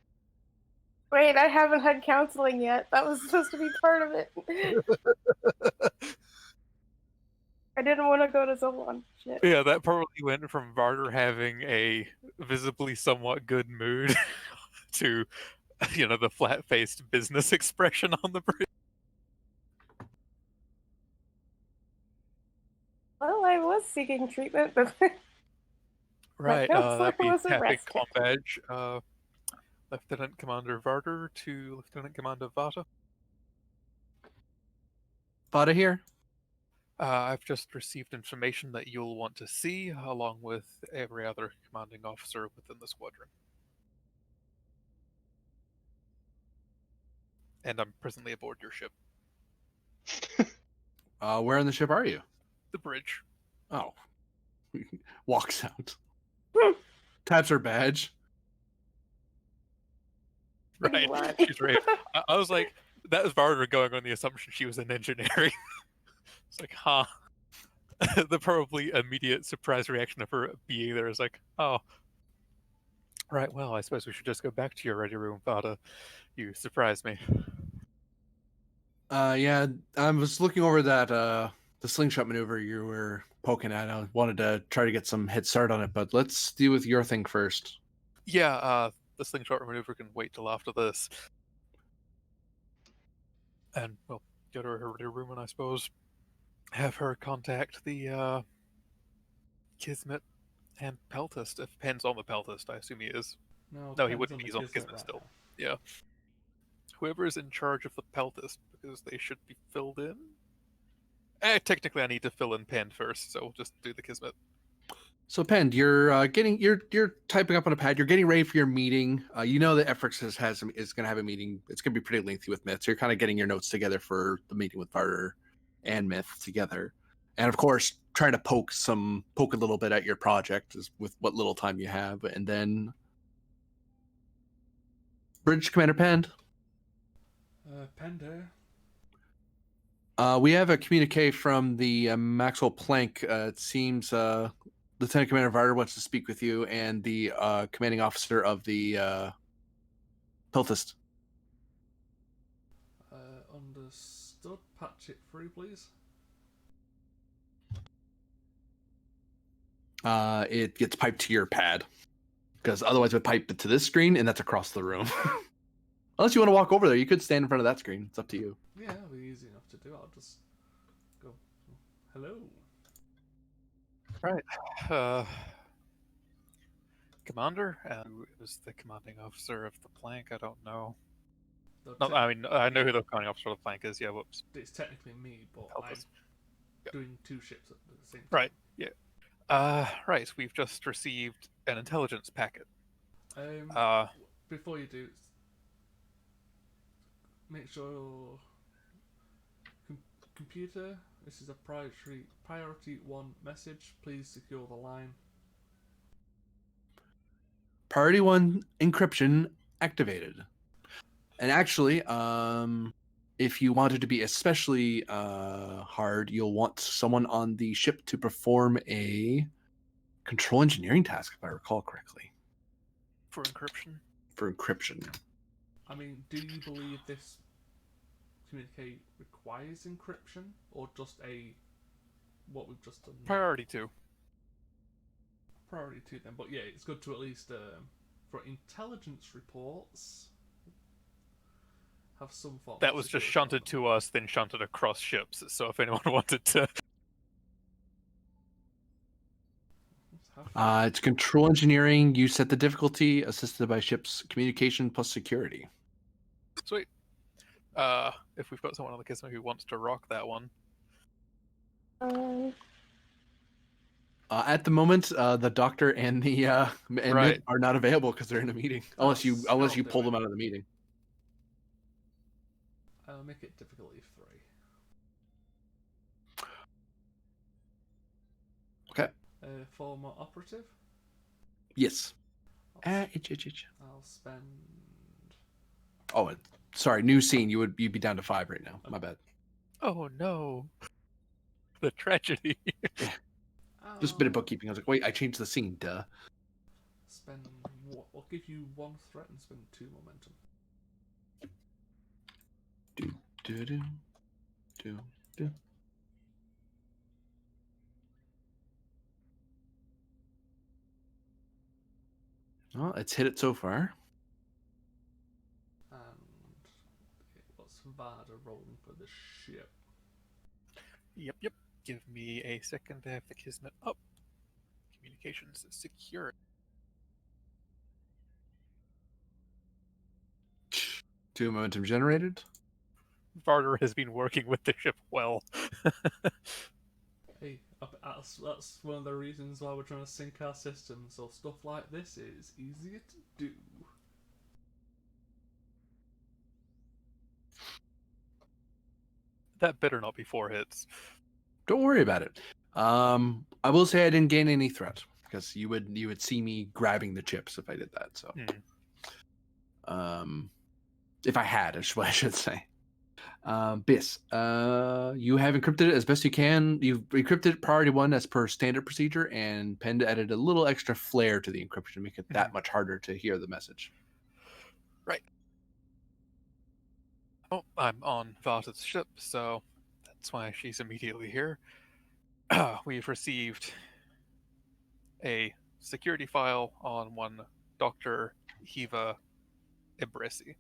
Wait, I haven't had counseling yet. That was supposed to be part of it. I didn't want to go to Zolon. Shit. Yeah, that probably went from Varder having a visibly somewhat good mood to, the flat-faced business expression on the bridge. Well, I was seeking treatment, but Right, counselor that'd be was tapping arrested. comm badge. Lieutenant Commander Varder to Lieutenant Commander Vata. Vada here. I've just received information that you'll want to see, along with every other commanding officer within the squadron. And I'm presently aboard your ship. Where on the ship are you? The bridge. Oh. Walks out. Taps her badge. Right, What? she's right. I was like, that was Varder going on the assumption she was in engineering. It's like, huh. The probably immediate surprise reaction of her being there is like, oh, right, well, I suppose we should just go back to your ready room, Vada. You surprised me. Yeah, I was looking over that the slingshot maneuver you were poking at. I wanted to try to get some head start on it, but let's deal with your thing first. Yeah, the slingshot maneuver can wait till after this. And, well, go to her ready room and I suppose have her contact the Kismet and Peltist. If Pen's on the Peltist, I assume he is. No, he Penn's wouldn't on be. the He's on the Kismet Kismet right still. now. Yeah. Whoever is in charge of the Peltist, because they should be filled in. Technically, I need to fill in Pen first, so we'll just do the Kismet. So, Pen, you're you're typing up on a pad. You're getting ready for your meeting. You know that Efrix is going to have a meeting. It's going to be pretty lengthy with Myth. So you're kind of getting your notes together for the meeting with Varder and Myth together, and of course trying to poke a little bit at your project with what little time you have, and then Bridge Commander Pen. Pender. We have a communique from the Maxwell Planck. It seems Lieutenant Commander Varder wants to speak with you and the commanding officer of the Pilthist. Understood. Patch it through, please. It gets piped to your pad because otherwise it would pipe it to this screen, and that's across the room. Unless you want to walk over there, you could stand in front of that screen. It's up to you. Yeah, it'll be easy enough to do. I'll just go. Hello. Right. Commander? Who is the commanding officer of the Plank? I don't know. No, I mean, I know who the commanding officer of the Plank is. Yeah, whoops. It's technically me, but Help I'm us. Yep. doing two ships at the same time. Right, yeah. Right, we've just received an intelligence packet. Before you do, make sure computer. This is a priority 1 message. Please secure the line. Priority 1 encryption activated. And actually, if you wanted to be especially hard, you'll want someone on the ship to perform a control engineering task, if I recall correctly. For encryption? For encryption. I mean, do you believe this communicate requires encryption, or just what we've just done? Priority 2. Priority 2 then, but yeah, it's good to at least for intelligence reports have some form. That was just shunted to us, then shunted across ships. So if anyone wanted to, It's control engineering. You set the difficulty, assisted by ship's communication plus security. sweet. If we've got someone on the Kismet who wants to rock that one, At the moment, the doctor and the and Right. Nick are not available because they're in a meeting. Unless you pull them out of the meeting. I'll make it difficulty 3. Okay. Former operative. Yes. I'll I'll spend. Oh, sorry. New scene. You'd be down to 5 right now. My bad. oh no, the tragedy. Just a bit of bookkeeping. I was like, wait, I changed the scene. Duh. Spend. I'll give you 1 threat and spend 2 momentum. Do. Well, it's hit it so far. And it was Vada rolling for the ship. Yep. Give me a second to have the Kismet up. Communications secure. 2 momentum generated. Varder has been working with the ship well. Hey, that's one of the reasons why we're trying to sync our systems, so stuff like this is easier to do. That better not be 4 hits. Don't worry about it. I will say I didn't gain any threat because you would see me grabbing the chips if I did that. So, if I had, is what I should say. Biss, you have encrypted it as best you can. You've encrypted priority 1 as per standard procedure, and Penda added a little extra flair to the encryption to make it that much harder to hear the message. Right. Oh, I'm on Varda's ship, so that's why she's immediately here. We've received a security file on one Dr. Hiva Ebresi,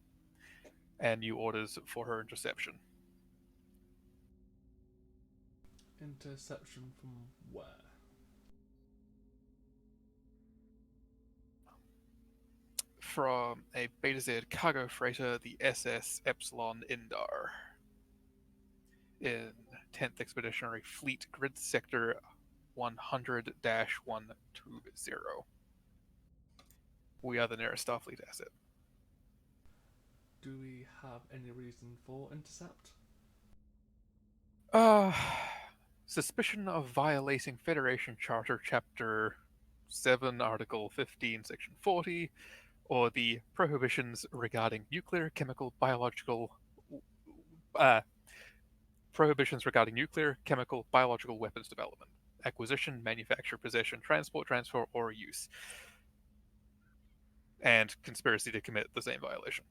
and new orders for her interception. Interception from where? From a Beta Z cargo freighter, the SS Epsilon Indar, in 10th Expeditionary Fleet Grid Sector 100-120. We are the nearest Starfleet asset. Do we have any reason for intercept? Suspicion of violating Federation Charter Chapter 7, Article 15, Section 40, or the prohibitions regarding nuclear, chemical, biological weapons development, acquisition, manufacture, possession, transport, transfer, or use, and conspiracy to commit the same violation.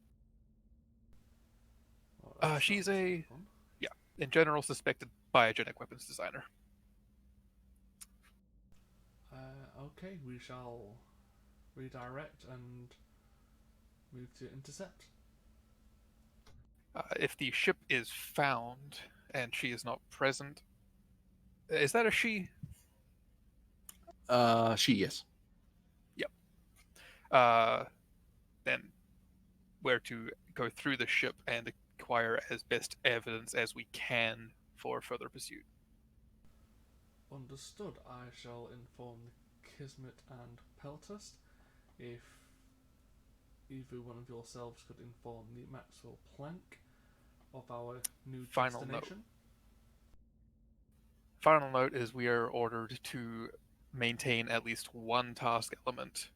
Oh, She's in general, suspected biogenic weapons designer. Okay, we shall redirect and move to intercept. If the ship is found and she is not present, is that a she? She, yes. Yep. Then we're to go through the ship and acquire as best evidence as we can for further pursuit. Understood. I shall inform Kismet and Peltast. If either one of yourselves could inform the Maxwell Planck of our new Final destination. Final note is we are ordered to maintain at least one task element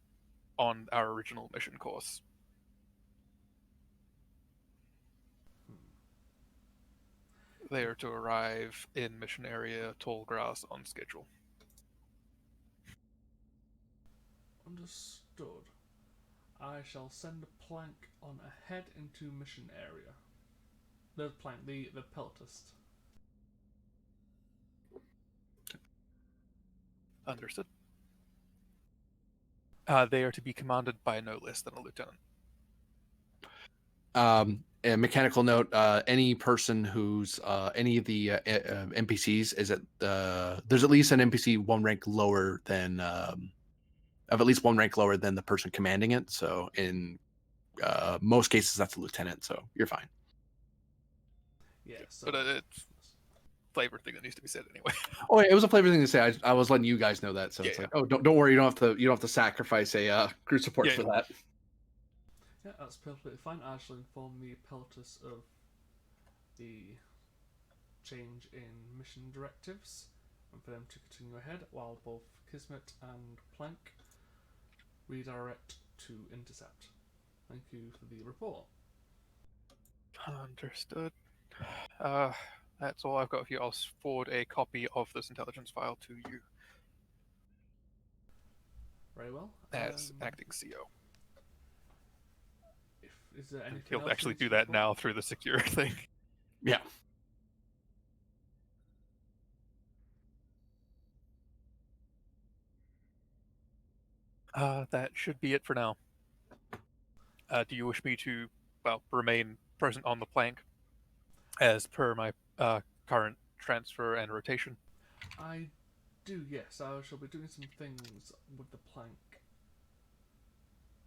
on our original mission course. They are to arrive in mission area Tall Grass on schedule. Understood. I shall send a plank on ahead into mission area. The plank, the peltist. Understood. They are to be commanded by no less than a lieutenant. A mechanical note: any person who's any of the NPCs is at there's at least an NPC one rank lower than of at least one rank lower than the person commanding it. So in most cases, that's a lieutenant. So you're fine. Yeah, so. But it's flavor thing that needs to be said anyway. Oh, yeah, it was a flavor thing to say. I was letting you guys know that. So Yeah, it's like, oh, don't worry, you don't have to sacrifice a crew support Yeah, for yeah. that. Yeah, that's perfectly fine. I shall inform the peltist of the change in mission directives and for them to continue ahead while both Kismet and Plank redirect to intercept. Thank you for the report. Understood. That's all I've got for you. I'll forward a copy of this intelligence file to you Very well. as acting CO. Is there anything He'll else actually you need do to that report? now through the secure thing. Yeah. That should be it for now. Do you wish me to, remain present on the plank as per my current transfer and rotation? I do, yes. I shall be doing some things with the plank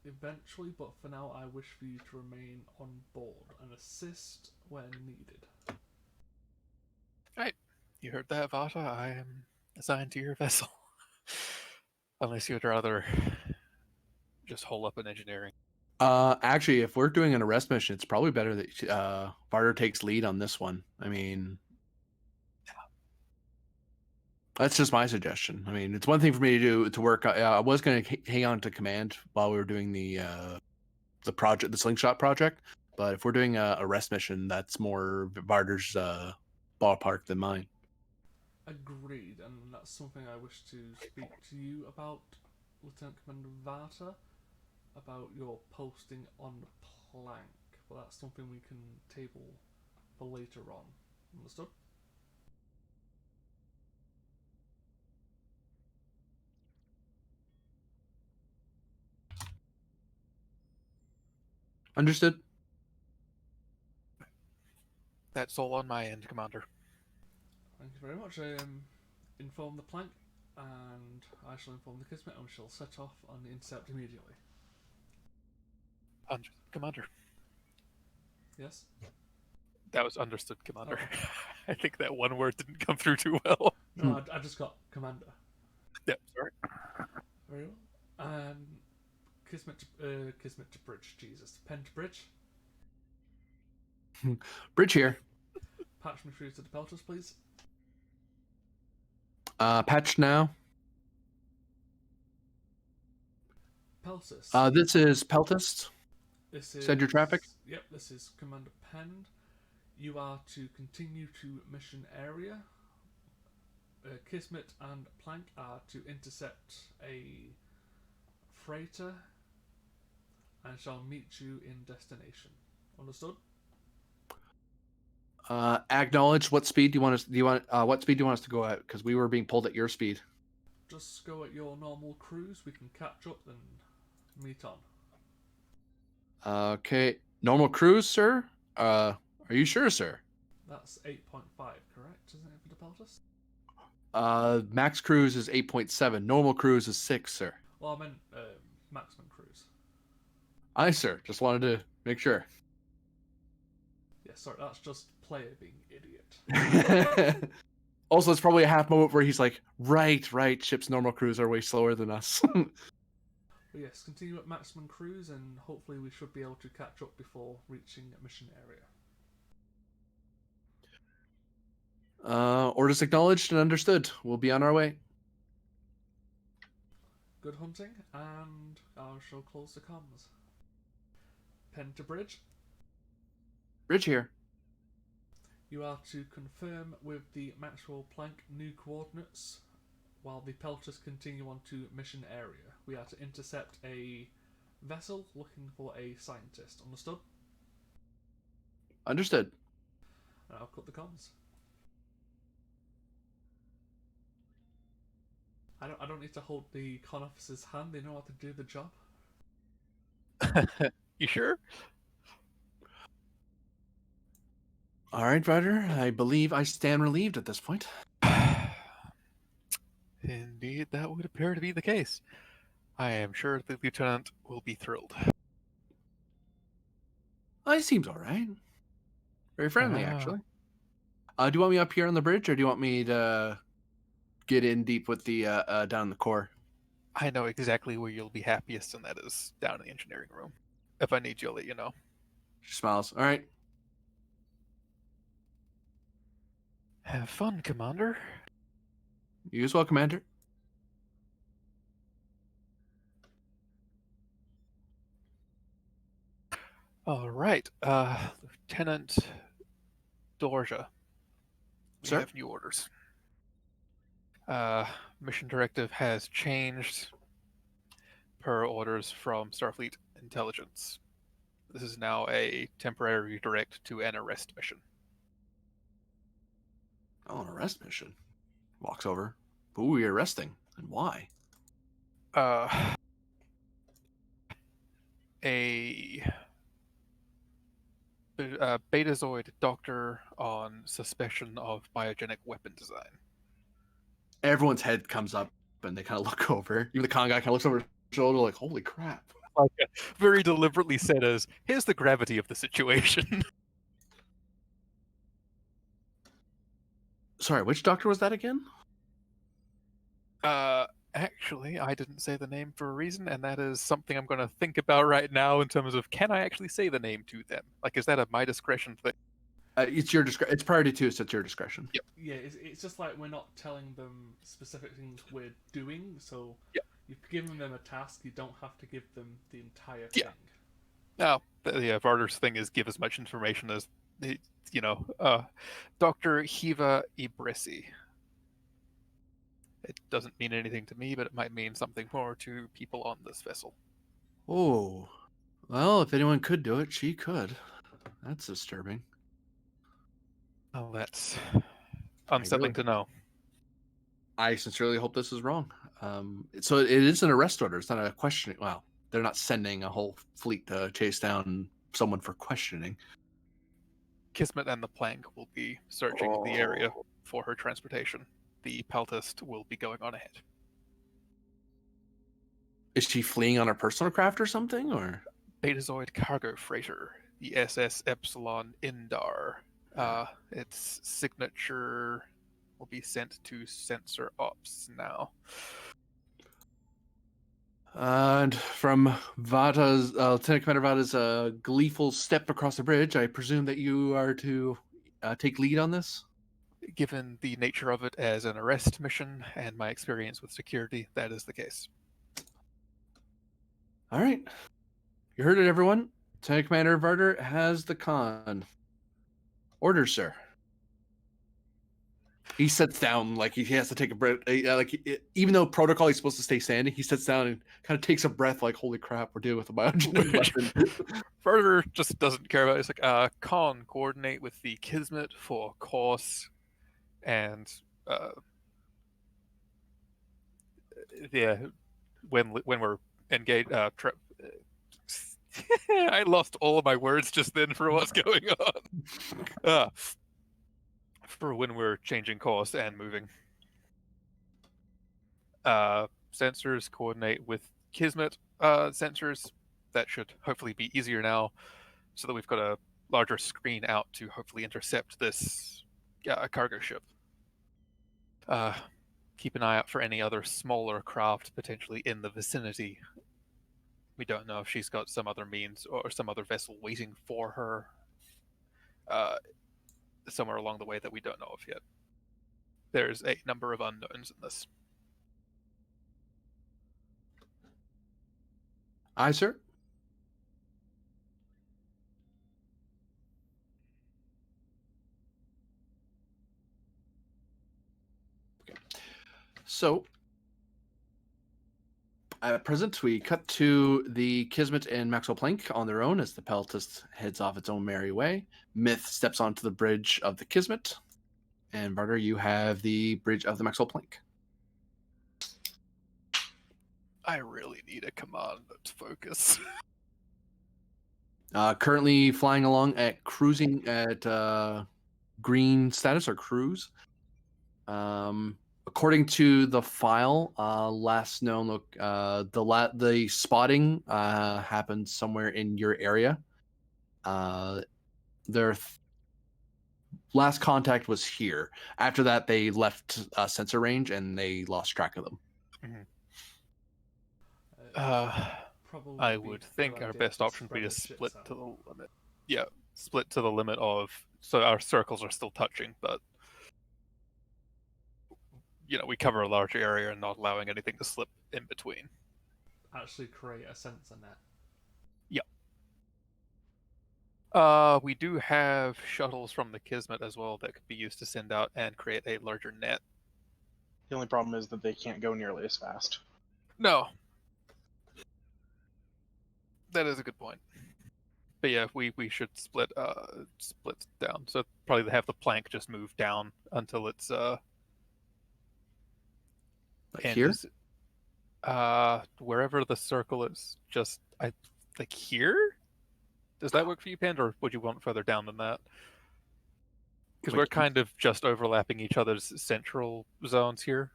eventually, but for now I wish for you to remain on board and assist when needed. Right. You heard that, Vata? I am assigned to your vessel. Unless you'd rather just hole up in engineering. Actually, if we're doing an arrest mission, it's probably better that Varder takes lead on this one. I mean, that's just my suggestion. I mean, it's one thing for me to do to work. I was going to hang on to command while we were doing the project, the slingshot project. But if we're doing a arrest mission, that's more Varder's ballpark than mine. Agreed, and that's something I wish to speak to you about, Lieutenant Commander Vata, about your posting on the plank. But that's something we can table for later on. Understood? Understood. That's all on my end, Commander. Thank you very much. Inform the plank, and I shall inform the Kismet, and we shall set off on the intercept immediately. Commander. Yes? That was understood, Commander. Oh. I think that one word didn't come through too well. No, I just got Commander. Yeah, sorry. Very well. Kismet to bridge, Jesus. Pen to bridge. Bridge here. Patch me through to the pelters, please. Patch now. Peltis. This is Peltist. This is... Send your traffic. Yep, this is Commander Pend. You are to continue to mission area. Kismet and Plank are to intercept a freighter and shall meet you in destination. Understood? Acknowledge. What speed do you want us? What speed do you want us to go at? Because we were being pulled at your speed. Just go at your normal cruise. We can catch up and meet on. Okay. Normal cruise, sir. Are you sure, sir? That's 8.5, correct? Isn't it for the pelters? Max cruise is 8.7. Normal cruise is 6, sir. Well, I meant maximum cruise. Aye, sir. Just wanted to make sure. Yeah, sorry, that's just player being idiot. Also, it's probably a half moment where he's like, right, ships normal cruise are way slower than us. But yes, continue at maximum cruise, and hopefully we should be able to catch up before reaching a mission area. Orders acknowledged and understood. We'll be on our way. Good hunting, and I shall close the comms. Pen to bridge. Bridge here. You are to confirm with the Maxwell Planck new coordinates while the pelters continue on to mission area. We are to intercept a vessel looking for a scientist. Understood? Understood. And I'll cut the comms. I don't need to hold the con officer's hand. They know how to do the job. You sure? All right, Ryder. I believe I stand relieved at this point. Indeed, that would appear to be the case. I am sure the lieutenant will be thrilled. He seems all right. Very friendly, Ah. actually. Do you want me up here on the bridge, or do you want me to get in deep with the down in the core? I know exactly where you'll be happiest, and that is down in the engineering room. If I need you, I'll let you know. She smiles. All right. Have fun, Commander. You as well, Commander. All right, Lieutenant Dorja. We Sir? have new orders. Mission directive has changed per orders from Starfleet Intelligence. This is now a temporary redirect to an arrest mission. Oh, an arrest mission. Walks over. Who are we arresting, and why? A Betazoid doctor on suspicion of biogenic weapon design. Everyone's head comes up, and they kind of look over. Even the con guy kind of looks over his shoulder, like, "Holy crap!" Like, very deliberately said as, here's the gravity of the situation. Sorry, which doctor was that again? Actually, I didn't say the name for a reason, and that is something I'm going to think about right now in terms of, can I actually say the name to them? Like, is that a my discretion thing? It's your discretion. It's priority 2, so it's your discretion. Yep. Yeah, it's just like we're not telling them specific things we're doing, so Yep. you've given them a task, you don't have to give them the entire Yeah. thing. Now, Varder's thing is give as much information as, Dr. Hiva Ibrisi. It doesn't mean anything to me, but it might mean something more to people on this vessel. Oh, well, if anyone could do it, she could. That's disturbing. Oh, that's unsettling to know. I sincerely hope this is wrong. So it is an arrest order. It's not a questioning. Well, they're not sending a whole fleet to chase down someone for questioning. Kismet and the Plank will be searching the area for her transportation. The Peltist will be going on ahead. Is she fleeing on her personal craft or something, or? Betazoid cargo freighter, the SS Epsilon Indar. Its signature will be sent to sensor ops now. And from Vata's, Lieutenant Commander Vata's gleeful step across the bridge, I presume that you are to take lead on this? Given the nature of it as an arrest mission and my experience with security, that is the case. All right. You heard it, everyone. Lieutenant Commander Varder has the con. Orders, sir. He sits down like he has to take a breath. Even though protocol, he's supposed to stay standing, he sits down and kind of takes a breath like, holy crap, we're dealing with a biogenic weapon. Varder just doesn't care about it. It's like, con, coordinate with the Kismet for course, and when we're engaged, I lost all of my words just then for what's going on. For when we're changing course and moving. Sensors coordinate with Kismet sensors. That should hopefully be easier now, so that we've got a larger screen out to hopefully intercept this cargo ship. Keep an eye out for any other smaller craft potentially in the vicinity. We don't know if she's got some other means or some other vessel waiting for her somewhere along the way that we don't know of yet. There's a number of unknowns in this. Aye, sir. Okay. So, At present, we cut to the Kismet and Maxwell Plank on their own as the Peltist heads off its own merry way. Myth steps onto the bridge of the Kismet, and Barter, you have the bridge of the Maxwell Plank. I really need a command that's focus. Currently flying along at cruising at green status or cruise. According to the file, last known look, the spotting happened somewhere in your area. Their last contact was here. After that, they left sensor range and they lost track of them. Probably I be would a think good our idea best to option would be spread to the ships split out. to the limit. Yeah, split to the limit of, so our circles are still touching, but we cover a larger area and not allowing anything to slip in between. Actually create a sensor net. We do have shuttles from the Kismet as well that could be used to send out and create a larger net. The only problem is that they can't go nearly as fast. No. That is a good point. But yeah, we should split down. So probably have the plank just move down until it's Like end here? is wherever the circle is, just like here? Does that work for you, Panda, or would you want further down than that? Because Like we're kind of just overlapping each other's central zones here,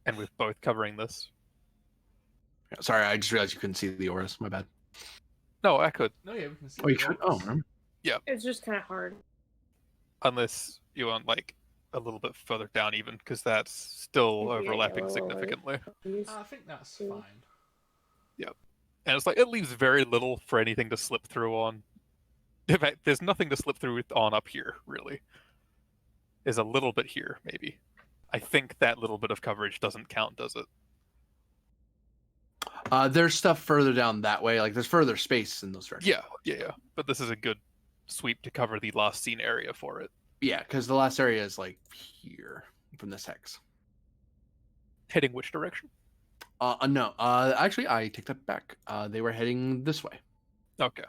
and we're both covering this. Sorry, I just realized you couldn't see the auras. My bad. No, I could, No, yeah, we can see. Oh, you the could? auras. Oh, It's just kind of hard. unless you want like a little bit further down, even because that's still Maybe a overlapping yellow alert. significantly. Use- I think that's Mm. fine. And it's like it leaves very little for anything to slip through on. In fact, there's nothing to slip through on up here, really. There's a little bit here, maybe. I think that little bit of coverage doesn't count, does it? there's stuff further down that way. Like there's further space in those directions. Yeah. But this is a good sweep to cover the last seen area for it. Yeah, because the last area is like here from this hex. Heading which direction? No. Actually, I take that back. They were heading this way. Okay.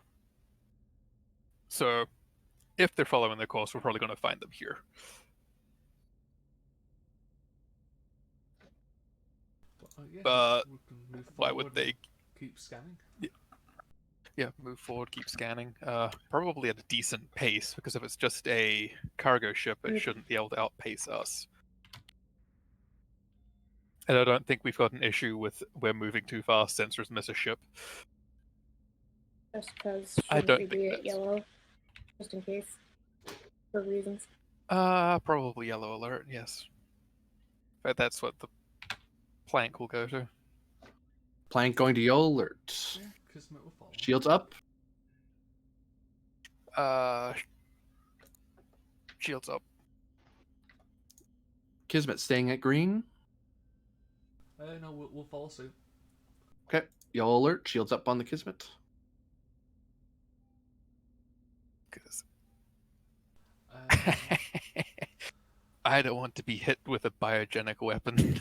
So, if they're following their course, we're probably going to find them here. Yeah, But we can move why would forward they? and keep scanning? Yeah, move forward, keep scanning. Probably at a decent pace, because if it's just a cargo ship, it shouldn't be able to outpace us. And I don't think we've got an issue with we're moving too fast, sensors miss a ship. Just because I shouldn't don't we think be that's- at yellow? Just in case. For reasons. Probably yellow alert, yes. But that's what the plank will go to. Plank going to yellow alert. Yeah, Kismet will follow. Shields up. Shields up. Kismet staying at green. No, we'll follow suit. Okay. Yellow alert. Shields up on the Kismet. 'Cause Um, I don't want to be hit with a biogenic weapon.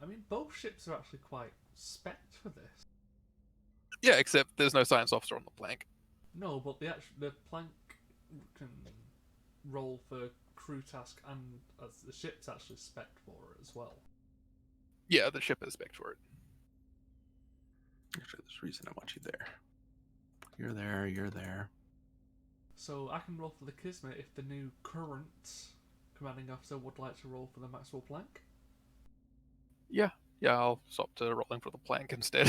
I mean, both ships are actually quite spec'd for this. Yeah, except there's no science officer on the plank. No, but the plank can roll for crew task, and as the ship's actually spec'd for it as well. Yeah, the ship is spec'd for it. Actually, there's a reason I want you there. You're there. You're there. So I can roll for the Kismet if the new current commanding officer would like to roll for the Maxwell Plank. Yeah, I'll swap to rolling for the plank instead.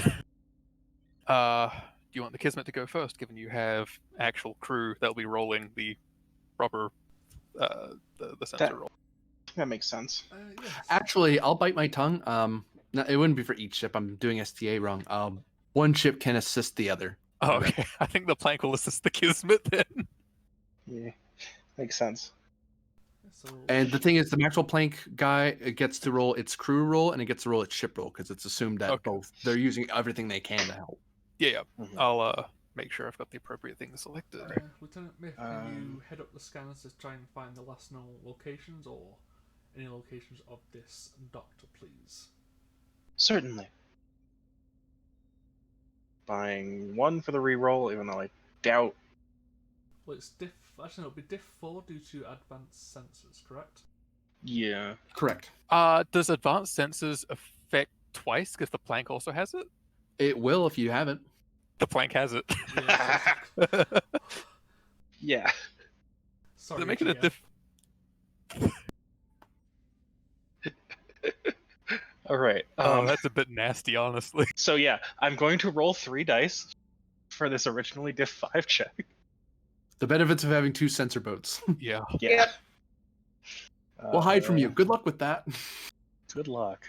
Do you want the Kismet to go first, given you have actual crew that'll be rolling the proper the sensor roll? That makes sense. Yes. Actually, I'll bite my tongue. No, it wouldn't be for each ship. I'm doing STA wrong. One ship can assist the other. Oh, okay. I think the plank will assist the Kismet then. Yeah, makes sense. So, And the thing is, the Maxwell Plank guy gets to roll its crew roll and it gets to roll its ship roll because it's assumed that Okay. both they're using everything they can to help. Yeah. Mhm. I'll make sure I've got the appropriate thing selected. Lieutenant Myth, can you Um, head up the scanners to try and find the last known locations or any locations of this doctor, please? Certainly. buying 1 for the reroll, even though I doubt. Well, it's diff. Actually, no, it'll be diff 4 due to advanced sensors, correct? Yeah. Correct. Does advanced sensors affect twice because the plank also has it? It will if you haven't. The plank has it. Yeah. So Yeah. sorry, They're making a GM. diff. All right. Oh, that's a bit nasty, honestly. So yeah, I'm going to roll 3 dice for this originally diff 5 check. The benefits of having 2 sensor boats. Yeah. Yeah. Yep. We'll hide from you. Good luck with that. Good luck.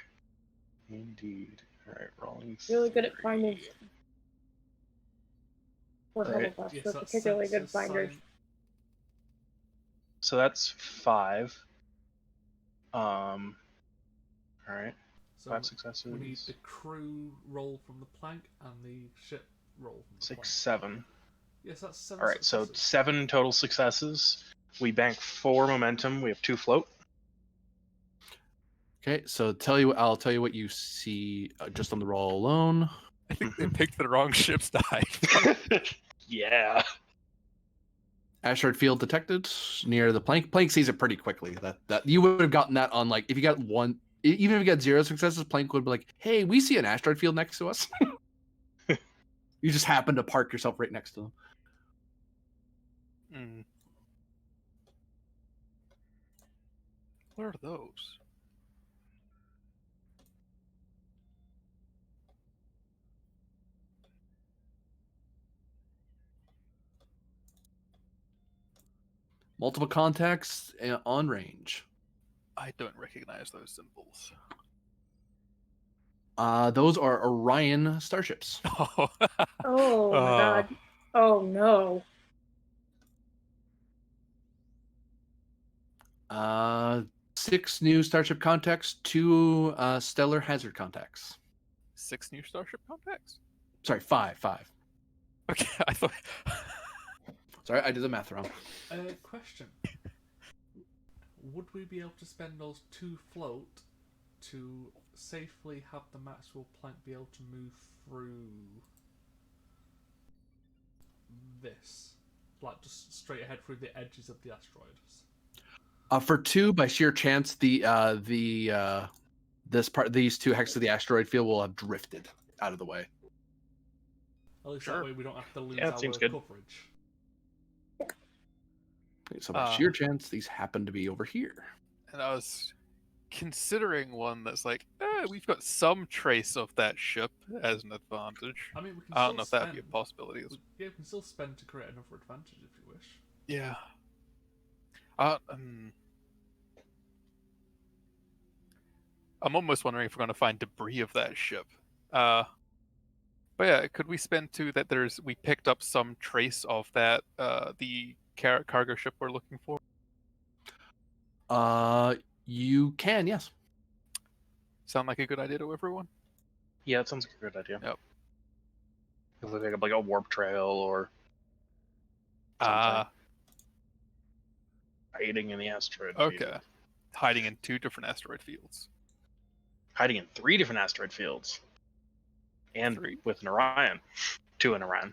Indeed. All right, rolling. Really good at 3. finding. Or Right. Huddlepuffs, Yes, they're that's particularly good sensors, finders. sign- So that's 5. All right. So 5 we need successes. the crew roll from the plank and the ship roll from the 6, plank. 7. Yes, that's 7 All right, so successes. 7 total successes. We bank 4 momentum. We have 2 float. Okay, so I'll tell you what you see just on the roll alone. I think they picked the wrong ship's dive. Yeah. Asteroid field detected near the plank. Plank sees it pretty quickly. That you would have gotten that on, like, if you got 1, even if you got 0 successes, Plank would be like, "Hey, we see an asteroid field next to us." You just happen to park yourself right next to them. Hmm. What are those? Multiple contacts on range. I don't recognize those symbols. Those are Orion starships. Oh, Oh my god. Oh no. 6 new starship contacts, 2 stellar hazard contacts. 6 new starship contacts? Sorry, 5. Okay, I thought. Sorry, I did the math wrong. Question. Would we be able to spend those 2 float to safely have the Maxwell plank be able to move through this? Like, just straight ahead through the edges of the asteroids? For 2, by sheer chance, these 2 hexes of the asteroid field will have drifted out of the way. At least Sure. that way we don't have to lose Yeah, it our seems good. coverage. So by sheer chance, these happen to be over here. And I was considering one that's like, we've got some trace of that ship as an advantage. I mean, we can I don't still know if that would be a spend- possibility. Yeah, we can still spend to create another advantage if you wish. Yeah. I'm almost wondering if we're going to find debris of that ship. But yeah, could we spend 2 that we picked up some trace of that, the cargo ship we're looking for? You can, yes. Sound like a good idea to everyone? Yeah, that sounds like a good idea. Yep. If we pick up like a warp trail or Uh, hiding in the asteroid okay. field. Hiding in 2 different asteroid fields. Hiding in 3 different asteroid fields. And 3? with an Orion. 2 in Orion.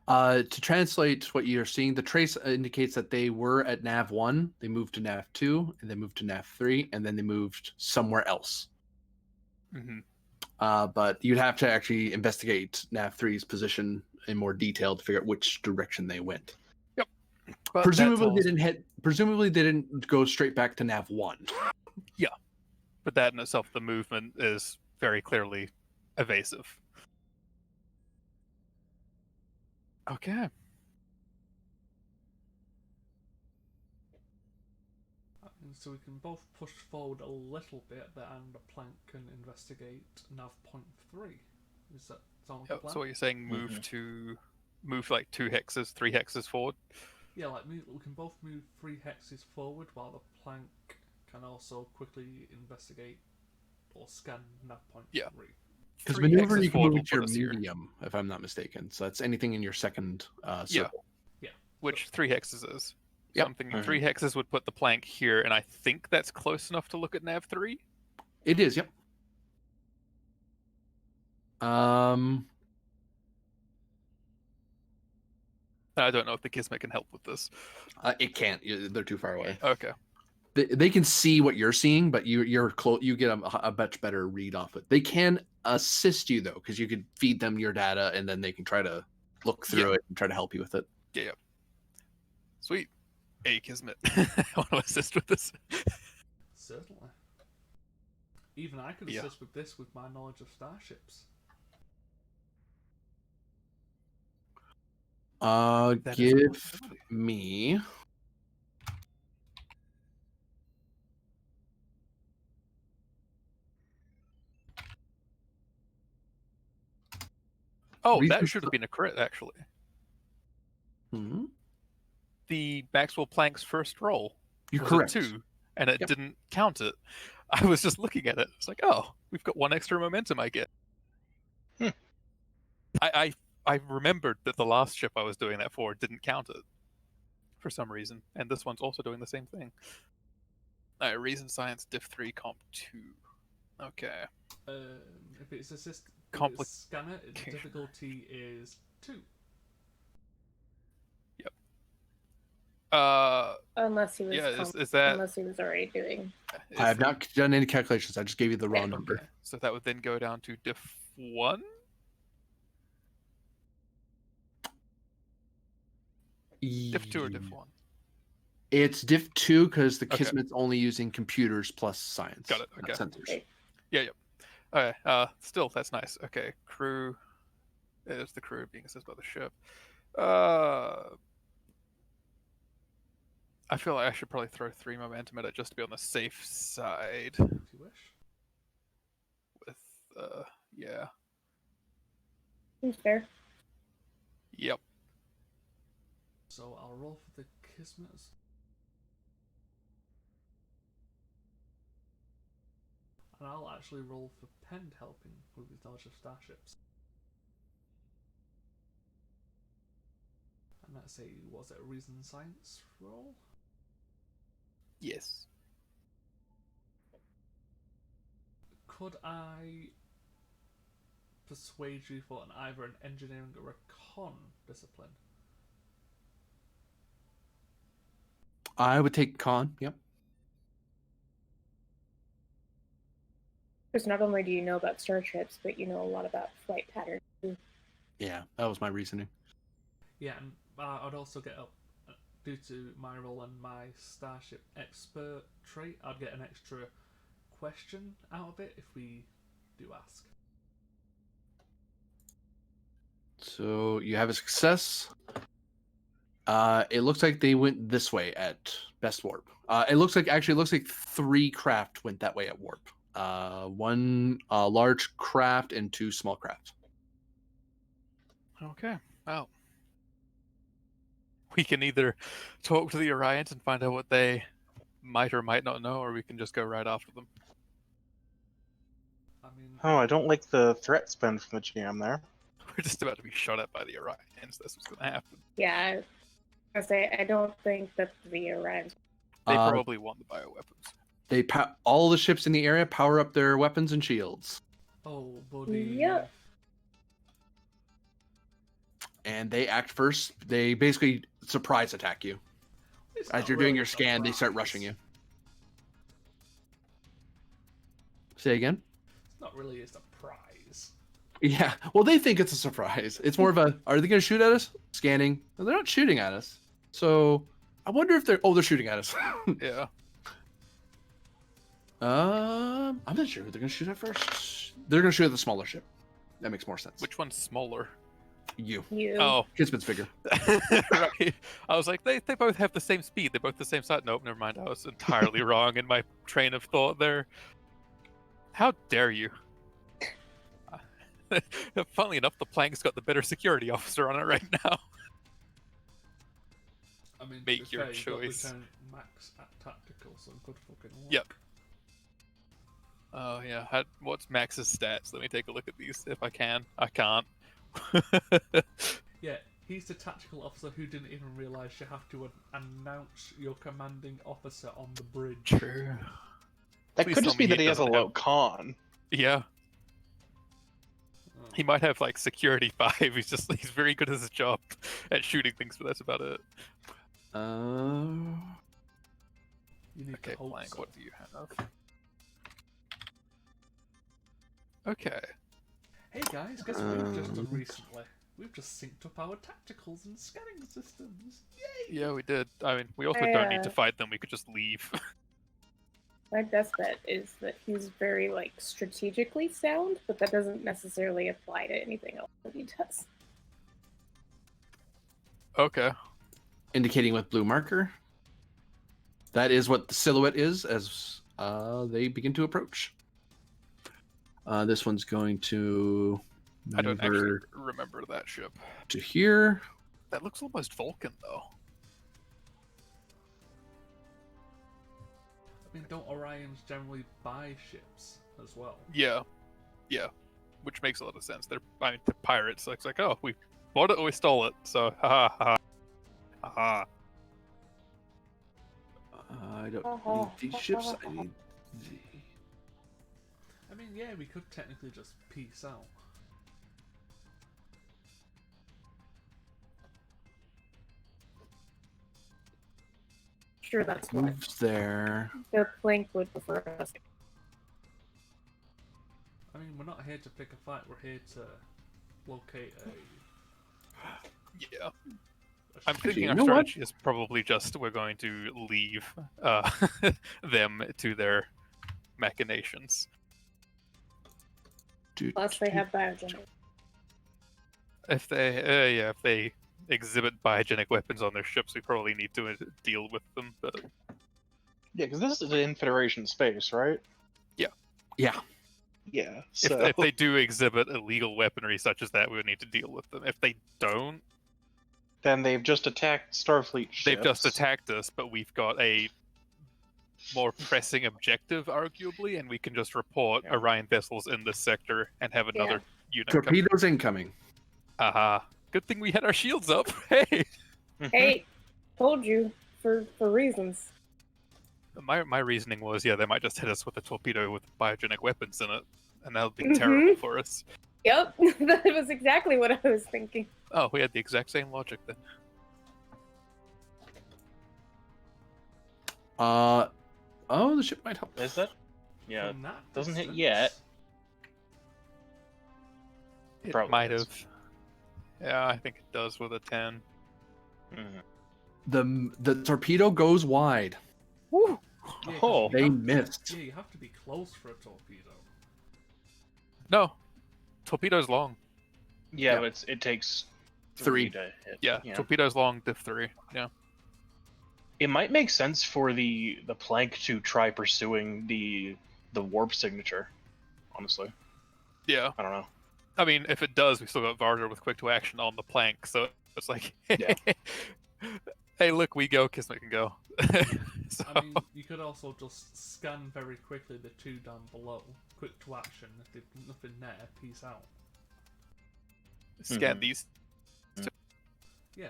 To translate what you're seeing, the trace indicates that they were at Nav 1, they moved to Nav 2, and they moved to Nav 3, and then they moved somewhere else. Mm-hmm. But you'd have to actually investigate Nav 3's position in more detail to figure out which direction they went. But Presumably they didn't go straight back to Nav 1. But that in itself, the movement is very clearly evasive. Okay. So we can both push forward a little bit, and the plank can investigate nav point 3. Does that sound like a plan? So what you're saying, move like 2 hexes, 3 hexes forward? Yeah, like we can both move 3 hexes forward while the plank can also quickly investigate or scan nav point 3. Because 3 maneuver, hexes you can forward move will it to your put us here. medium, if I'm not mistaken. So that's anything in your second circle. Which 3 hexes is. Yep. Something 3 hexes would put the plank here, and I think that's close enough to look at nav 3. It is, yep. Um, I don't know if the Kismet can help with this. it can't. They're too far away. Okay. They can see what you're seeing, but you're close. You get a much better read off it. They can assist you though, because you could feed them your data, and then they can try to look through it and try to help you with it. Yeah. Sweet. Hey, Kismet. I want to assist with this. Certainly. Even I could assist with this with my knowledge of starships. That is a Give possibility. me. Oh, Reason that should have been a crit, actually. Hmm? The Maxwell Planck's first roll You're was correct. a 2, and it Yep. didn't count it. I was just looking at it. It's like, oh, we've got 1 extra momentum I get. Hmm. I remembered that the last ship I was doing that for didn't count it for some reason, and this one's also doing the same thing. Alright, Reason Science Diff 3 Comp 2. Okay. If it's assist scanner, the Okay. difficulty is 2. Unless he was Yeah, is that... unless he was already doing. I have not done any calculations. I just gave you the raw number. Okay. So that would then go down to Diff 1? Diff 2 or Diff 1? It's Diff 2 because the Okay. Kismet's only using computers plus science. Got it, not okay. Sensors. Okay. Yeah, yep. Okay, still, that's nice. Okay, crew. There's the crew being assisted by the ship. I feel like I should probably throw 3 momentum at it just to be on the safe side. If you wish. With, yeah. Seems fair. Yep. So I'll roll for the Kismet. And I'll actually roll for Pend helping with his knowledge of starships. And let's say, was it a Reason Science roll? Yes. Could I persuade you for either an engineering or a con discipline? I would take con. Yep. Because not only do you know about starships, but you know a lot about flight patterns too. Yeah, that was my reasoning. Yeah, and I'd also get up, due to my role and my Starship Expert trait, I'd get an extra question out of it if we do ask. So you have a success. It looks like they went this way at best warp. It looks like 3 craft went that way at warp. 1 large craft and 2 small craft. Okay. Wow. We can either talk to the Orions and find out what they might or might not know, or we can just go right after them. I mean, Oh, I don't like the threat spend from the GM there. We're just about to be shot at by the Orions. That's what's going to happen. Yeah, I say I don't think that the Orions. They Uh, probably want the bioweapons. They all the ships in the area power up their weapons and shields, oh, buddy. Yep. and they act first. They basically surprise attack you It's as not you're doing really your a scan. They start surprise. rushing you. Say again. It's not really a surprise. Yeah, well, they think it's a surprise. It's more of a, are they going to shoot at us? Scanning. No, they're not shooting at us. So I wonder if they're shooting at us. Yeah. I'm not sure who they're going to shoot at first. They're going to shoot at the smaller ship. That makes more sense. Which one's smaller? You. You. Oh, Kismet's bigger. right. I was like, they both have the same speed. They're both the same size. Nope, never mind. I was entirely wrong in my train of thought there. How dare you? Funnily enough, the Plank's got the better security officer on it right now. I mean, Make to be your fair, you've got choice. Lieutenant Max at tactical, so good fucking luck. Yep. Oh yeah. What's Max's stats? Let me take a look at these if I can. I can't. Yeah, he's the tactical officer who didn't even realise you have to announce your commanding officer on the bridge. True. That Please could tell just be me that he he has a doesn't low have- con. Yeah. He might have like security 5. He's very good at his job at shooting things, but that's about it. You need Okay, to hope Blank, so. what do you have? Okay. Hey guys, guess what we've just done recently? We've just synced up our tacticals and scanning systems. Yay! Yeah, we did. I mean, we also don't need to fight them. We could just leave. My best bet is that he's very like strategically sound, but that doesn't necessarily apply to anything else that he does. Okay. Indicating with blue marker. That is what the silhouette is as they begin to approach. This one's going to I don't actually maneuver remember that ship. to here. That looks almost Vulcan, though. I mean, don't Orions generally buy ships as well? Yeah. Yeah. Which makes a lot of sense. They're pirates. So it's like, oh, we bought it or we stole it. So, ha ha ha. I don't need these ships. I need the... I mean, yeah, we could technically just peace out. Sure, that's what Moves there. the plank would prefer us. I mean, we're not here to pick a fight. We're here to locate a. Yeah. a I'm ship. thinking you our know what? strategy is probably just we're going to leave them to their machinations. Plus, they have biogenic. If they exhibit biogenic weapons on their ships, we probably need to deal with them. But Yeah, because this is in Federation space, right? Yeah. Yeah. So if they do exhibit illegal weaponry such as that, we would need to deal with them. If they don't, then they've just attacked Starfleet ships. they've just attacked us, but we've got a more pressing objective, arguably, and we can just report Yeah. Orion vessels in this sector and have another unit come. Torpedoes incoming. Aha. Good thing we had our shields up. Hey! Hey, told you for reasons. My reasoning was, yeah, they might just hit us with a torpedo with biogenic weapons in it, and that would be terrible for us. Yep, that was exactly what I was thinking. Oh, we had the exact same logic then. Oh, the ship might help. Is that? Yeah. From that doesn't hit distance, yet. It Probably might is. have. Yeah, I think it does with a 10. The torpedo goes wide. Woo! Yeah, 'cause Oh. you They have- missed. Yeah, you have to be close for a torpedo. No. Torpedo's long. Yeah, Yep. but it takes 3. to hit. Yeah, torpedo's long, diff 3. Yeah. It might make sense for the plank to try pursuing the warp signature. Honestly, Yeah. I don't know. I mean, if it does, we still got Varder with quick to action on the plank, so it's like, Yeah. hey, look, we go, Kismet can go. So, I mean, you could also just scan very quickly the two down below. Quick to action. If there's nothing there, peace out. scan Mhm. these. Yeah.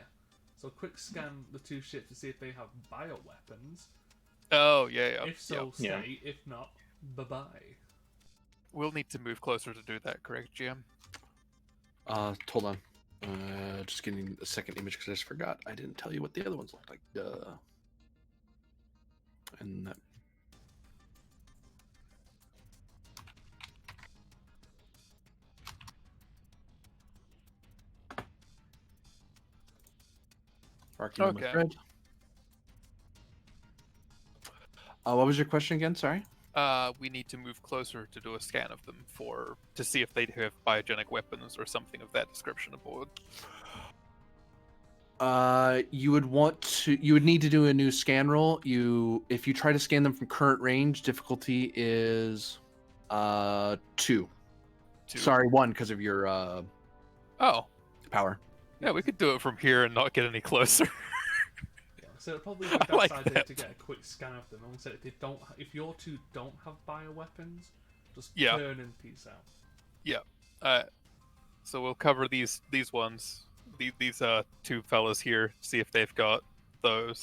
So quick scan the two ships to see if they have bioweapons. Oh, yeah. If so, Yeah. stay. If not, bye-bye. We'll need to move closer to do that, correct, GM? Hold on. Just getting a second image because I just forgot. I didn't tell you what the other ones look like. Duh. And that. Barking on my Okay. thread. What was your question again? Sorry. We need to move closer to do a scan of them to see if they have biogenic weapons or something of that description aboard. You would need to do a new scan roll. If you try to scan them from current range, difficulty is 2. Two. Sorry, 1 because of your Oh, power. yeah, we could do it from here and not get any closer. Yeah. So it'd probably be the I like best idea that. to get a quick scan of them. And say if they don't, if your two don't have bioweapons, just Yeah. turn and peace out. So we'll cover these ones, these two fellas here, see if they've got those,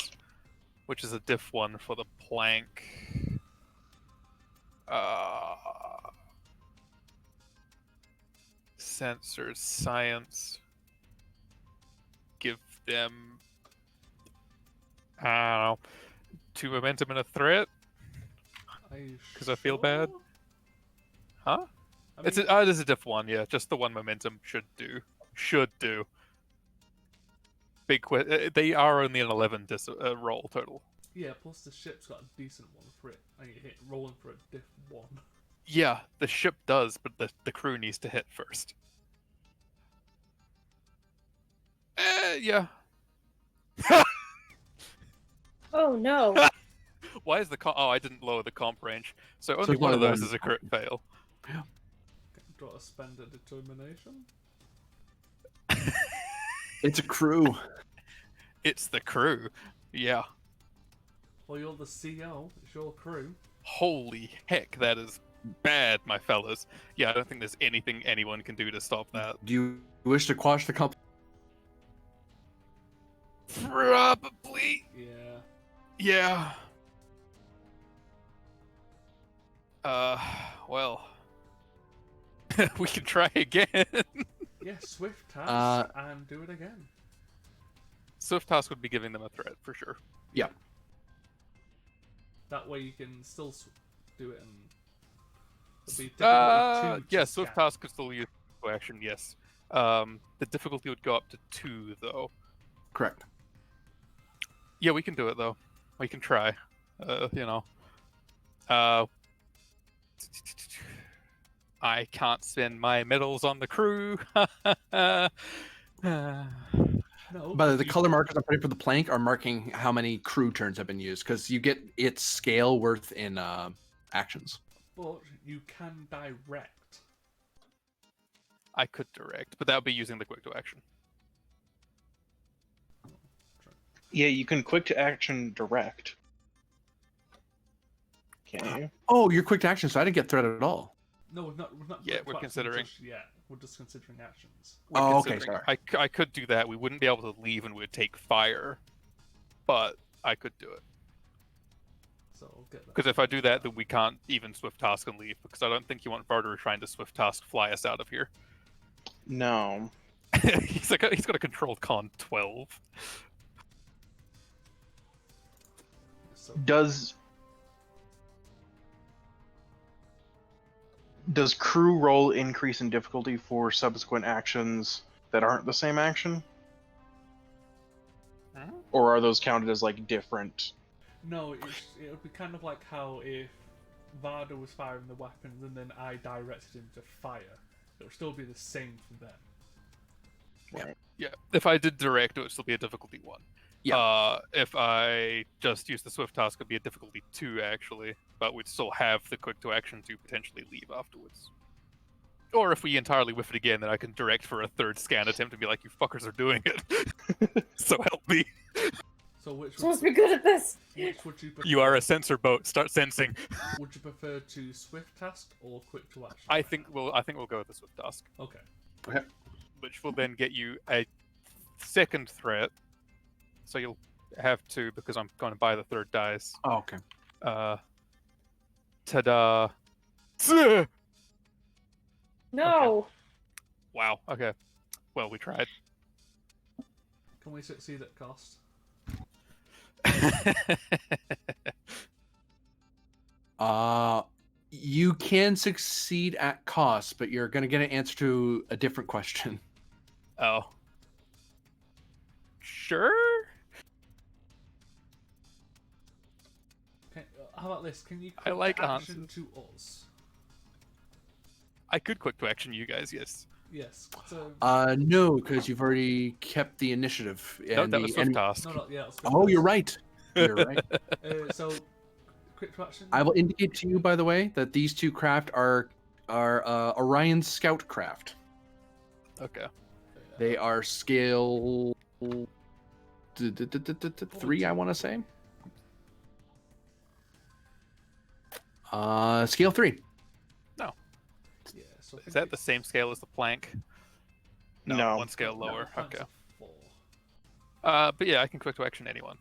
which is a diff 1 for the plank. Sensors, science. Give them, I don't know, 2 momentum and a threat. Are you 'Cause I feel bad. sure? Huh? I It's mean, it is a diff 1, yeah. Just the 1 momentum should do. Should do. They are only an 11 roll total. yeah, plus the ship's got a decent one for it, and you hit rolling for a diff 1. Yeah, the ship does, but the crew needs to hit first. Yeah. Oh no. Why is the comp? Oh, I didn't lower the comp range. So only it's one of only those one. is a crit fail. Okay, do I spend a determination? It's a crew. It's the crew. Yeah. Well, you're the CEO. It's your crew. Holy heck, that is bad, my fellas. Yeah, I don't think there's anything anyone can do to stop that. Do you wish to quash the company? Probably. Yeah. Yeah. Well. We can try again. Yeah, swift task and do it again. Swift Task would be giving them a threat, for sure. Yeah. That way you can still do it and it'll be difficult Yeah, Swift Task could still use action, yes. The difficulty would go up to 2, though. Correct. Yeah, we can do it, though. We can try. You know. I can't spend my medals on the crew. No. But the color markers I'm putting for the plank are marking how many crew turns have been used, because you get its scale worth in actions. But you can direct. I could direct, but that would be using the quick to action. Yeah, you can quick to action direct. Can you? Oh, you're quick to action, so I didn't get threat at all. No, we're not. Yeah, quick we're to action considering. just yet. We're just considering actions. We're Oh, okay, considering- sorry. I could do that. We wouldn't be able to leave and we'd take fire, but I could do it. So I'll get that. Because if I do that, then we can't even swift task and leave. Because I don't think you want Varder trying to swift task fly us out of here. No. He's got a controlled con 12. So Does crew roll increase in difficulty for subsequent actions that aren't the same action? Huh? Or are those counted as like different? no, it would be kind of like how if Varda was firing the weapons and then I directed him to fire, it would still be the same for them. Yeah, if I did direct, it would still be a difficulty 1. Yeah. If I just use the swift task, it would be a difficulty 2, actually. But we'd still have the quick to action to potentially leave afterwards. Or if we entirely whiff it again, then I can direct for a 3rd scan attempt and be like, you fuckers are doing it. So help me. So which Supposed to be good at this. which would you prefer? You are a sensor boat. Start sensing. Would you prefer to swift task or quick to action? I think we'll go with the swift task, Okay. which will then get you a 2nd threat. So you'll have 2 because I'm going to buy the 3rd dice. Oh, okay. Ta-da! Tsuh! No. Wow. Okay. Well, we tried. Can we succeed at cost? You can succeed at cost, but you're going to get an answer to a different question. Oh. Sure. Okay, how about this? Can you I quick like action answers. to us? I could quick to action you guys. Yes. Yes. So No, because you've already kept the initiative. No, and that the was swift enemy- task. no, yeah. That's Oh, you're right. You're right. So quick to action. I will indicate to you, by the way, that these 2 craft are Orion's scout craft. Okay. They are scale 3, I want to say. Scale 3. Yeah. So I Is think that the same scale as the plank? No. 1 scale lower. Plank's Okay. a 4. But yeah, I can quick to action anyone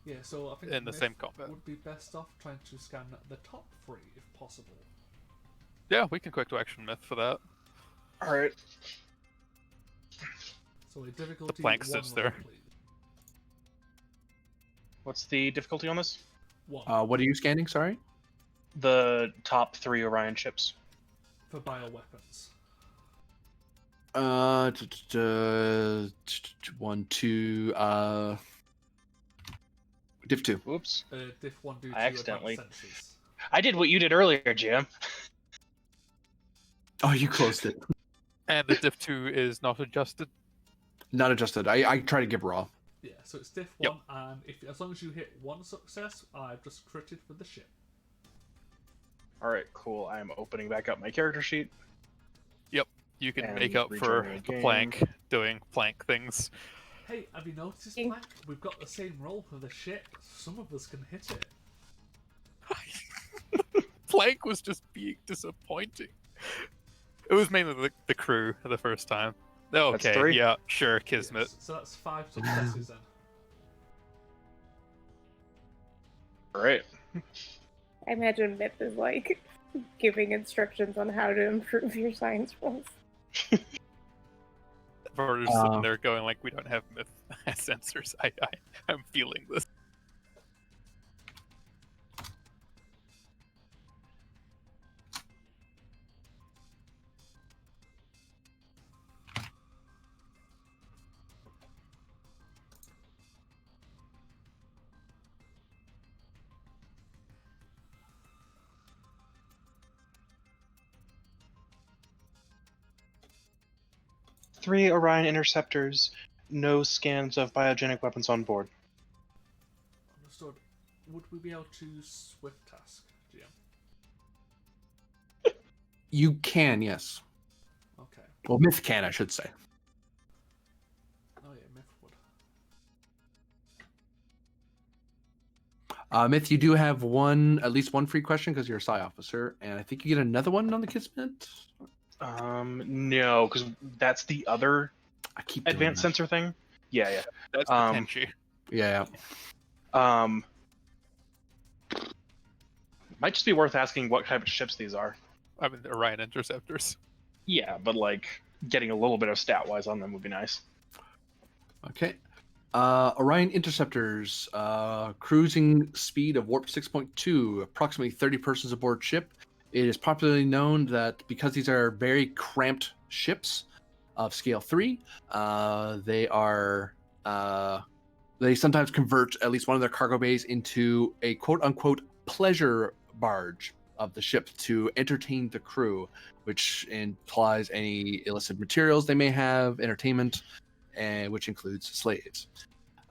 Yeah. So I think in the Myth same combat. would be best off trying to scan the top 3 if possible. Yeah, we can quick to action myth for that. All right. So a difficulty plank 1 sits level, there. please. What's the difficulty on this? 1 What are you scanning? Sorry. The top 3 Orion ships. for bioweapons. 1, 2. Div 2. Oops. Diff 1 due to I accidentally- advanced sensors. I did what you did earlier, Jim. Oh, you closed it. And the diff 2 is not adjusted. Not adjusted. I try to give raw. Yeah, so it's diff Yep. 1, and as long as you hit 1 success, I've just critted for the ship. All right, cool. I'm opening back up my character sheet. You can And make up for rejoining the game. plank doing plank things. Hey, have you noticed, Ing. Plank? We've got the same roll for the ship. Some of us can hit it. Plank was just being disappointing. It was mainly the crew the first time. That's Okay, 3. yeah, sure, Kismet. Yes, so that's 5 successes then. All right. I imagine Myth is like giving instructions on how to improve your science rolls. We're just sitting there going like, we don't have myth sensors. I'm feeling this. Three Orion interceptors. No scans of biogenic weapons on board. Understood. Would we be able to swift task, GM? You can, yes. Okay. Well, Myth can, I should say. Oh yeah, Myth would. Myth, you do have at least one free question because you're a Psi officer, and I think you get another one on the Kismet. No, because that's the other I keep doing advanced that. sensor thing. Yeah. That's the Tenchi. Yeah. Might just be worth asking what type of ships these are. I mean, the Orion interceptors. Yeah, but like getting a little bit of stat wise on them would be nice. Okay. Orion interceptors, cruising speed of warp 6.2, approximately 30 persons aboard ship. It is popularly known that because these are very cramped ships of scale 3, they sometimes convert at least one of their cargo bays into a quote-unquote pleasure barge of the ship to entertain the crew, which implies any illicit materials they may have, entertainment, and which includes slaves.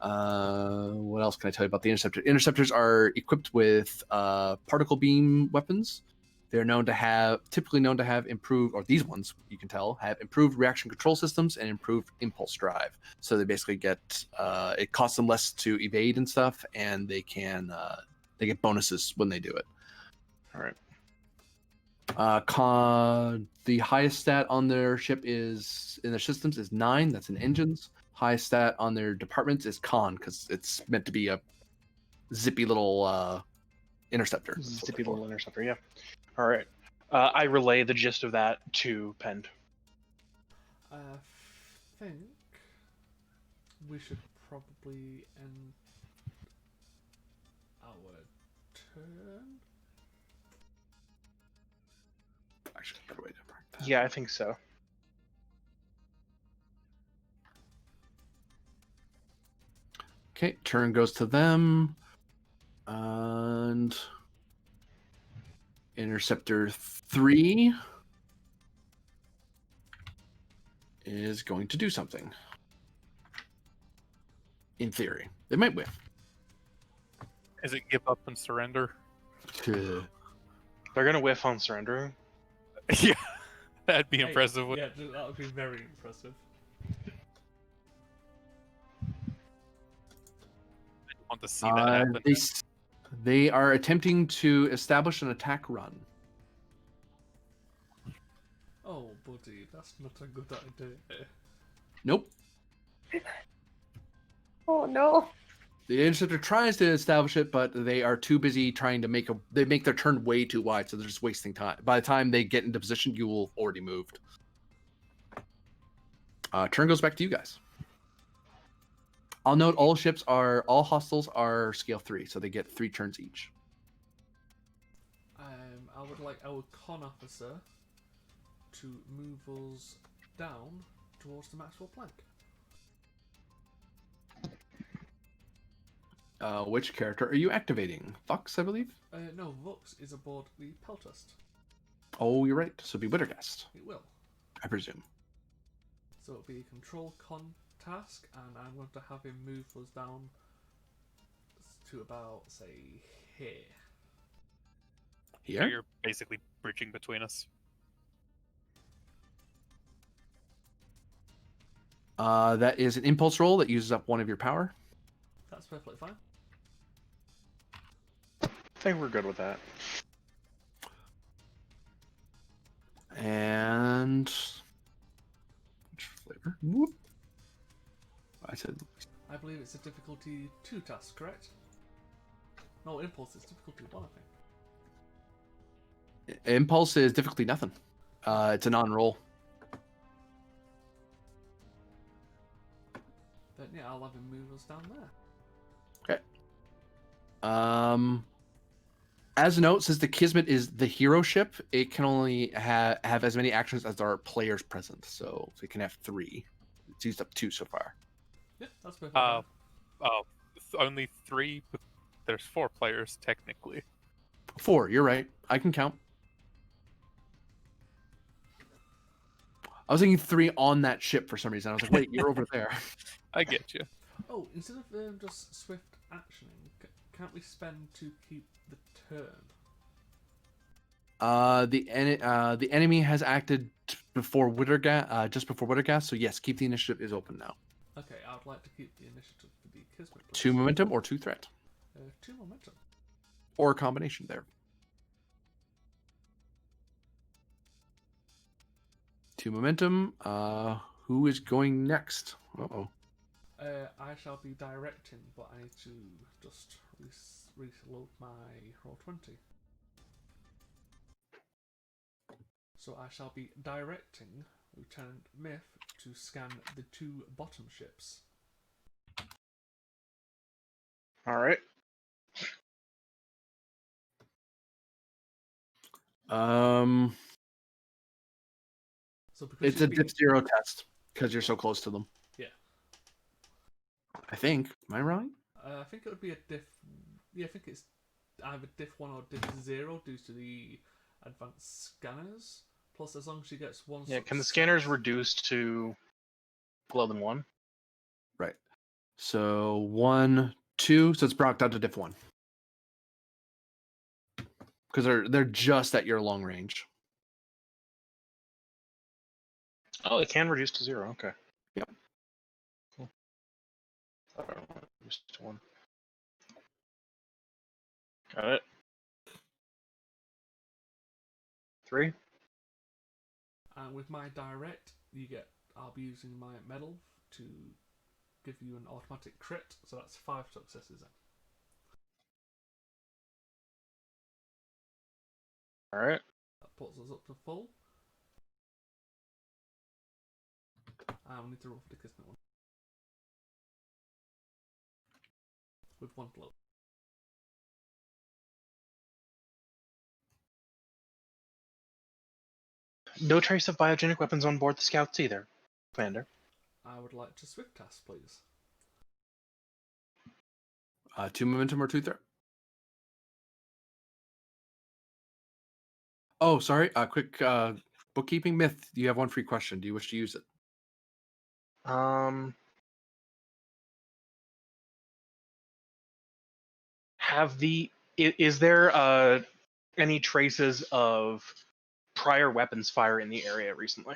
What else can I tell you about the interceptor? Interceptors are equipped with particle beam weapons. They're typically known to have improved, or these ones you can tell have improved reaction control systems and improved impulse drive. So they basically get it costs them less to evade and stuff, and they get bonuses when they do it. All right. The highest stat on their ship in their systems is 9. That's in engines. Highest stat on their departments is con, because it's meant to be a zippy little interceptor. That's what Zippy they're for. little interceptor. Yeah. All right. I relay the gist of that to Pend. I think we should probably end our turn. Actually, better way to mark that. Yeah, I think so. Okay, turn goes to them. And Interceptor 3 is going to do something. In theory. They might whiff. Is it give up and surrender? They're gonna whiff on surrendering. Yeah, that'd be Hey, impressive. Yeah, that would be very impressive. I want to see that happen. They are attempting to establish an attack run. Oh, buddy, that's not a good idea. Nope. Oh no. The interceptor tries to establish it, but they are too busy trying to they make their turn way too wide, so they're just wasting time. By the time they get into position, you will have already moved. Turn goes back to you guys. I'll note all hostiles are scale 3, so they get 3 turns each. I would like our con officer to move us down towards the Maxwell plank. Which character are you activating? Fox, I believe? No, Vux is aboard the Peltest. Oh, you're right. So it'd be Wittergast, It will. I presume. So it'll be a control con task, and I'm going to have him move us down to about, say, here. So Here? you're basically bridging between us. That is an impulse roll that uses up 1 of your power. That's perfectly fine. I think we're good with that. And which flavor? Whoop. I said I believe it's a difficulty 2 task, correct? No, impulse is difficulty 1, I think. impulse is difficulty nothing. It's a non-roll. Then yeah, I'll have him move us down there. As a note, since the Kismet is the hero ship, it can only have as many actions as there are players present. So it can have 3. It's used up 2 so far. Yeah, that's perfectly fine. Only 3. But there's 4 players technically. 4, you're right. I can count. I was thinking 3 on that ship for some reason. I was like, wait, you're over there. I get you. Oh, instead of just swift actioning, can't we spend to keep the turn? The enemy has acted before Wittergast, just before Wittergast. So yes, keep the initiative is open now. Okay, I would like to keep the initiative for the Kismet. 2 momentum or 2 threat, 2 momentum. or a combination there. 2 momentum. Who is going next? Uh-oh. I shall be directing, but I need to just reload my Roll20. So I shall be directing Lieutenant Myth to scan the 2 bottom ships. All right. So because It's a she's been- diff 0 test because you're so close to them. Yeah. I think. Am I wrong? I think it would be a diff. Yeah, I think it's either diff 1 or diff 0 due to the advanced scanners. Plus, as long as she gets 1. Yeah, can the scanners reduce to below than 1? Right. So 1, 2. So it's brought down to diff 1 because they're just at your long range. Oh, it can reduce to 0. Okay. Yep. Cool. I don't know. Reduce to 1. Got it. 3. And with my direct, I'll be using my medal to give you an automatic crit. So that's 5 successes then. All right. That puts us up to full. And we need to roll for the Kismet one. With 1 blow. No trace of biogenic weapons on board the scouts either, Commander. I would like to swift task, please. 2 momentum or 2 threat. Oh, sorry. Quick bookkeeping myth. You have 1 free question. Do you wish to use it? Is there any traces of prior weapons fire in the area recently?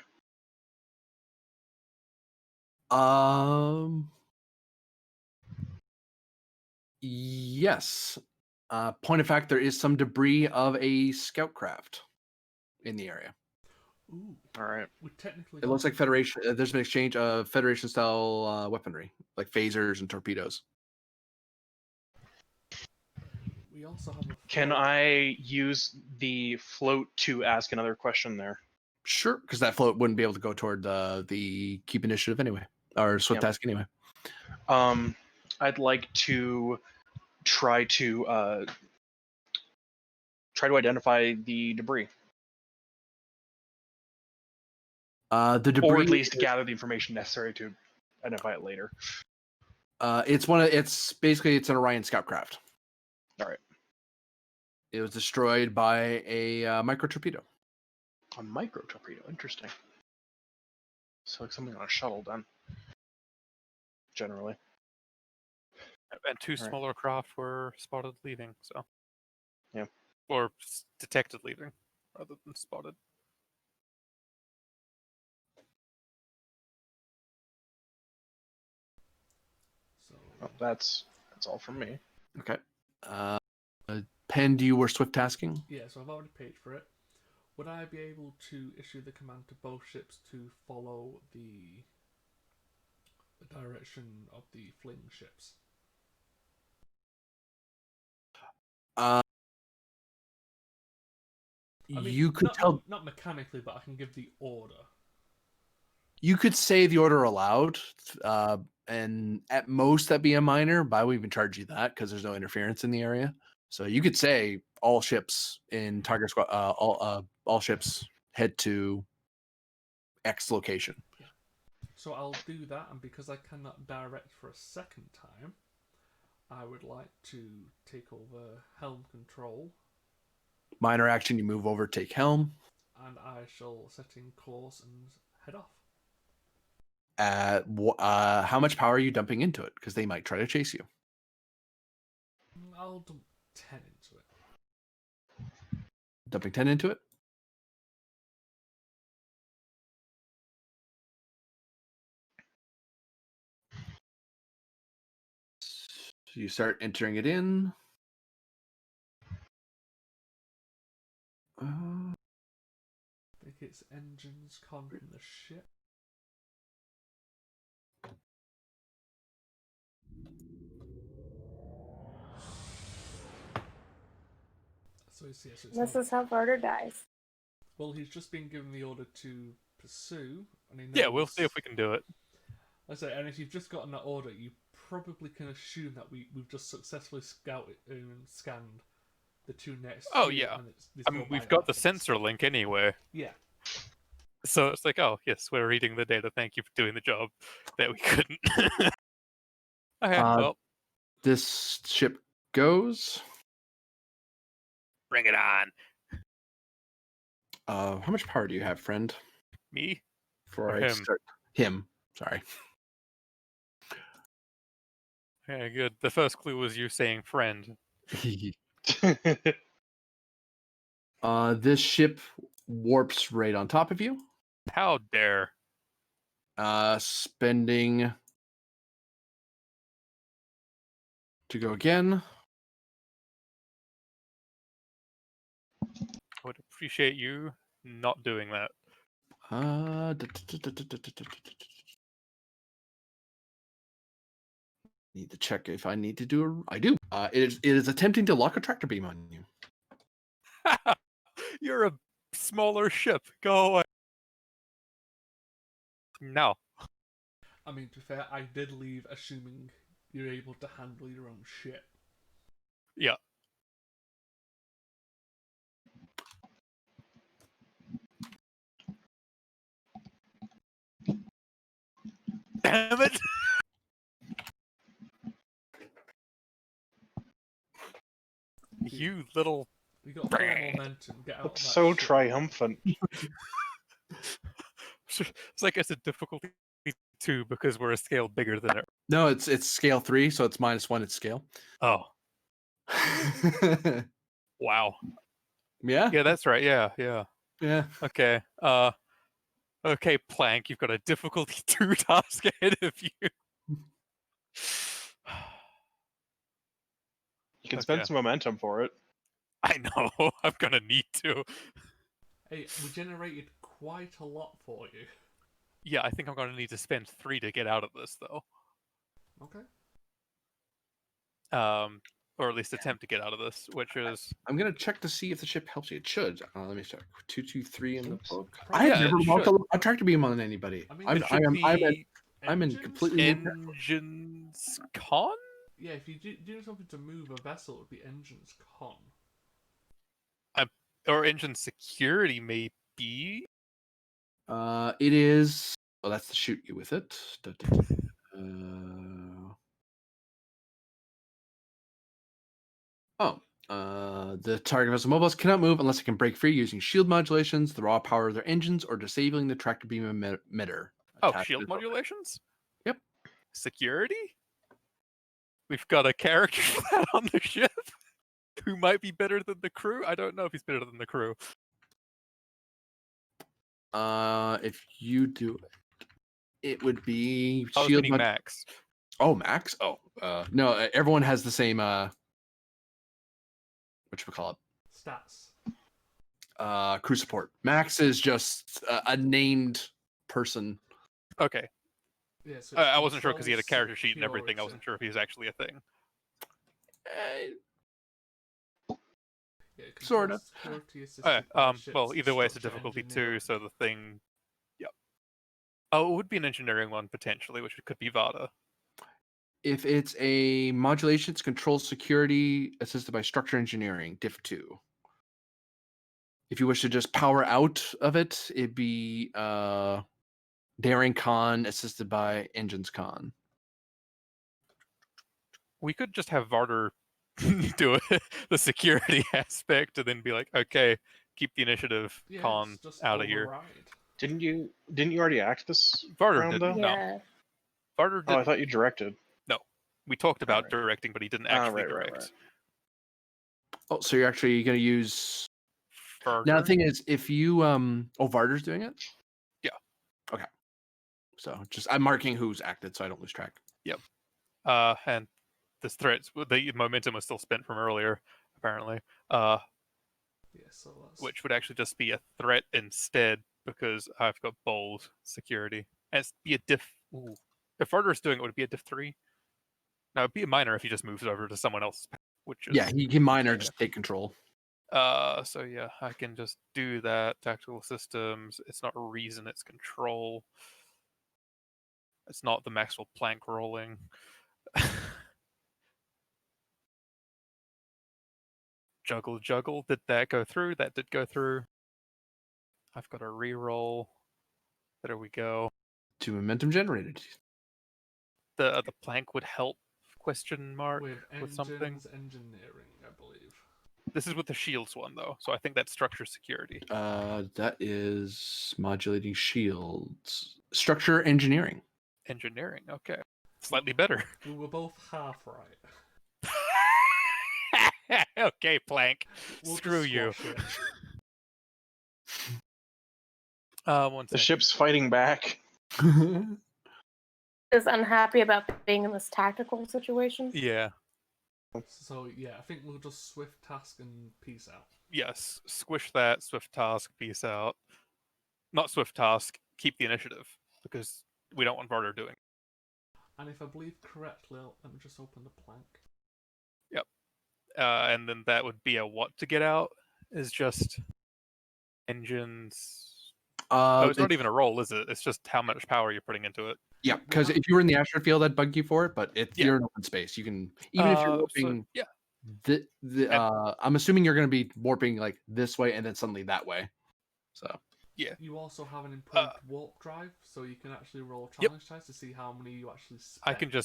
Yes. Point of fact, there is some debris of a scout craft in the area. Ooh. All right. We technically. It looks like Federation. There's been exchange of Federation style weaponry, like phasers and torpedoes. We also have a. Can I use the float to ask another question there? Sure, because that float wouldn't be able to go toward the keep initiative anyway, or swift Yep. task anyway. I'd like to try to identify the debris, The debris, or at least gather the information necessary to identify it later. it's basically an Orion scout craft. All right. It was destroyed by a micro torpedo. A micro torpedo, interesting. So like something on a shuttle, then. Generally. And two Right. smaller craft were spotted leaving, so. Yeah. Or detected leaving, rather than spotted. So Well, that's all from me. Okay. Pen, do you were swift tasking? yeah, so I've already paid for it. Would I be able to issue the command to both ships to follow the direction of the fling ships? Uh, I mean, you could not mechanically, but I can give the order. You could say the order aloud, and at most that'd be a minor, but I wouldn't even charge you that because there's no interference in the area. So you could say all ships in target squad, all ships head to X location. So I'll do that, and because I cannot direct for a second time, I would like to take over helm control, Minor action, you move over, take helm. and I shall set in course and head off. How much power are you dumping into it? Because they might try to chase you. I'll dump 10 into it. Dumping 10 into it. So you start entering it in. I think it's engines con from the ship. So it's This not. is how Varder dies. Well, he's just been given the order to pursue, and he knows. Yeah, we'll see if we can do it. I say, and if you've just gotten that order, you probably can assume that we've just successfully scanned the two next. Oh, two, yeah. and it's I mean, we've got the sensor link anyway. Yeah. So it's like, oh, yes, we're reading the data. Thank you for doing the job that we couldn't. Okay, well, This ship goes. bring it on. How much power do you have, friend? Me? Before Or I him? start him. Sorry. Yeah, good. The first clue was you saying friend. This ship warps right on top of you. How dare. Spending to go again. I would appreciate you not doing that. Need to check if I need to do. I do. It is attempting to lock a tractor beam on you. You're a smaller ship. Go away. No. I mean, to be fair, I did leave assuming you're able to handle your own shit. Yeah. Damn it! You little. You got 4 momentum. Get out. That's of that so shit. triumphant. It's like it's a difficulty 2 because we're a scale bigger than it. No, it's scale 3, so it's -1. It's scale. Oh. Wow. Yeah. Yeah, that's right. Yeah. Yeah. Okay. Okay, Plank, you've got a difficulty 2 task ahead of you. You can spend some momentum for it. I know. I'm gonna need to. Hey, we generated quite a lot for you. Yeah, I think I'm gonna need to spend 3 to get out of this, though. Okay. or at least attempt to get out of this, which is I'm gonna check to see if the ship helps you. It should. Let me check. 223 in the Oops. book. Probably- I've Yeah, never it marked should. a tractor beam on anybody. I mean, I'm it should be I'm in engines? completely new engines con. Yeah, if you do something to move a vessel, it would be engines con. Or engine security, maybe. It is. Well, that's to shoot you with it. The target vessel mobiles cannot move unless it can break free using shield modulations, the raw power of their engines, or disabling the tractor beam emitter. Oh, attached to shield the program. modulations? Yep. Security? We've got a character for that on the ship who might be better than the crew. I don't know if he's better than the crew. If you do it would be I was shield meaning Max. Oh, Max? Oh, no, everyone has the same, whatchamacallit? Stats. Crew support. Max is just a named person. Okay. Yeah, so I wasn't sure because he had a control character sheet and everything. I security. wasn't sure if he was actually a thing. Yeah, Sort control of. security assisted Okay. by the Well, ship's either way, it's a structure difficulty engineering. 2, so the thing. Yep. Oh, it would be an engineering one potentially, which could be Vada. If it's a modulation, it's control security assisted by structure engineering, diff 2. If you wish to just power out of it, it'd be daring con assisted by engines con. We could just have Varder do it, the security aspect, and then be like, okay, keep the initiative Yeah, con it's just out of here. override. Didn't you already act this Varder round didn't. though? No. Yeah. Varder Oh, I didn't. thought you directed. We talked about Alright. directing, but he didn't Ah, actually right, right, direct. right. Oh, so you're actually going to use. Varder. Now, the thing is, if you. Oh, Varder's doing it? Yeah. Okay. So just I'm marking who's acted so I don't lose track. And this threat, the momentum was still spent from earlier, apparently. Yeah, so that's Which would actually just be a threat instead because I've got bold security. And it's be a diff. Ooh. If Varder's doing it, would it be a diff 3? No, it'd be a minor if he just moves over to someone else, which is Yeah, he can minor yeah. just take control. So yeah, I can just do that. Tactical systems. It's not reason, it's control. It's not the Maxwell Planck rolling. Juggle. Did that go through? That did go through. I've got a reroll. There we go. 2 momentum generated. The plank would help? Question mark with with something. engines engineering, I believe. This is with the shields one though, so I think that's structure security. That is modulating shields. Structure engineering. Engineering. Okay, slightly better. We were both half right. Okay, Plank. We'll Screw just you. squash it. One The second. ship's fighting back. Is unhappy about being in this tactical situation. Yeah. So yeah, I think we'll just swift task and peace out. Yes. Squish that. Swift task. Peace out. Not swift task. Keep the initiative because we don't want Varder doing. And if I believe correctly, let me just open the plank. And then that would be a what to get out is just engines. Oh, it's not even a roll, is it? It's just how much power you're putting into it. Yeah, because if you were in the asteroid field, I'd bug you for it. But if Yeah. you're in open space, you can even if you're warping. So, yeah. I'm assuming you're going to be warping like this way and then suddenly that way. So You also have an improved warp drive, so you can actually roll Yep. challenge dice to see how many you actually spend. I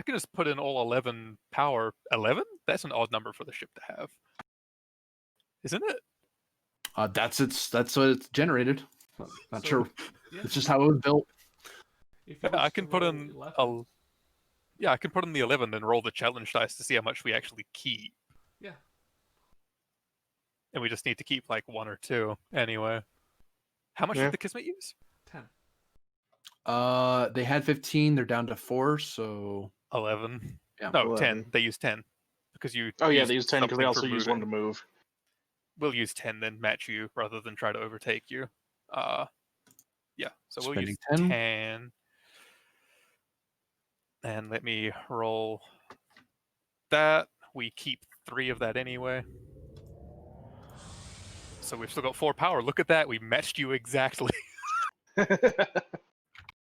can just put in all 11 power. 11? That's an odd number for the ship to have, isn't it? that's what it's generated. Not So, sure. yeah, It's just how it was built. if you I wish can to put roll in 11, I can put in the 11 and roll the challenge dice to see how much we actually keep. Yeah. And we just need to keep like 1 or 2 anyway. How much Yeah. did the Kismet use? 10. They had 15. They're down to 4. So 11. Yeah. No, 11. 10. They used 10 because you. Oh yeah, used they use 10 because they something for also use 1 to moving. move. We'll use 10 then match you rather than try to overtake you. Yeah. So we'll use Spending 10. 10. And let me roll. that. We keep 3 of that anyway. So we've still got 4 power. Look at that. We matched you exactly.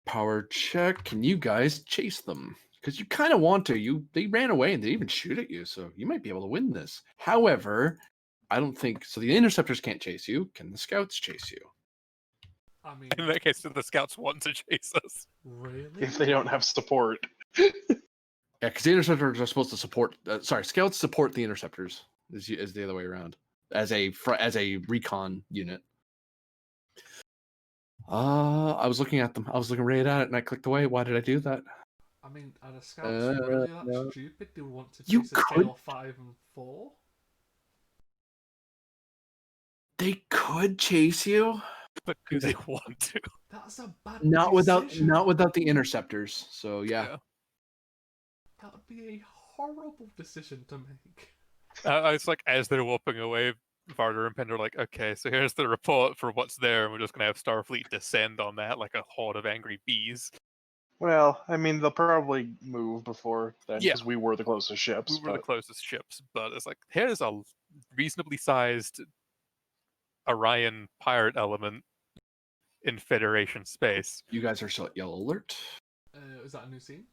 Power check. Can you guys chase them? Because you kind of want to. They ran away and they didn't even shoot at you, so you might be able to win this. However, I don't think so. The interceptors can't chase you. Can the scouts chase you? I mean, In that case, the scouts want to chase us. really? If they don't have support. Yeah, because the interceptors are supposed to support. Scouts support the interceptors. Is the other way around. As a recon unit. I was looking at them. I was looking right at it, and I clicked away. Why did I do that? I mean, are the scouts really that no. stupid? Do we want to You chase a could- tail 5 and 4? They could chase you, But do they want to? That's a bad not without decision. the interceptors. So yeah. That would be a horrible decision to make. It's like as they're walking away, Varder and Pender are like, okay, so here's the report for what's there, and we're just going to have Starfleet descend on that like a horde of angry bees. Well, I mean, they'll probably move before then, Yeah. because we were the closest ships. We were the but- closest ships, but it's like, here's a reasonably sized Orion pirate element in Federation space. You guys are still at yellow alert. Is that a new scene?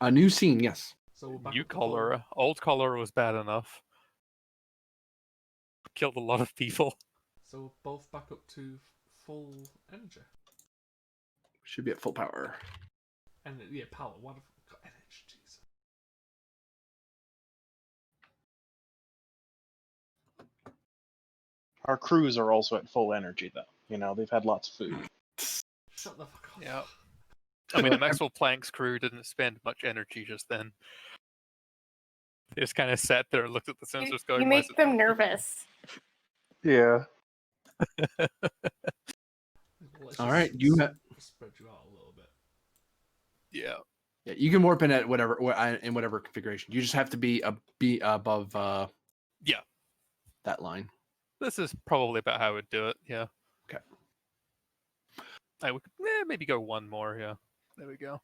A new scene, yes. So we're back New up to full- cholera. Old cholera was bad enough. Killed a lot of people. So we're both back up to full energy. Should be at full power. And yeah, power. What have got energy? Jesus. Our crews are also at full energy, though. You know, they've had lots of food. Shut the fuck up. Yeah. I mean, the Maxwell Planck's crew didn't spend much energy just then. They just kind of sat there and looked at the sensors going, You "Why is make it-" them nervous. Yeah. Well, let's All just right, you ha- spread you out a little bit. Yeah. Yeah, you can warp in at whatever in whatever configuration. You just have to be above Yeah. that line. This is probably about how I would do it. Yeah. Okay. I would maybe go 1 more. Yeah. There we go.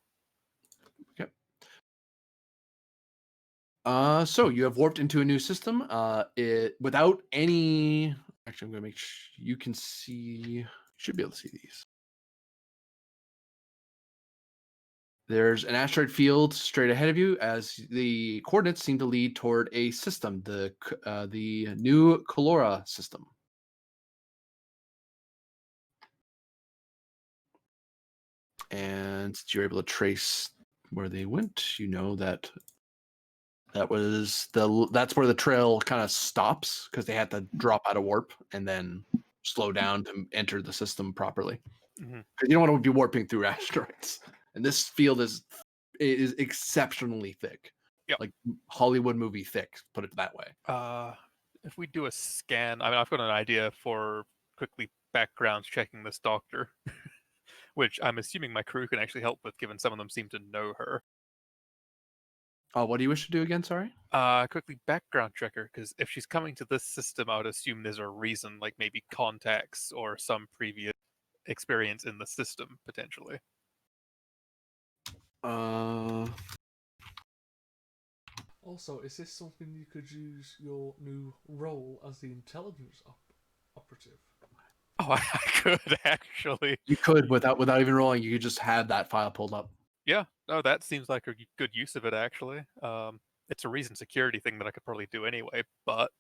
So you have warped into a new system. It without any. Actually, I'm gonna make sure you can see. You should be able to see these. There's an asteroid field straight ahead of you, as the coordinates seem to lead toward a system, the new Colora system. And since you're able to trace where they went, you know that that's where the trail kind of stops because they had to drop out of warp and then slow down to enter the system properly. Mhm. Because you don't want to be warping through asteroids. And this field is exceptionally thick. Yep. Like Hollywood movie thick, put it that way. If we do a scan, I mean, I've got an idea for quickly background checking this doctor, which I'm assuming my crew can actually help with, given some of them seem to know her. What do you wish to do again? Sorry. Quickly background check her, because if she's coming to this system, I would assume there's a reason, like maybe contacts or some previous experience in the system, potentially. Also, is this something you could use your new role as the intelligence operative? Oh, I could actually. You could without even rolling. You could just have that file pulled up. Yeah, no, that seems like a good use of it, actually. It's a reason security thing that I could probably do anyway, but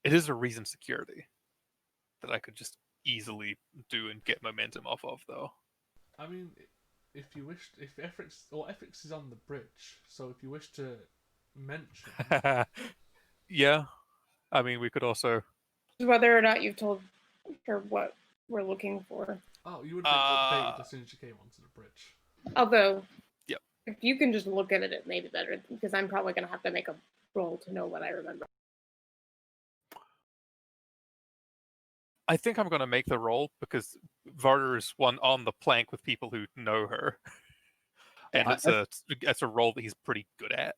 it is a reason security that I could just easily do and get momentum off of, though. I mean, if you wish, if ethics is on the bridge, so if you wish to mention, Yeah, I mean, we could also. Whether or not you've told her what we're looking for. oh, you would have been updated as soon as you came onto the bridge. Although, Yep. if you can just look at it, it may be better, because I'm probably going to have to make a roll to know what I remember. I think I'm going to make the roll because Varder is one on the plank with people who know her, and it's a role that he's pretty good at.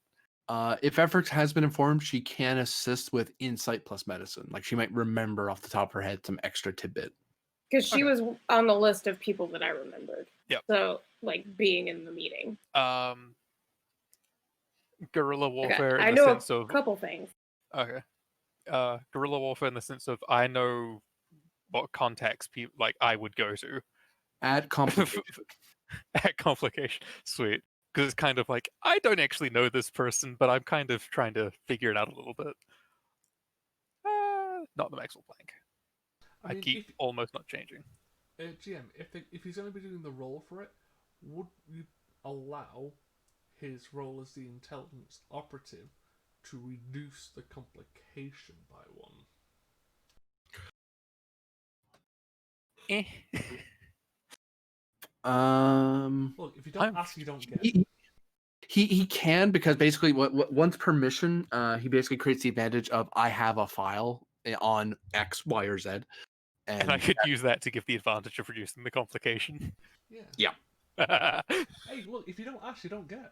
If Efforts has been informed, she can assist with insight plus medicine. Like she might remember off the top of her head some extra tidbit. Because she Okay. was on the list of people that I remembered. Yep. So like being in the meeting? Guerrilla warfare I in the know sense a of couple things. okay. Guerrilla warfare in the sense of I know what contacts people like I would go to Add complication. at complication. Sweet, because it's kind of like I don't actually know this person, but I'm kind of trying to figure it out a little bit. Not the Maxwell Plank. I mean, keep almost not changing. GM, if he's going to be doing the role for it, would you allow his role as the intelligence operative to reduce the complication by one? Eh. Look, if you don't ask, you don't get. He can, because basically what once permission, he basically creates the advantage of I have a file on X, Y, or Z, And I could use that to give the advantage of reducing the complication. Yeah. Yeah. Hey, look, if you don't ask, you don't get.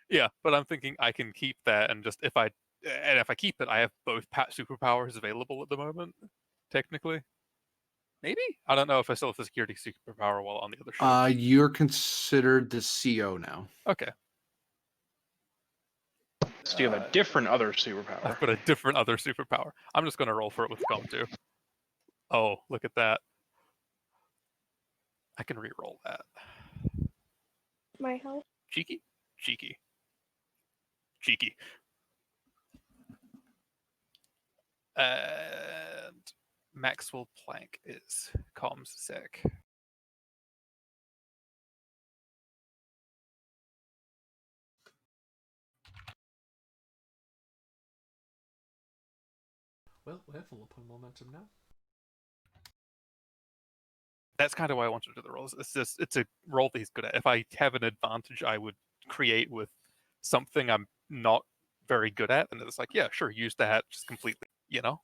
Yeah, but I'm thinking I can keep that, and just if I keep it, I have both superpowers available at the moment. Technically, maybe I don't know if I still have the security superpower while on the other ship. You're considered the CO now. Okay, So you have a different other superpower. I've got a different other superpower. I'm just gonna roll for it with Com too. Oh, look at that! I can re-roll that. My help. Cheeky, cheeky, cheeky. And Maxwell Plank is comms sec. Well, we're full upon momentum now. That's kind of why I wanted to do the rolls. It's a role that he's good at. If I have an advantage, I would create with something I'm not very good at, and it's like, yeah, sure, use that just completely, you know.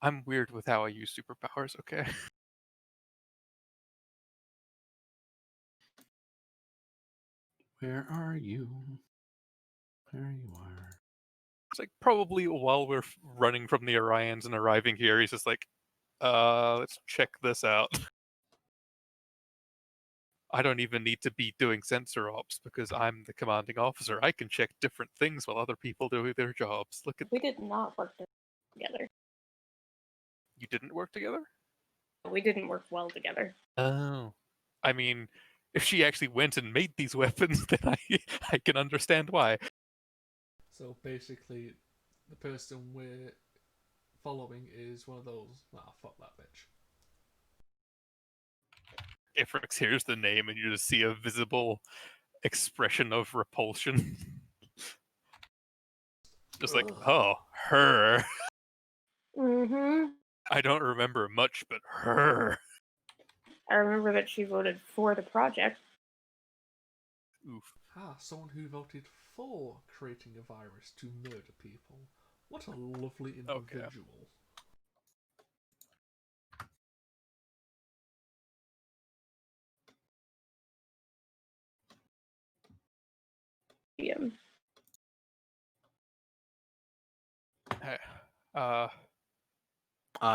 I'm weird with how I use superpowers. Okay. Where are you? There you are. It's like probably while we're running from the Orions and arriving here, he's just like, let's check this out. I don't even need to be doing sensor ops because I'm the commanding officer. I can check different things while other people do their jobs. Look at We did not work together. you didn't work together? We didn't work well together. Oh. I mean, if she actually went and made these weapons, then I can understand why. So basically, the person we're following is one of those. Fuck that bitch. Ifrix hears the name and you just see a visible expression of repulsion. Just like, Ugh. oh, her. Mm-hmm. I don't remember much, but her. I remember that she voted for the project. Oof. Someone who voted for creating a virus to murder people. What a lovely individual. Yeah.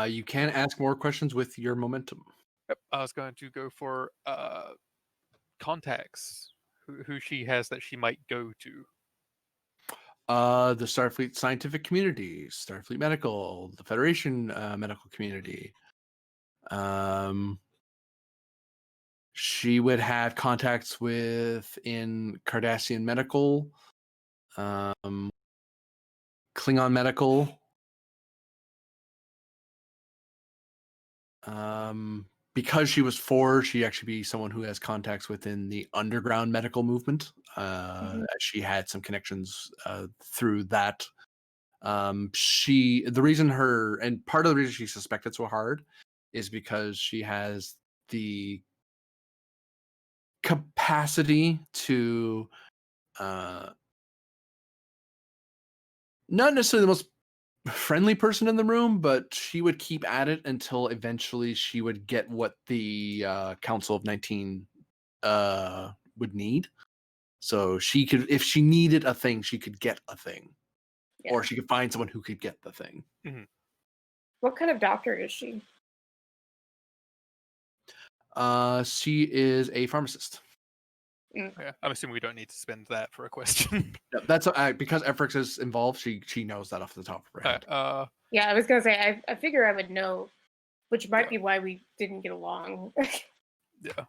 You can ask more questions with your momentum. Yep, I was going to go for contacts. Who she has that she might go to. The Starfleet scientific community, Starfleet medical, the Federation medical community. She would have contacts with in Cardassian medical, Klingon medical. Because she was 4, she actually be someone who has contacts within the underground medical movement. She had some connections through that. The reason and part of the reason she suspected so hard is because she has the capacity to not necessarily the most friendly person in the room, but she would keep at it until eventually she would get what the Council of 19 would need. So she could, if she needed a thing, she could get a thing. Yeah. or she could find someone who could get the thing. What kind of doctor is she? She is a pharmacist. Yeah, I'm assuming we don't need to spend that for a question. Yeah, that's because Efrix is involved. She knows that off the top of her head. Yeah, I was gonna say I figure I would know, which might Yeah. be why we didn't get along. Yeah.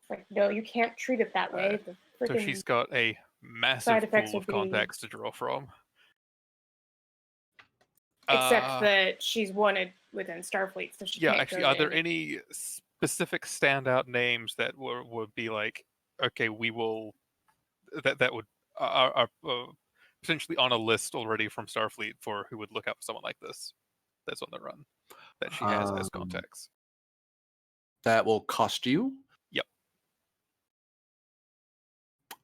Like, no, you can't treat it that way. The So freaking she's got a massive side effects pool of would be- contacts to draw from. except that she's wanted within Starfleet, so she Yeah, can't actually, go are to there any- any specific standout names that would be like, okay, we will that would are potentially on a list already from Starfleet for who would look out for someone like this that's on the run that she has as contacts. That will cost you. Yep.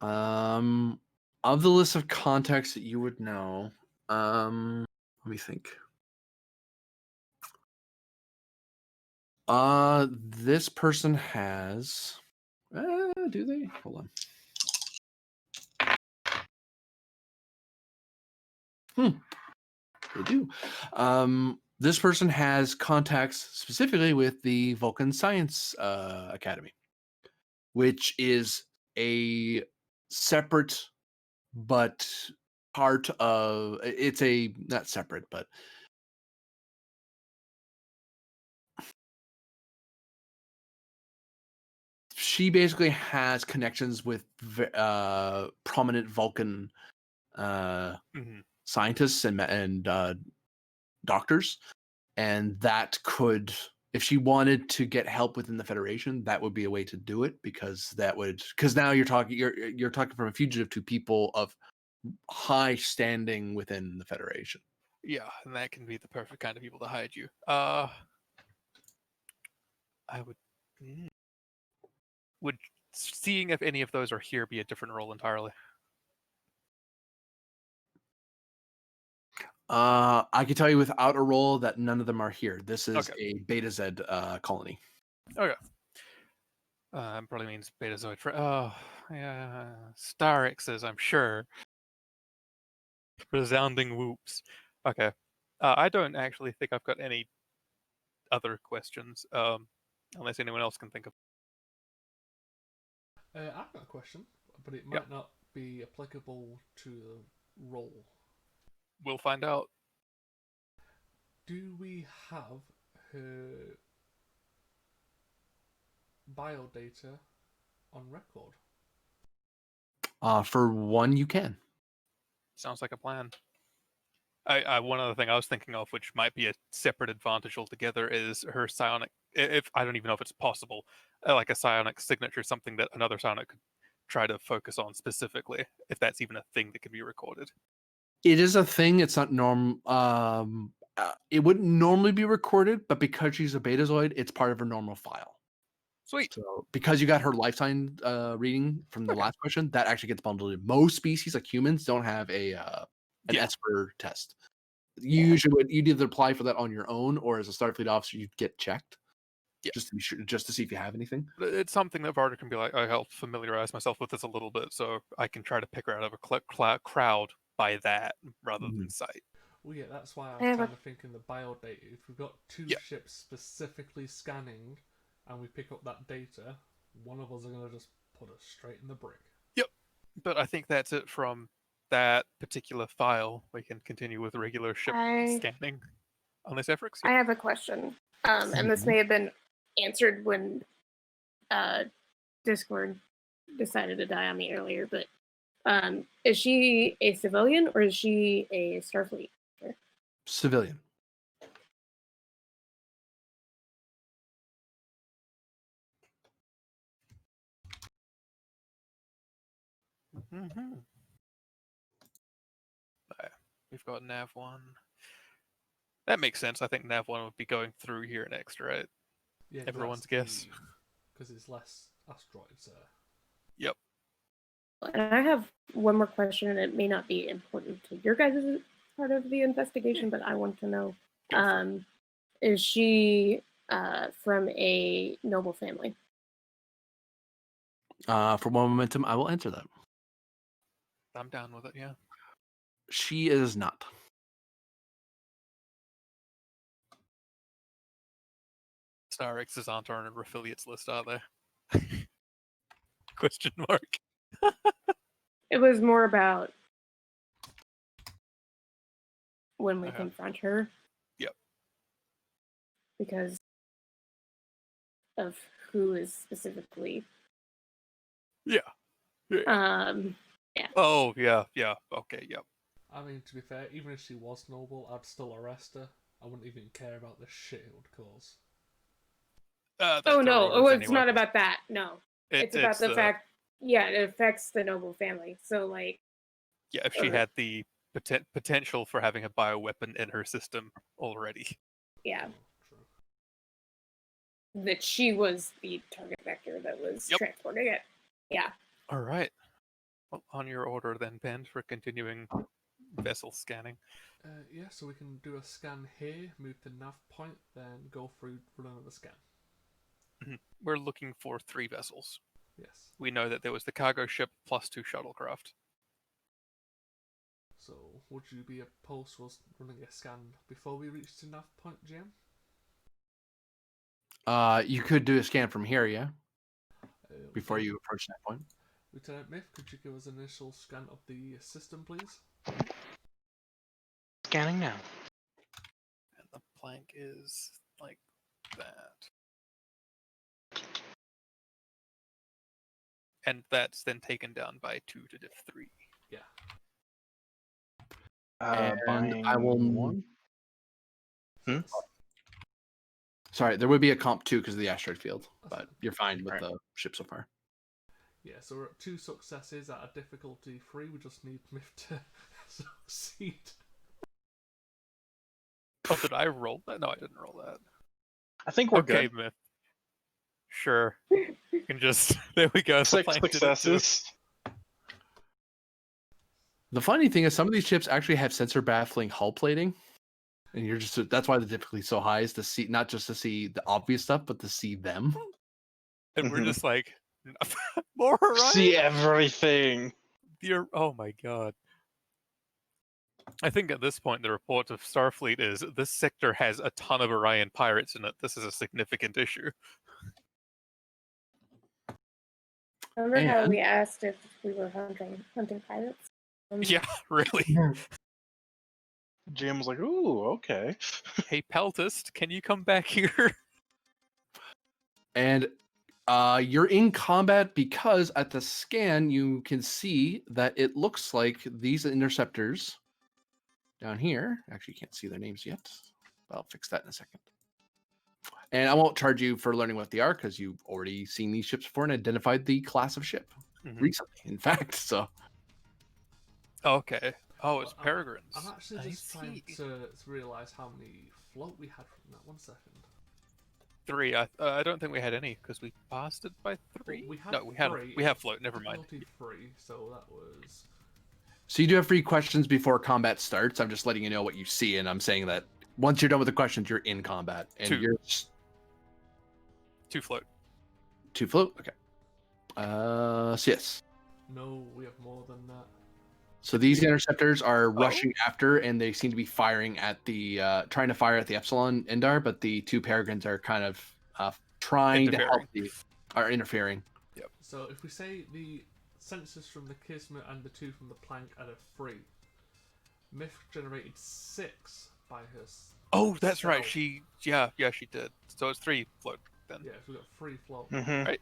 Of the list of contacts that you would know, let me think. This person has. Do they? Hold on. They do. This person has contacts specifically with the Vulcan Science Academy, which is a separate but part of. It's a not separate, but she basically has connections with prominent Vulcan scientists and doctors, and that could, if she wanted to get help within the Federation, that would be a way to do it, because now you're talking from a fugitive to people of high standing within the Federation. Yeah, and that can be the perfect kind of people to hide you. I would seeing if any of those are here be a different role entirely. I can tell you without a role that none of them are here. This is Okay. a Beta Z colony. Okay. Probably means Betazoid for yeah, Star X's, I'm sure. Resounding whoops. Okay. I don't actually think I've got any other questions, unless anyone else can think of. I've got a question, but it might not be applicable to the role. We'll find out. Do we have her biodata on record? For one, you can. Sounds like a plan. One other thing I was thinking of, which might be a separate advantage altogether, is her psionic. If I don't even know if it's possible, like a psionic signature, something that another psionic could try to focus on specifically, if that's even a thing that can be recorded. It is a thing. It's not it wouldn't normally be recorded, but because she's a Betazoid, it's part of her normal file. Sweet. So because you got her lifetime reading from the last question, that actually gets bundled in. Most species, like humans, don't have an Esper test. You'd either apply for that on your own, or as a Starfleet officer, you'd get checked. Yeah. Just to be sure, just to see if you have anything. It's something that Varda can be like, I help familiarize myself with this a little bit, so I can try to pick her out of a crowd by that rather than sight. Well, yeah, that's why I was kind of thinking the biodata. If we've got two ships specifically scanning, and we pick up that data, one of us are going to just put us straight in the brick. Yep. But I think that's it from that particular file. We can continue with regular ship scanning. Unless Efrix? I have a question. And this may have been answered when Discord decided to die on me earlier, but is she a civilian or is she a Starfleet? Civilian. We've got Nav1. That makes sense. I think Nav1 would be going through here next, right? Yeah, everyone's guess. Because it's less asteroids there. Yep. And I have one more question, and it may not be important to your guys' part of the investigation, but I want to know: is she from a noble family? For one momentum, I will answer that. I'm down with it. Yeah. She is not. Star X's aren't on our affiliates list, are they? Question mark. It was more about when we Uh-huh. confront her. Yep. Because of who is specifically. Yeah. Yeah. Oh, yeah. Okay, yep. I mean, to be fair, even if she was noble, I'd still arrest her. I wouldn't even care about the shit it would cause. That's Oh her no, orders it's anyway. not about that. No, it's about the fact. Yeah, it affects the noble family. So like. Yeah, if she had the potential for having a bioweapon in her system already. Yeah. True. That she was the target vector that was transporting it. Yeah. All right. Well, on your order then, Ben, for continuing vessel scanning. Yeah, so we can do a scan here, move to nav point, then go through run another scan. We're looking for 3 vessels. Yes. We know that there was the cargo ship plus 2 shuttlecraft. So, would you be opposed to us running a scan before we reach the nav point, Jim? You could do a scan from here, yeah? Before Lieutenant- you approach that point. Lieutenant Myth, could you give us an initial scan of the system, please? Scanning now. And the plank is like that. And that's then taken down by 2 to diff 3. Yeah. And I will. One. Hmm? Sorry, there would be a comp 2 because of the asteroid field, That's but fine. you're fine with Right. the ship so far. Yeah, so we're at 2 successes at a difficulty 3. We just need Myth to succeed. Oh, did I roll that? No, I didn't roll that. I think we're Okay, good. Myth. Sure. You can just... There we go. the 6 plank did it too. successes. The funny thing is, some of these ships actually have sensor baffling hull plating, and you're just that's why the difficulty is so high, is to see not just to see the obvious stuff, but to see them. And we're Mhm. just like... More Orion? See everything. Oh my god. I think at this point the report of Starfleet is this sector has a ton of Orion pirates in it. This is a significant issue. Remember how And- we asked if we were hunting pirates? Yeah, really. Jim was like, "Ooh, okay." Hey, Peltist, can you come back here? And you're in combat because at the scan you can see that it looks like these interceptors down here. Actually, you can't see their names yet. I'll fix that in a second. And I won't charge you for learning what they are because you've already seen these ships before and identified the class of ship recently, in fact. So Okay. Oh, it's Well, peregrines. I'm actually I just trying see. to realise how many float we had from that. 1 second. 3. I don't think we had any because we passed it by 3. We had No, we had 3. we have float. Never mind. Difficulty 3, so that was... So you do have 3 questions before combat starts. I'm just letting you know what you see, and I'm saying that once you're done with the questions, you're in combat. And 2. you're 2 float. 2 float? Okay. So yes. No, we have more than that. So these interceptors are rushing after, and they seem to be firing at the trying to fire at the Epsilon Indar, but the 2 peregrines are kind of trying to help are interfering. Yep. So if we say the sensors from the Kismet and the 2 from the Plank are 3, Myth generated 6 by her. Oh, that's right. herself. She did. So it's 3 float then. Yeah, so we got 3 float. Mhm. Right.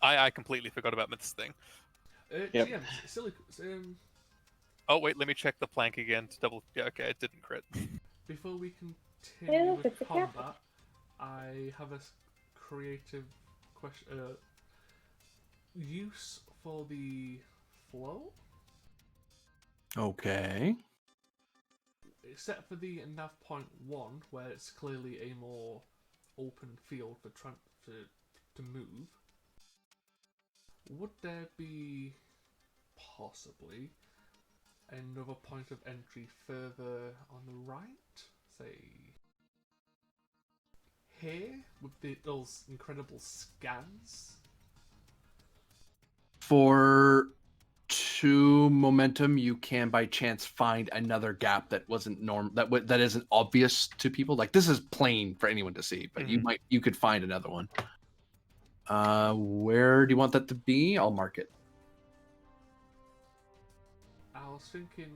I completely forgot about this thing. Yep. GM, silly. Oh wait, let me check the plank again to double. Yeah, okay, it didn't crit. Before we continue it's with a cap. combat, I have a creative question. Use for the float, Okay. except for the nav point 1, where it's clearly a more open field for to move. Would there be possibly another point of entry further on the right? Say here with those incredible scans? For 2 momentum, you can by chance find another gap that wasn't that isn't obvious to people. Like this is plain for anyone to see, but you could find another one. Where do you want that to be? I'll mark it. I was thinking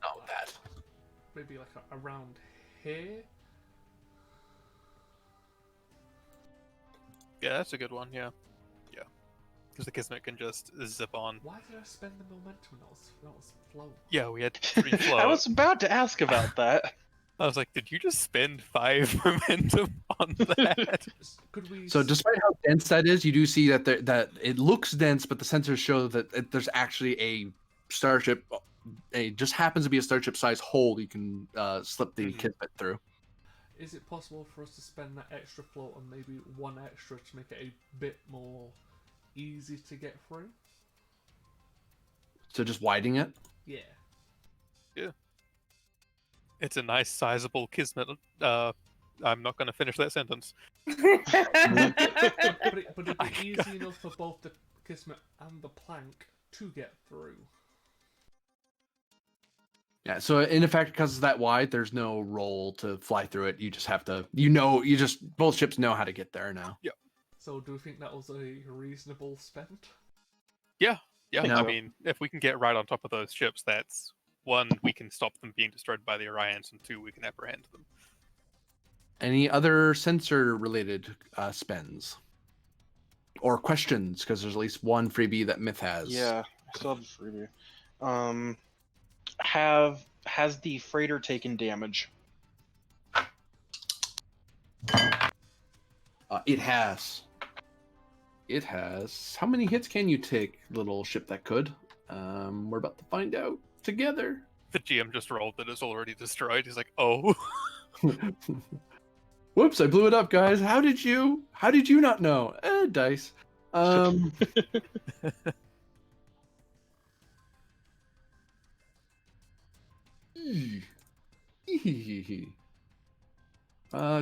Oh, that. maybe like around here. Yeah, that's a good one. Yeah. Because the Kismet can just zip on. Why did I spend the momentum? That was flow. Yeah, we had 3 flow. I was about to ask about that. I was like, did you just spend 5 momentum on that? Could we? So despite how dense that is, you do see that that it looks dense, but the sensors show that there's actually a starship. Just happens to be a starship-sized hole you can slip the Kismet through. Is it possible for us to spend that extra float on maybe 1 extra to make it a bit more easy to get through? So just widening it. Yeah. It's a nice, sizable Kismet. I'm not going to finish that sentence. But it'd be easy enough for both the Kismet and the Plank to get through. Yeah, so in effect, because it's that wide, there's no roll to fly through it. You just have to, both ships know how to get there now. Yeah. So do we think that was a reasonable spend? Yeah. No. I mean, if we can get right on top of those ships, that's 1, we can stop them being destroyed by the Orions, and 2, we can apprehend them. Any other sensor-related spends? Or questions, because there's at least 1 freebie that Myth has. Yeah, I still have a freebie. Has the freighter taken damage? It has. It has. How many hits can you take, little ship that could? We're about to find out together. The GM just rolled that it's already destroyed. He's like, oh. Whoops, I blew it up, guys. How did you not know? Dice.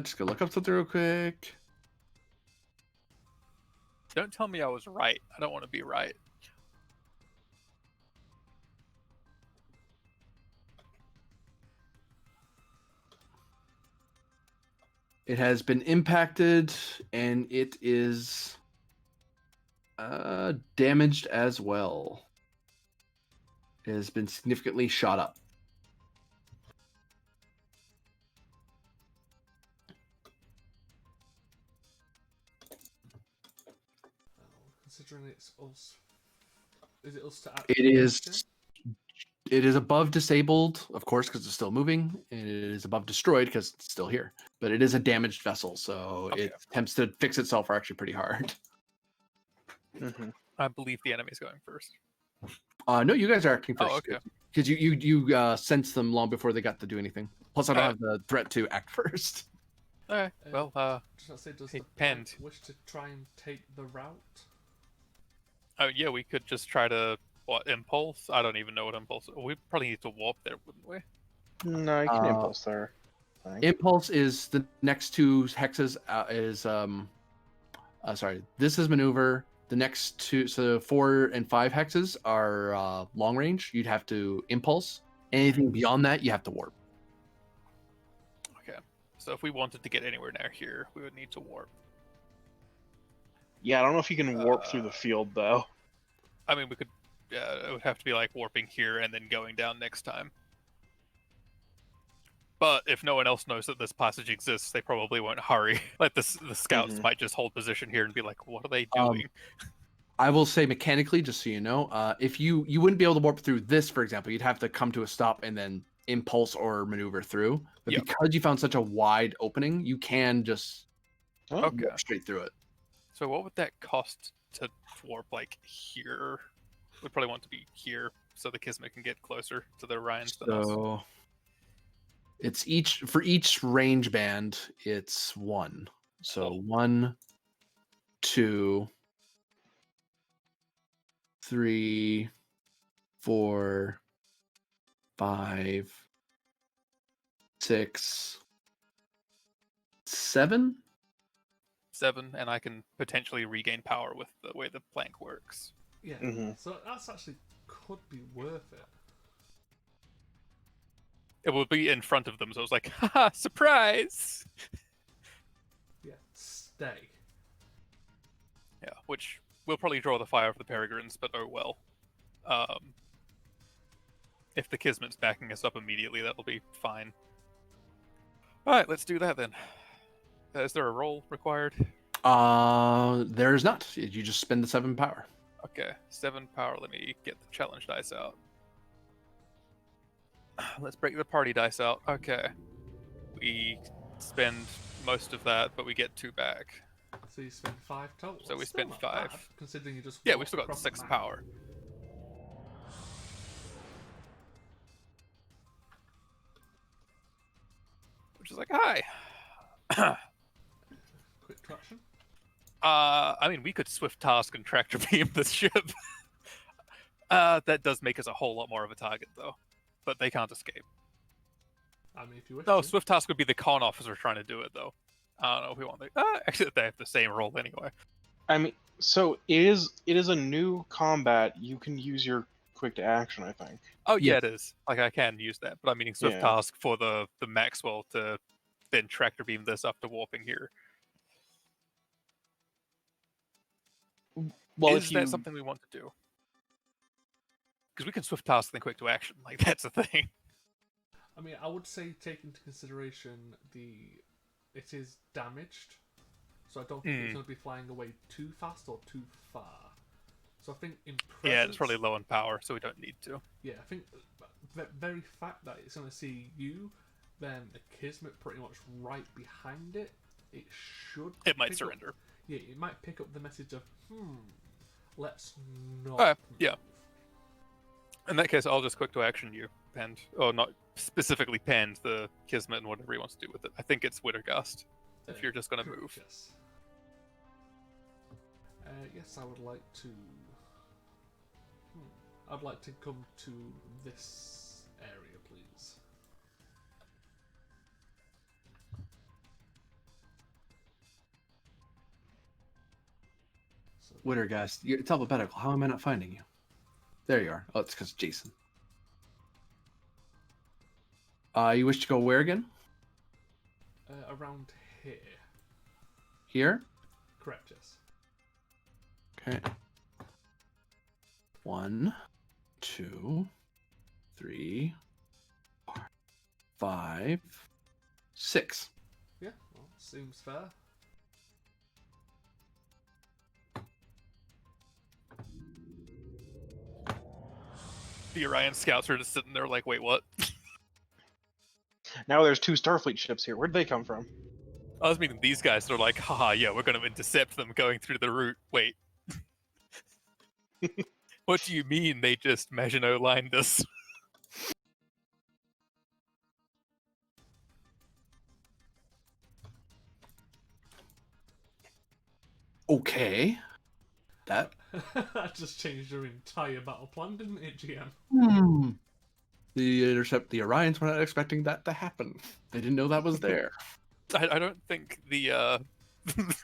Just gonna look up something real quick. Don't tell me I was right. I don't want to be right. It has been impacted, and it is damaged as well. It has been significantly shot up. Considering it's us, is it us to act? It is above disabled, of course, because it's still moving, and it is above destroyed because it's still here. But it is a damaged vessel, so Okay. it attempts to fix itself are actually pretty hard. I believe the enemy's going first. No, you guys are acting first. Oh, okay. Because you sensed them long before they got to do anything. Plus, I don't have the threat to act first. Okay. Well, Just to say, does hey, the Pend. Plank wish to try and take the route? oh yeah, we could just try to impulse. I don't even know what impulse. We probably need to warp there, wouldn't we? No, you can impulse there. I think. Impulse is the next 2 hexes. Sorry, this is maneuver. The next 2, so 4 and 5 hexes are long range. You'd have to impulse. Anything beyond that, you have to warp. Okay. So if we wanted to get anywhere near here, we would need to warp. Yeah, I don't know if you can warp through the field though. I mean, we could. It would have to be like warping here and then going down next time. But if no one else knows that this passage exists, they probably won't hurry. Like the scouts might just hold position here and be like, "What are they doing?" I will say mechanically, just so you know, if you wouldn't be able to warp through this, for example, you'd have to come to a stop and then impulse or maneuver through. But because you found such a wide opening, you can just warp straight through it. So what would that cost to warp like here? We'd probably want to be here so the Kismet can get closer to the Orions than us. So it's for each range band, it's 1. So 1, 2, 3, 4, 5, 6, 7. 7, and I can potentially regain power with the way the plank works. Yeah. Mhm. So that's actually could be worth it. It will be in front of them, so it's like, haha, surprise! Yeah. Stay. Yeah, which will probably draw the fire of the Peregrines, but oh well. If the Kismet's backing us up immediately, that'll be fine. Alright, let's do that then. Is there a roll required? There's not. You just spend the 7 power. Okay, 7 power. Let me get the challenge dice out. Let's break the party dice out. Okay. We spend most of that, but we get 2 back. So you spend 5 total. So we That's still spent not 5. bad, considering you just Yeah, we walked still got across the 6 map. power. Which is like, hi. Quick traction. I mean, we could swift task and tractor beam this ship. That does make us a whole lot more of a target, though. But they can't escape. I mean, if you wish No, to. swift task would be the con officer trying to do it, though. I don't know if we want to. Actually, they have the same role anyway. I mean, so it is a new combat. You can use your quick to action, I think. Oh yeah, Yeah. it is. Like I can use that, but I'm meaning swift Yeah. task for the Maxwell to then tractor beam this up to warping here. Well, Is if you that something we want to do? Because we can swift task then quick to action. Like that's the thing. I mean, I would say take into consideration it is damaged, so I don't think it's going to be flying away too fast or too far. So I think in presence, Yeah, it's probably low in power, so we don't need to. Yeah, I think the very fact that it's going to see you, then a Kismet pretty much right behind it, it should. It might pick surrender. Up, yeah, it might pick up the message of let's not. Yeah. In that case, I'll just quick to action you, pend. Oh, not specifically pend the Kismet and whatever he wants to do with it. I think it's Wittergust. If you're just going to move. Yes. Yes, I would like to. I'd like to come to this area, please. So, Wittergast, it's alphabetical. How am I not finding you? There you are. Oh, it's because Jason. You wish to go where again? around here. Here? Correct, yes. Okay. 1, 2, 3, 4, 5, 6. Yeah, well, seems fair. The Orion scouts are just sitting there like, wait, what? now there's 2 Starfleet ships here. Where'd they come from? I was meaning these guys are like, haha, yeah, we're going to intercept them going through the route. Wait. What do you mean they just Maginot lined us? Okay. That. That just changed your entire battle plan, didn't it, GM? The Orions were not expecting that to happen. They didn't know that was there. I don't think the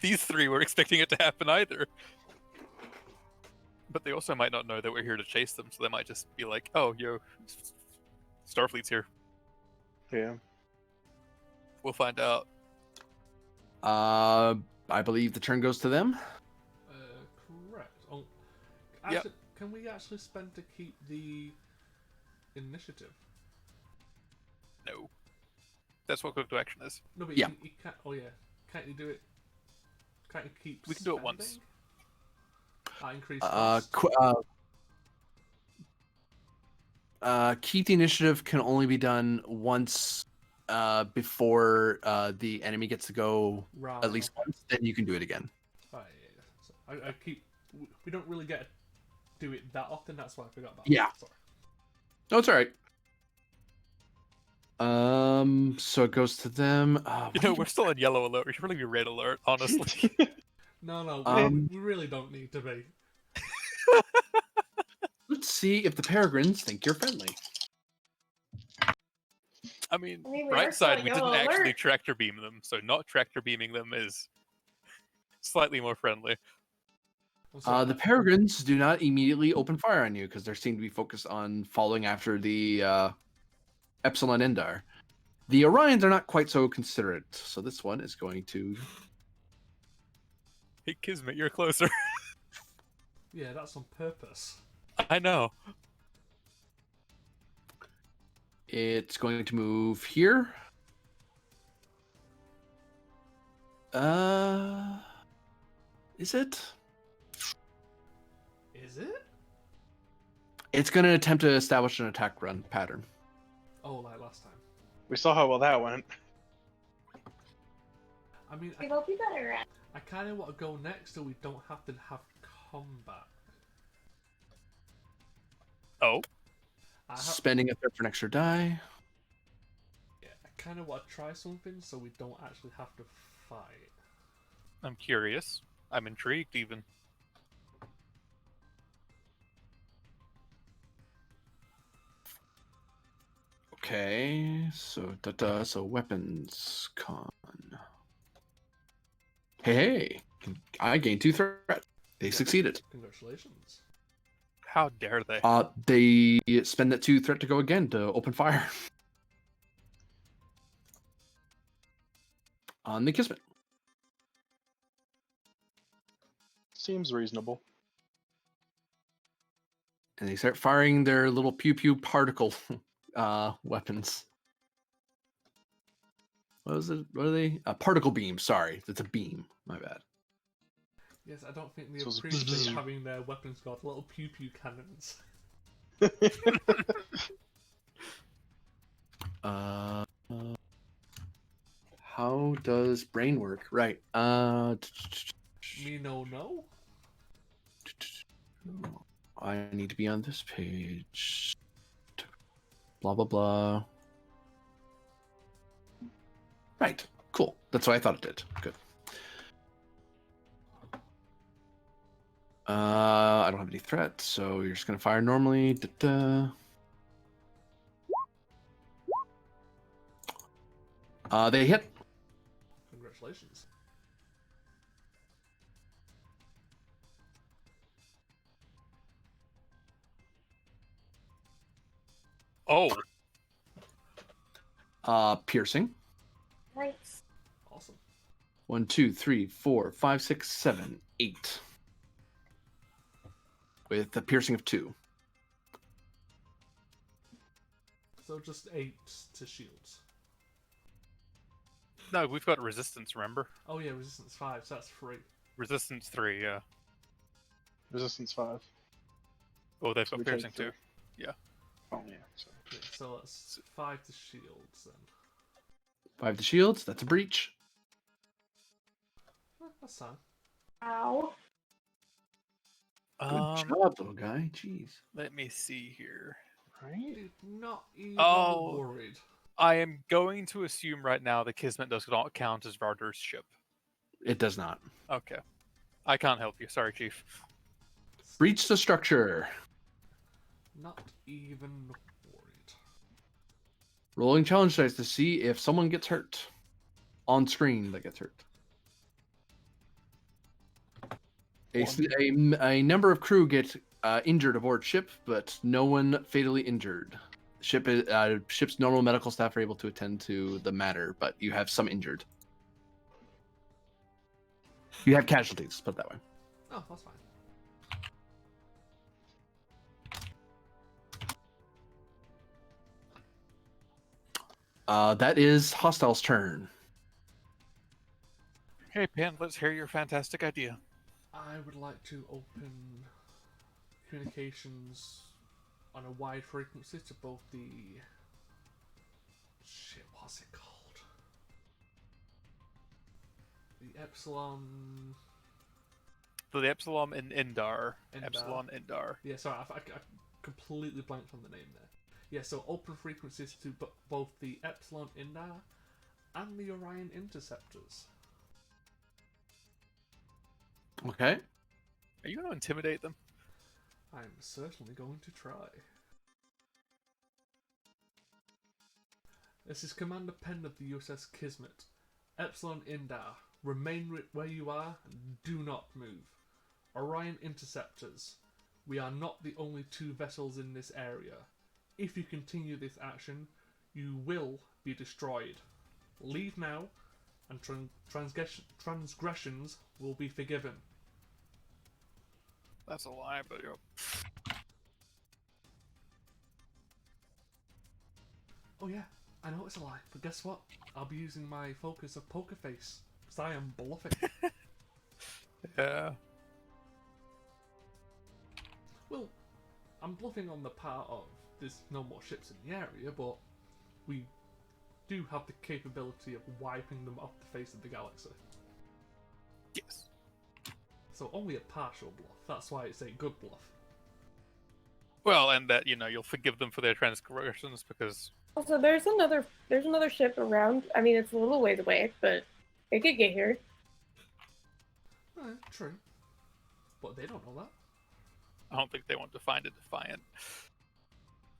these 3 were expecting it to happen either. But they also might not know that we're here to chase them, so they might just be like, oh, yo, Starfleet's here. Yeah. We'll find out. I believe the turn goes to them. Correct. Oh, actually, can we actually spend to keep the initiative? No. That's what quick to action is. No, but Yeah. you can't. Oh yeah, can't you do it? Can't you keep? We can do it once. Increase. Keep the initiative can only be done once before the enemy gets to go Right, at least okay. once. Then you can do it again. Right, yeah. So I keep. We don't really get to do it that often. That's why I forgot about. Yeah. That. Sorry. No, it's all right. So it goes to them. We're still in yellow alert. We should probably be red alert, honestly. No, we really don't need to be. Let's see if the Peregrines think you're friendly. I mean, we bright are still side, in we didn't yellow actually alert. tractor beam them, so not tractor beaming them is slightly more friendly. I'm sorry, The Peregrines do not immediately open fire on you because they seem to be focused on following after the Epsilon Indar. The Orions are not quite so considerate, so this one is going to. Hey, Kismet, you're closer. yeah, that's on purpose. I know. It's going to move here. Is it? Is it? It's going to attempt to establish an attack run pattern. Oh, like last time. We saw how well that went. I mean, It'll be better at. I kind of want to go next so we don't have to have combat. Oh, Spending a third for an extra die. Yeah, I kind of want to try something so we don't actually have to fight. I'm curious. I'm intrigued, even. Okay, so so weapons con. Hey, I gained 2 threat. They succeeded. Congratulations. How dare they? They spend that 2 threat to go again to open fire on the Kismet. Seems reasonable. And they start firing their little pew pew particle weapons. What was it? What are they? A particle beam. Sorry, that's a beam. My bad. Yes, I don't think they So it's appreciate bzzz. having their weapons got little pew pew cannons. How does brain work? Right. Me no. I need to be on this page. Blah blah blah. Right. Cool. That's what I thought it did. Good. I don't have any threats, so you're just gonna fire normally. They hit. Congratulations. Oh, Piercing. Nice. Awesome. 1, 2, 3, 4, 5, 6, 7, 8. With a piercing of 2. So just 8 to shields. no, we've got resistance, remember? Oh yeah, resistance 5, so that's 3. Resistance 3, yeah. Resistance 5. Oh, they've So got we take piercing too. Oh yeah. So. Yeah, so that's 5 to shields then. 5 to shields. That's a breach. That's fine. Ow. Good Um, job, little guy. Jeez. let me see here. Right? Dude, not even Oh. worried. I am going to assume right now the Kismet does not count as Varder's ship. It does not. Okay. I can't help you. Sorry, Chief. Breach the structure. Not even worried. Rolling challenge dice to see if someone gets hurt. On screen that gets hurt. A number of crew get injured aboard ship, but no one fatally injured. Ship's normal medical staff are able to attend to the matter, but you have some injured. You have casualties, put it that way. Oh, that's fine. That is Hostile's turn. Hey, Pan, let's hear your fantastic idea. I would like to open communications on a wide frequency to both the... Shit, what's it called? The Epsilon... The Epsilon and Indar. Indar. Epsilon Indar. Yeah, sorry, I completely blanked on the name there. Yeah, so open frequencies to both the Epsilon Indar and the Orion Interceptors. Okay. Are you going to intimidate them? I'm certainly going to try. This is Commander Penn of the USS Kismet. Epsilon Indar, remain where you are and do not move. Orion Interceptors. We are not the only 2 vessels in this area. If you continue this action, you will be destroyed. Leave now, and transgressions will be forgiven. That's a lie, but yeah. Oh yeah, I know it's a lie, but guess what? I'll be using my focus of Poker Face, because I am bluffing. Yeah. Well, I'm bluffing on the part of there's no more ships in the area, but we do have the capability of wiping them off the face of the galaxy. Yes. So only a partial bluff. That's why it's a good bluff. Well, and that you'll forgive them for their transgressions because Also, there's another ship around. I mean, it's a little ways away, but it could get here. True. But they don't know that. I don't think they want to find it defiant.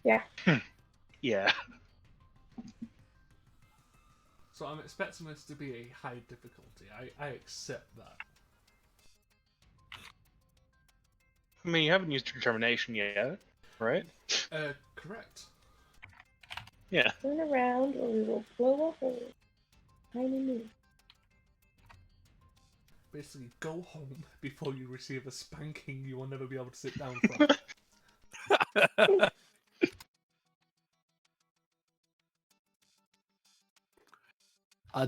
Yeah. Yeah. So I'm expecting this to be a high difficulty. I accept that. I mean, you haven't used your determination yet, right? Correct. Yeah. Turn around or we will blow a hole. Tiny me. Basically, go home before you receive a spanking you will never be able to sit down from.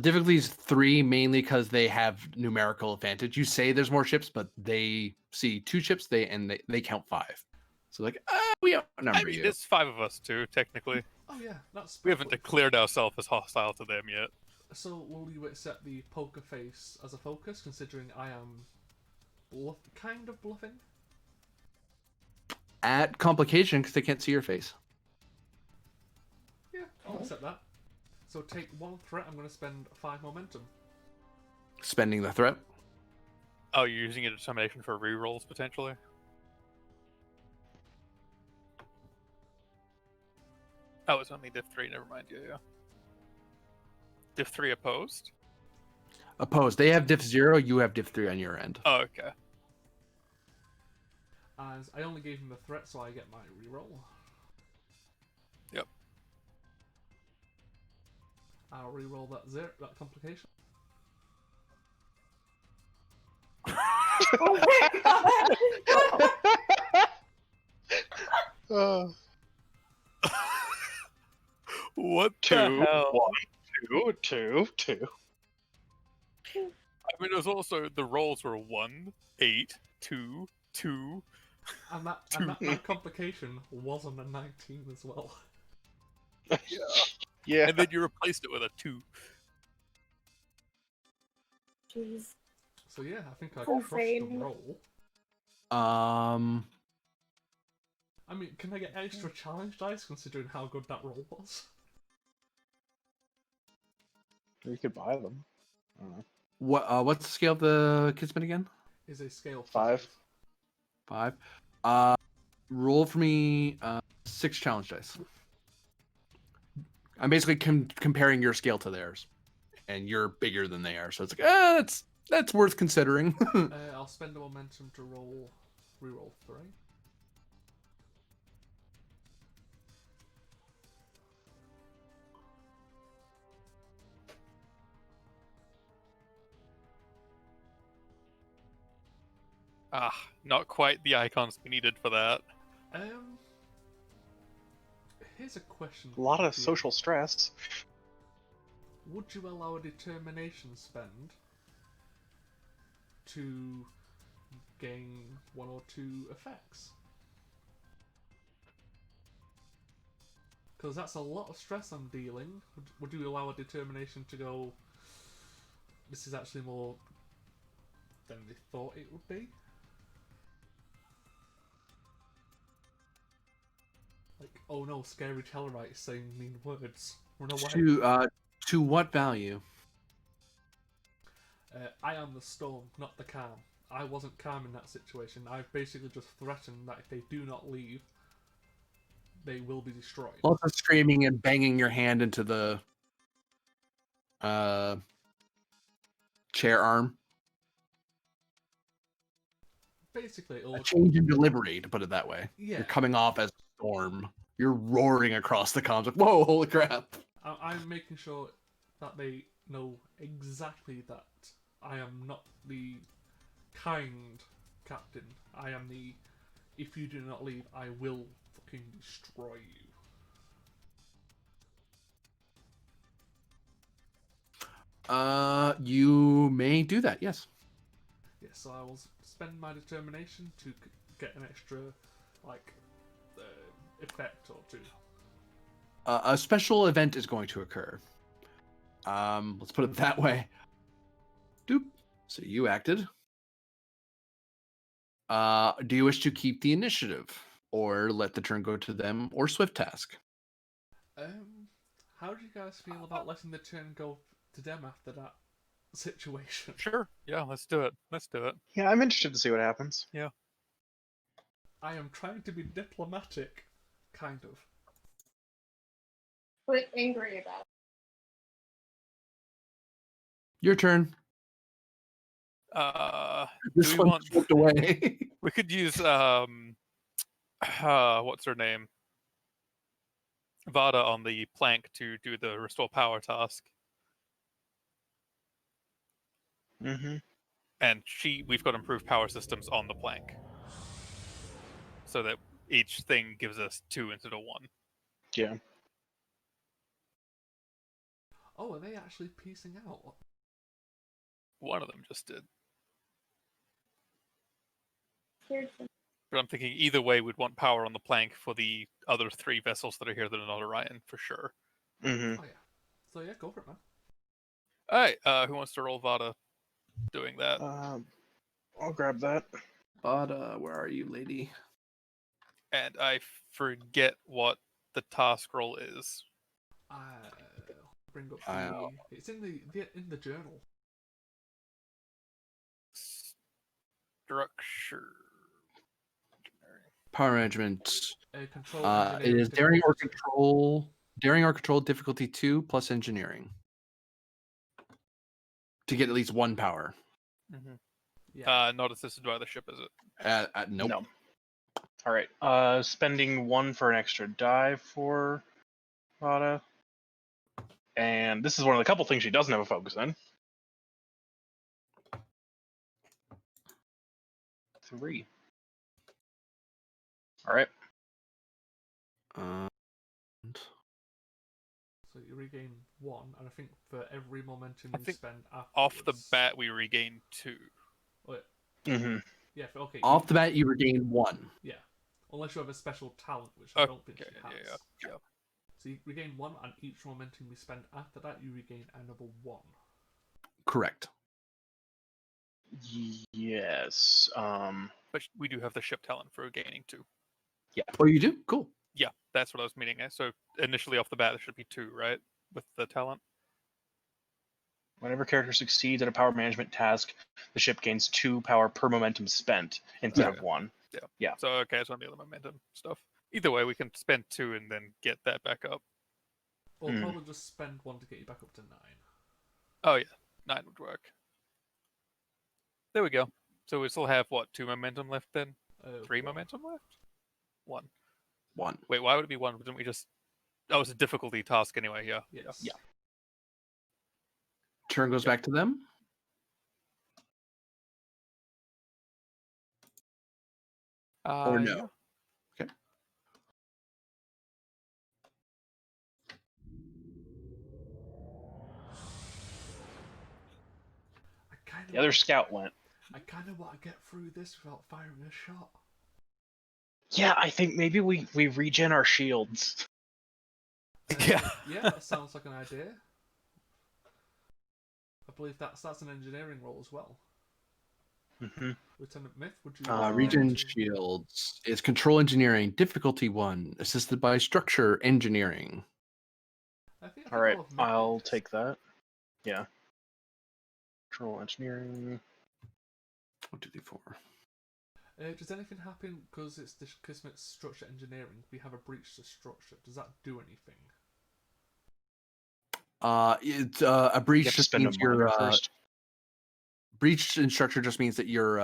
Difficulty is 3, mainly because they have numerical advantage. You say there's more ships, but they see 2 ships, they count 5. So like, we outnumber I mean, you. there's 5 of us too, technically. Oh yeah, that's. We haven't declared ourselves as hostile to them yet. So will you accept the Poker Face as a focus, considering I am kind of bluffing? At complication, because they can't see your face. Yeah, I'll accept that. So take 1 threat. I'm going to spend 5 momentum. Spending the threat. Oh, you're using a determination for rerolls potentially? Oh, it's only diff 3, never mind. Yeah. Diff 3 opposed? Opposed. They have diff 0, you have diff 3 on your end. Oh, okay. As I only gave him the threat, so I get my reroll. Yep. I'll reroll that complication. Oh my god! What Two, the hell? 1, 2, 2, 2. I mean, it was also the rolls were 1, 8, 2, 2. And that complication was on a 19 as well. Yeah. And then you replaced it with a 2. Jeez. So yeah, I think I crushed Insane. the roll. I mean, can I get extra challenge dice considering how good that roll was? You could buy them. I don't know. What's the scale of the Kismet again? Is a scale 5. 5. Roll for me 6 challenge dice. I'm basically comparing your scale to theirs, and you're bigger than they are, so it's like, that's worth considering. I'll spend the momentum to reroll 3. Not quite the icons we needed for that. Here's a question. A lot of for you. social stress. Would you allow a determination spend to gain 1 or 2 effects? Because that's a lot of stress I'm dealing. Would you allow a determination to go, this is actually more than they thought it would be? Like, oh no, Scary Tellarite is saying mean words. Run away. To what value? I am the storm, not the calm. I wasn't calm in that situation. I've basically just threatened that if they do not leave, they will be destroyed. Lots of screaming and banging your hand into the chair arm. basically, it'll A look, change in delivery, to put it that way. yeah. You're coming off as a storm. You're roaring across the comms like, whoa, holy crap. I'm making sure that they know exactly that I am not the kind captain. I am the, if you do not leave, I will fucking destroy you. You may do that, yes. Yes, so I will spend my determination to get an extra, like, effect or two. A special event is going to occur. Let's put it that way. Doop. So you acted. Do you wish to keep the initiative, or let the turn go to them, or swift task? How do you guys feel about letting the turn go to them after that situation? Sure. Yeah, let's do it. Let's do it. Yeah, I'm interested to see what happens. I am trying to be diplomatic, kind of. But angry about it. Your turn. This Do we one want? slipped away. We could use what's her name? Vada on the plank to do the restore power task, Mm-hmm. and we've got improved power systems on the plank, so that each thing gives us 2 instead of 1. Yeah. Oh, are they actually piecing out? One of them just did, Here's some- but I'm thinking either way, we'd want power on the plank for the other 3 vessels that are here that are not Orion for sure. Mm-hmm. Oh yeah. So yeah, go for it, man. All right, who wants to roll Vada doing that? I'll grab that. But where are you, lady? And I forget what the task roll is. Bring up I- the. It's in the journal. Structure. Power management. Control. It engineering, is daring or difficulty. control. Daring or control difficulty 2 plus engineering. To get at least 1 power. Mm-hmm. Yeah. Not assisted by the ship, is it? Nope. No. All right. Spending 1 for an extra die for Vada. And this is one of the couple things she doesn't have a focus in. 3. All right. And So you regain 1, and I think for every momentum I you think spend Off the afterwards- bat, we regain 2. Wait, Mm-hmm. yeah. Okay. off the bat, you regain 1. Yeah. Unless you have a special talent, which I don't think Okay, she has. yeah. So you regain 1, and each momentum you spend after that, you regain another 1. Correct. Yes. But we do have the ship talent for gaining 2. Oh, you do? Cool. Yeah, that's what I was meaning. So initially off the bat, there should be 2, right? With the talent. Whenever a character succeeds at a power management task, the ship gains 2 power per momentum spent instead of 1. Yeah. So okay, it's on the other momentum stuff. Either way, we can spend 2 and then get that back up. Or probably just spend 1 to get you back up to 9. Oh yeah, 9 would work. There we go. So we still have what, 2 momentum left then? 3 1. momentum left? 1. 1. Wait, why would it be 1? Didn't we just? Oh, it's a difficulty task anyway. Yeah. Yes. Yeah. Turn goes back to them. Or no. Yeah. Okay. The other scout went. I kind of want to get through this without firing a shot. Yeah, I think maybe we regen our shields. Yeah. Yeah, that sounds like an idea. I believe that's an engineering role as well. Mm-hmm. Lieutenant Myth, would you? Regen like to- shields is control engineering, difficulty 1, assisted by structure engineering. I think All right, all of Myth I'll is. take that. Yeah. Control engineering. 1, 2, 3, 4. Does anything happen because it's the Kismet structure engineering? We have a breach to structure. Does that do anything? It's a breach You have to just spend a means you're moment first. breach in structure just means that you're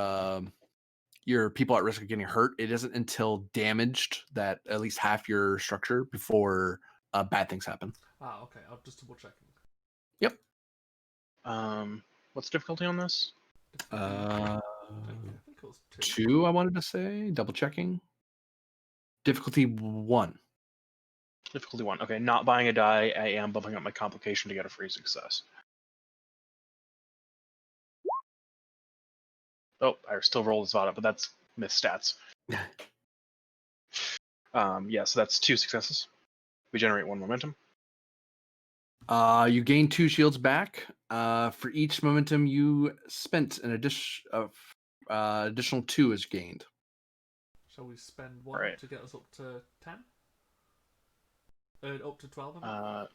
your people at risk of getting hurt. It isn't until damaged that at least half your structure before bad things happen. Ah, okay. I'm just double checking. Yep. What's the difficulty on this? I think it was 2. 2, I wanted to say. Double checking. Difficulty 1. Difficulty 1. Okay, not buying a die. I am bumping up my complication to get a free success. Oh, I still rolled as Vada, but that's missed stats. Yeah, so that's 2 successes. We generate 1 momentum. You gain 2 shields back. For each momentum you spent, an additional 2 is gained. Shall we spend 1 Alright. to get us up to 10? Up to 12, I mean?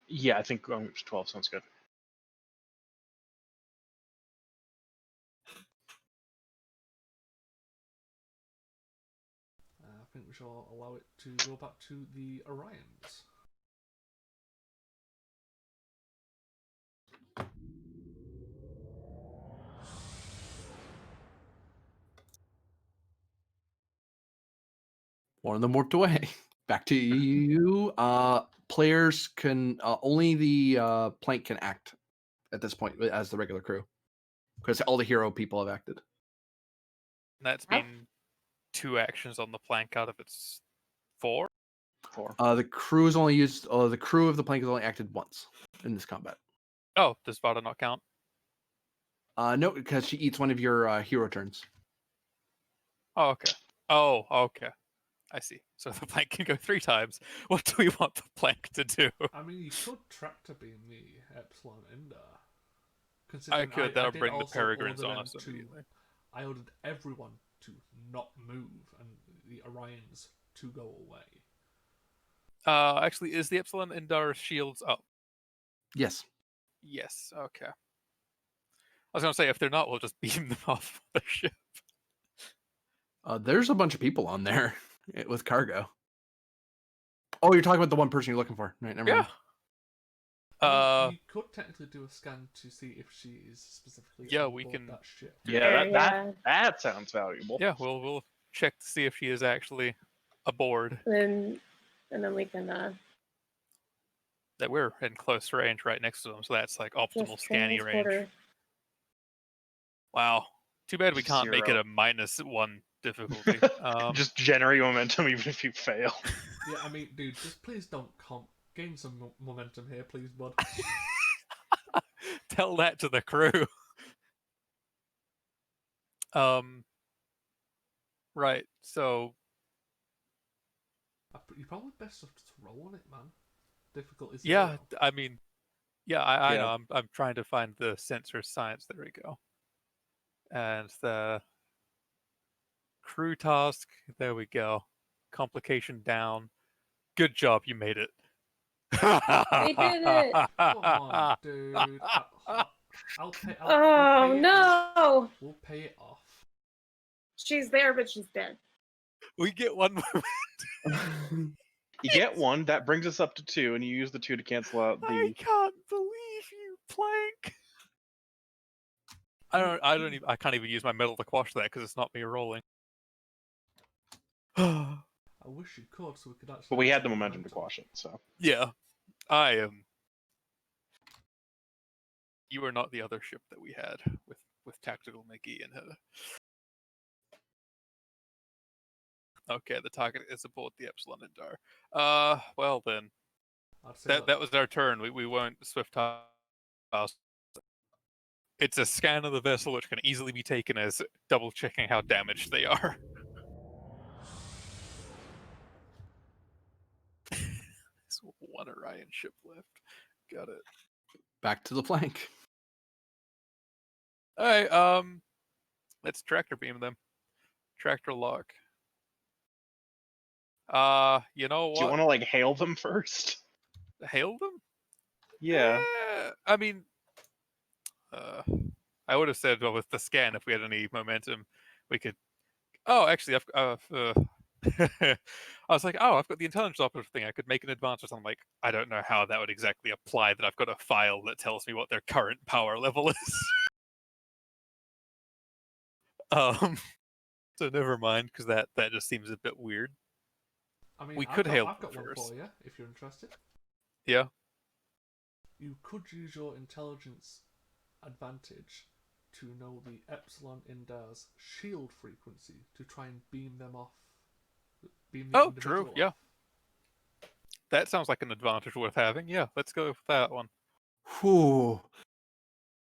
Yeah, I think going up to 12 sounds good. I think we shall allow it to go back to the Orions. One of them warped away. Back to you. Players can only the plank can act at this point as the regular crew, because all the hero people have acted. And that's been 2 actions on the plank out of its 4. 4. The crew is only used. The crew of the plank has only acted once in this combat. Oh, does Vada not count? No, because she eats one of your hero turns. Oh, okay. Oh, okay. I see. So the plank can go 3 times. What do we want the plank to do? I mean, you could tractor beam the Epsilon Indar. I Considering could. That'll did bring the also peregrines order on them us to- immediately. I ordered everyone to not move and the Orions to go away. Actually, is the Epsilon Indar shields up? Yes. Yes. Okay. I was gonna say if they're not, we'll just beam them off the ship. There's a bunch of people on there with cargo. Oh, you're talking about the one person you're looking for. Right, never mind. I mean, you could technically do a scan to see if she is specifically Yeah, on we board can- that ship. Yeah, that sounds valuable. Yeah, we'll check to see if she is actually aboard. And then we can That we're in close range right next to them, so that's like optimal just scanning transport range. her. Wow. Too bad we can't make it 0. a -1 difficulty. Just generate momentum even if you fail. Yeah, I mean, dude, just please don't gain some momentum here, please, bud. Tell that to the crew. Right. So You're probably best off just roll on it, man. Difficulty 0. yeah, I mean, yeah, I Yeah. know. I'm trying to find the sensor science. There we go. And the crew task. There we go. Complication down. Good job, you made it. We did it! Come on, dude. I'll pay. Oh no! We'll pay it off. She's there, but she's dead. We get one more. You get 1, that brings us up to 2, and you use the 2 to cancel out I the. can't believe you, Plank. I can't even use my metal to quash that because it's not me rolling. I wish you could, so we could actually. But we had the take momentum to quash it, so. Yeah, I am. You are not the other ship that we had with Tactical McGee and her. Okay, the target is aboard the Epsilon Indar. Well then, I'd say that was our turn. We won't swift task. It's a scan of the vessel, which can easily be taken as double checking how damaged they are. There's 1 Orion ship left. Got it. Back to the plank. All right. Let's tractor beam them. Tractor lock. You know Do you what? want to hail them first? Hail them? Yeah. I mean, I would have said, well, with the scan, if we had any momentum, we could. Oh, actually, I was like, oh, I've got the intelligence operative thing. I could make an advance or something. Like, I don't know how that would exactly apply. That I've got a file that tells me what their current power level is. So never mind, because that just seems a bit weird. I mean, We I've could got, hail I've them got one first. for you if you're interested. Yeah. You could use your intelligence advantage to know the Epsilon Indar's shield frequency to try and beam them off. Beam the Oh, individual true. Yeah. off. That sounds like an advantage worth having. Yeah, let's go with that one. Whew.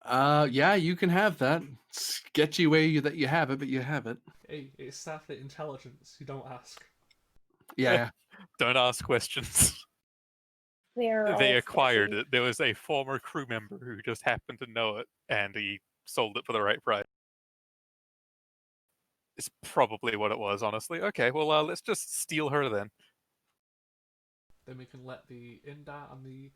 Yeah, you can have that. Sketchy way that you have it, but you have it. Hey, it's staff at intelligence. You don't ask. Yeah. Don't ask questions. They're They all acquired sketchy. it. There was a former crew member who just happened to know it, and he sold it for the right price. It's probably what it was, honestly. Okay, well, let's just steal her then. Then we can let the Indar and the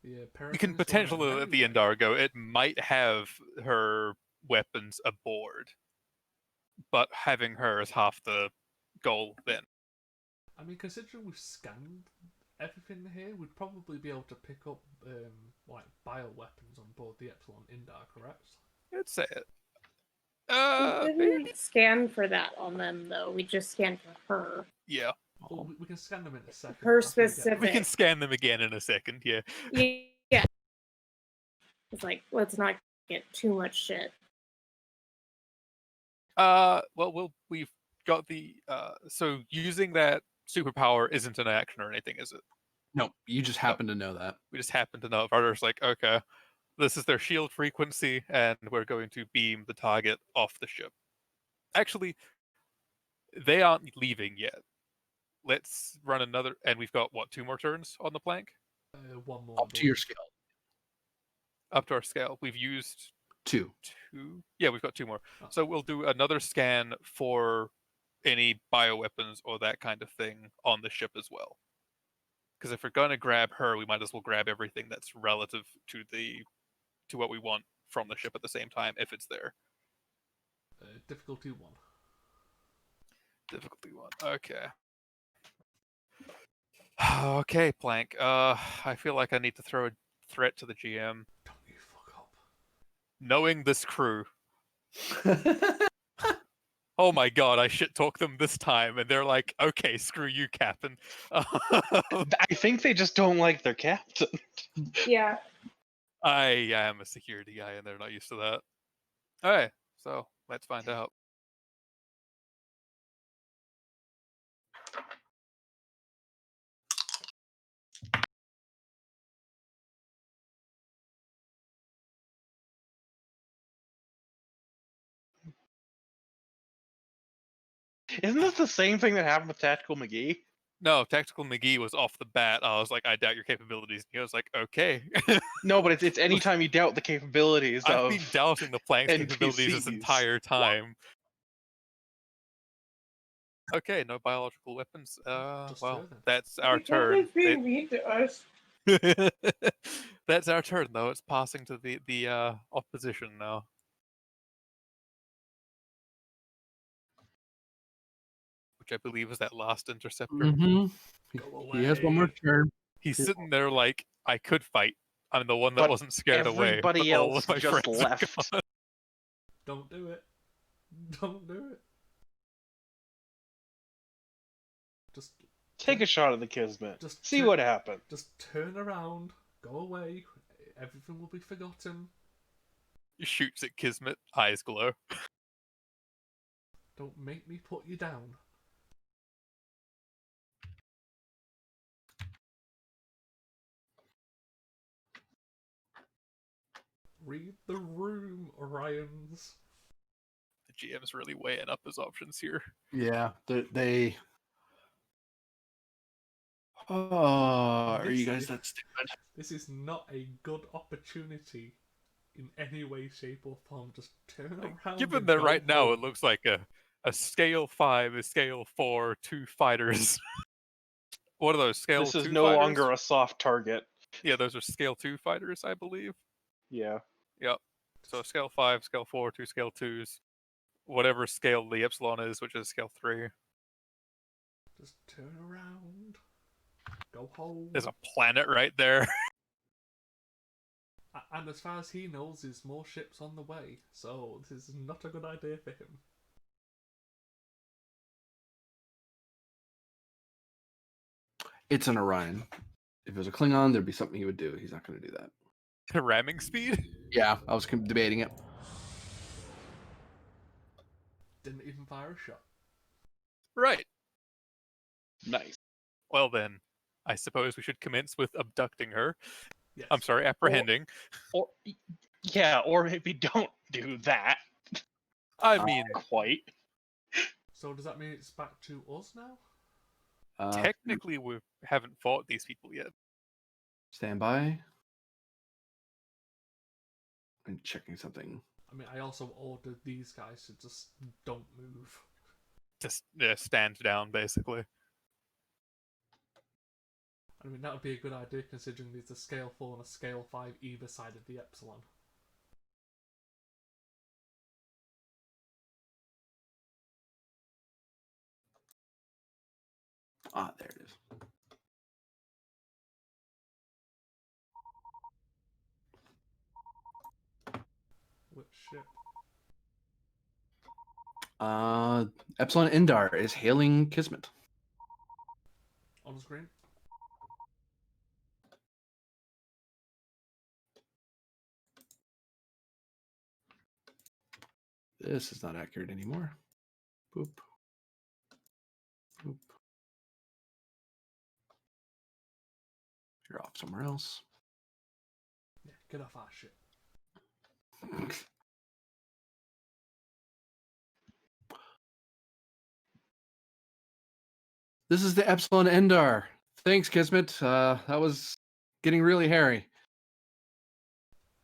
We can Peregrines go on their potentially merry let the way. Indar go. It might have her weapons aboard, but having her is half the goal then. I mean, considering we've scanned everything here, we'd probably be able to pick up like bioweapons on board the Epsilon Indar, correct? I'd say it. We Maybe? didn't scan for that on them, though. We just scanned for her. Yeah. Well, we can scan them in a second. Her after we get specific. We can scan them again in a second, yeah. Yeah. It's like, let's not get too much shit. Well, we've got the, so using that superpower isn't an action or anything, is it? No, you just happen to know that. We just happen to know. Varder's like, okay, this is their shield frequency, and we're going to beam the target off the ship. Actually, they aren't leaving yet. Let's run another, and we've got, what, 2 more turns on the plank? one more. Up to your scale. Up to our scale. We've used 2. 2? Yeah, we've got 2 more. Oh. So we'll do another scan for any bioweapons or that kind of thing on the ship as well. Because if we're going to grab her, we might as well grab everything that's relative to what we want from the ship at the same time, if it's there. Difficulty 1. Difficulty 1. Okay. Okay, Plank. I feel like I need to throw a threat to the GM. Don't you fuck up. Knowing this crew, oh my god, I shit talk them this time, and they're like, okay, screw you, Captain. I think they just don't like their captain. Yeah. I am a security guy, and they're not used to that. Alright, so let's find out. Isn't this the same thing that happened with Tactical McGee? No, Tactical McGee was off the bat. I was like, I doubt your capabilities. And he was like, okay. No, but it's anytime you doubt the capabilities I've of been doubting the Plank's capabilities this NPCs. entire time. Okay, no biological weapons. Just Well, her then. that's our turn. being mean to us. That's our turn, though. It's passing to the opposition now. Which I believe is that last interceptor. Mm-hmm. Go He has one more away. turn. He's sitting there like, I could fight. I'm the one that But wasn't scared away. everybody But all else of my just friends are left. gone. Don't do it. Don't do it. Just Take a shot at the Kismet. Just See turn- what happens. Just turn around. Go away. Everything will be forgotten. He shoots at Kismet, eyes glow. Don't make me put you down. Read the room, Orions. The GM's really weighing up his options here. Yeah, they. Oh, are you guys that stupid? This is not a good opportunity in any way, shape, or form. Just turn around. Given and that go right now it home. looks like a scale 5, a scale 4, 2 fighters. What are those, scale 2 This is fighters? no longer a soft target. Yeah, those are scale 2 fighters, I believe. Yeah. Yep. So scale 5, scale 4, 2 scale 2s. Whatever scale the Epsilon is, which is scale 3. Just turn around. Go home. There's a planet right there. And as far as he knows, there's more ships on the way. So this is not a good idea for him. It's an Orion. If it was a Klingon, there'd be something he would do. He's not going to do that. Ramming speed? Yeah, I was debating it. Didn't even fire a shot. Right. Nice. Well then, I suppose we should commence with abducting her. Yes. I'm sorry, apprehending. Or yeah, or maybe don't do that I mean, quite. So does that mean it's back to us now? technically we haven't fought these people yet. Stand by. I'm checking something. I mean, I also ordered these guys to just don't move. Just stand down, basically. I mean, that would be a good idea considering there's a scale 4 and a scale 5 either side of the Epsilon. Ah, there it is. Which ship? Epsilon Indar is hailing Kismet. On the screen? This is not accurate anymore. Boop. Boop. You're off somewhere else. Yeah, get off our ship. This is the Epsilon Indar. Thanks, Kismet. That was getting really hairy.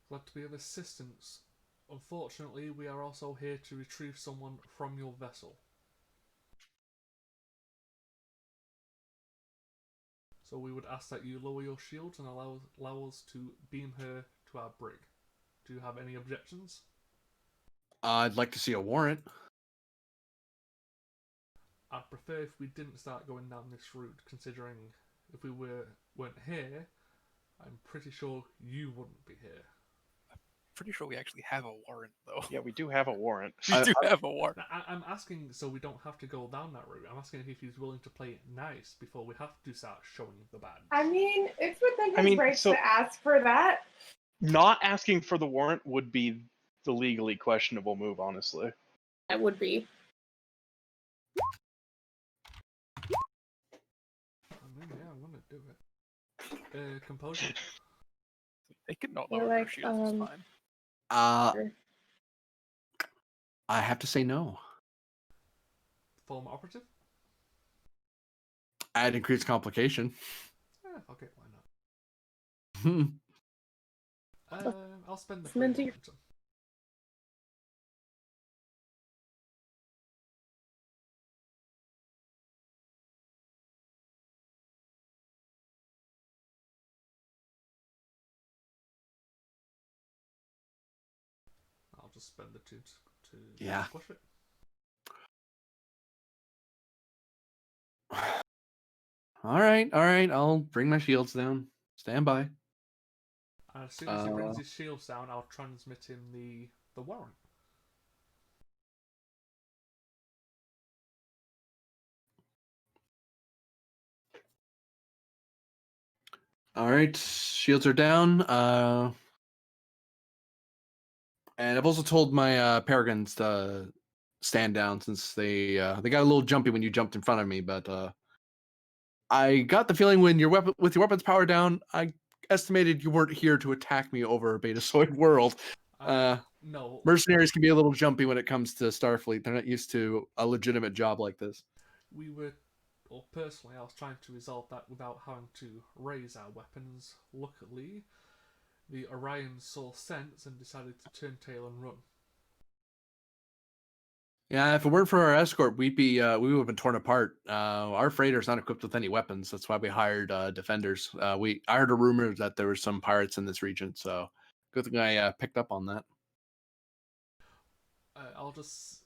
Glad to be of assistance. Unfortunately, we are also here to retrieve someone from your vessel. So we would ask that you lower your shields and allow us to beam her to our brig. Do you have any objections? I'd like to see a warrant. I'd prefer if we didn't start going down this route, considering if we weren't here, I'm pretty sure you wouldn't be here. Pretty sure we actually have a warrant, though. Yeah, we do have a warrant. We do have a warrant. Now, I'm asking so we don't have to go down that route. I'm asking if he's willing to play it nice before we have to start showing the badge. I mean, it's within his rights so- to ask for that. Not asking for the warrant would be the legally questionable move, honestly. That would be. I mean, yeah, I'm gonna do it. Composure. They can not Or lower their like, shields, it's fine. I have to say no. Former operative? Add increased complication. Okay, why not? I'll spend the free Minty. momentum. I'll just spend the 2 to Yeah. push it. All right. I'll bring my shields down. Stand by. And as soon as he brings his shields down, I'll transmit him the warrant. All right, shields are down. And I've also told my paragons to stand down since they got a little jumpy when you jumped in front of me. But I got the feeling when your weapons powered down, I estimated you weren't here to attack me over Betasoid world. No. Mercenaries can be a little jumpy when it comes to Starfleet. They're not used to a legitimate job like this. We were, or personally, I was trying to resolve that without having to raise our weapons. Luckily, the Orion saw sense and decided to turn tail and run. Yeah, if it weren't for our escort, we would have been torn apart. Our freighter's not equipped with any weapons. That's why we hired defenders. I heard a rumor that there were some pirates in this region, so good thing I picked up on that. I'll just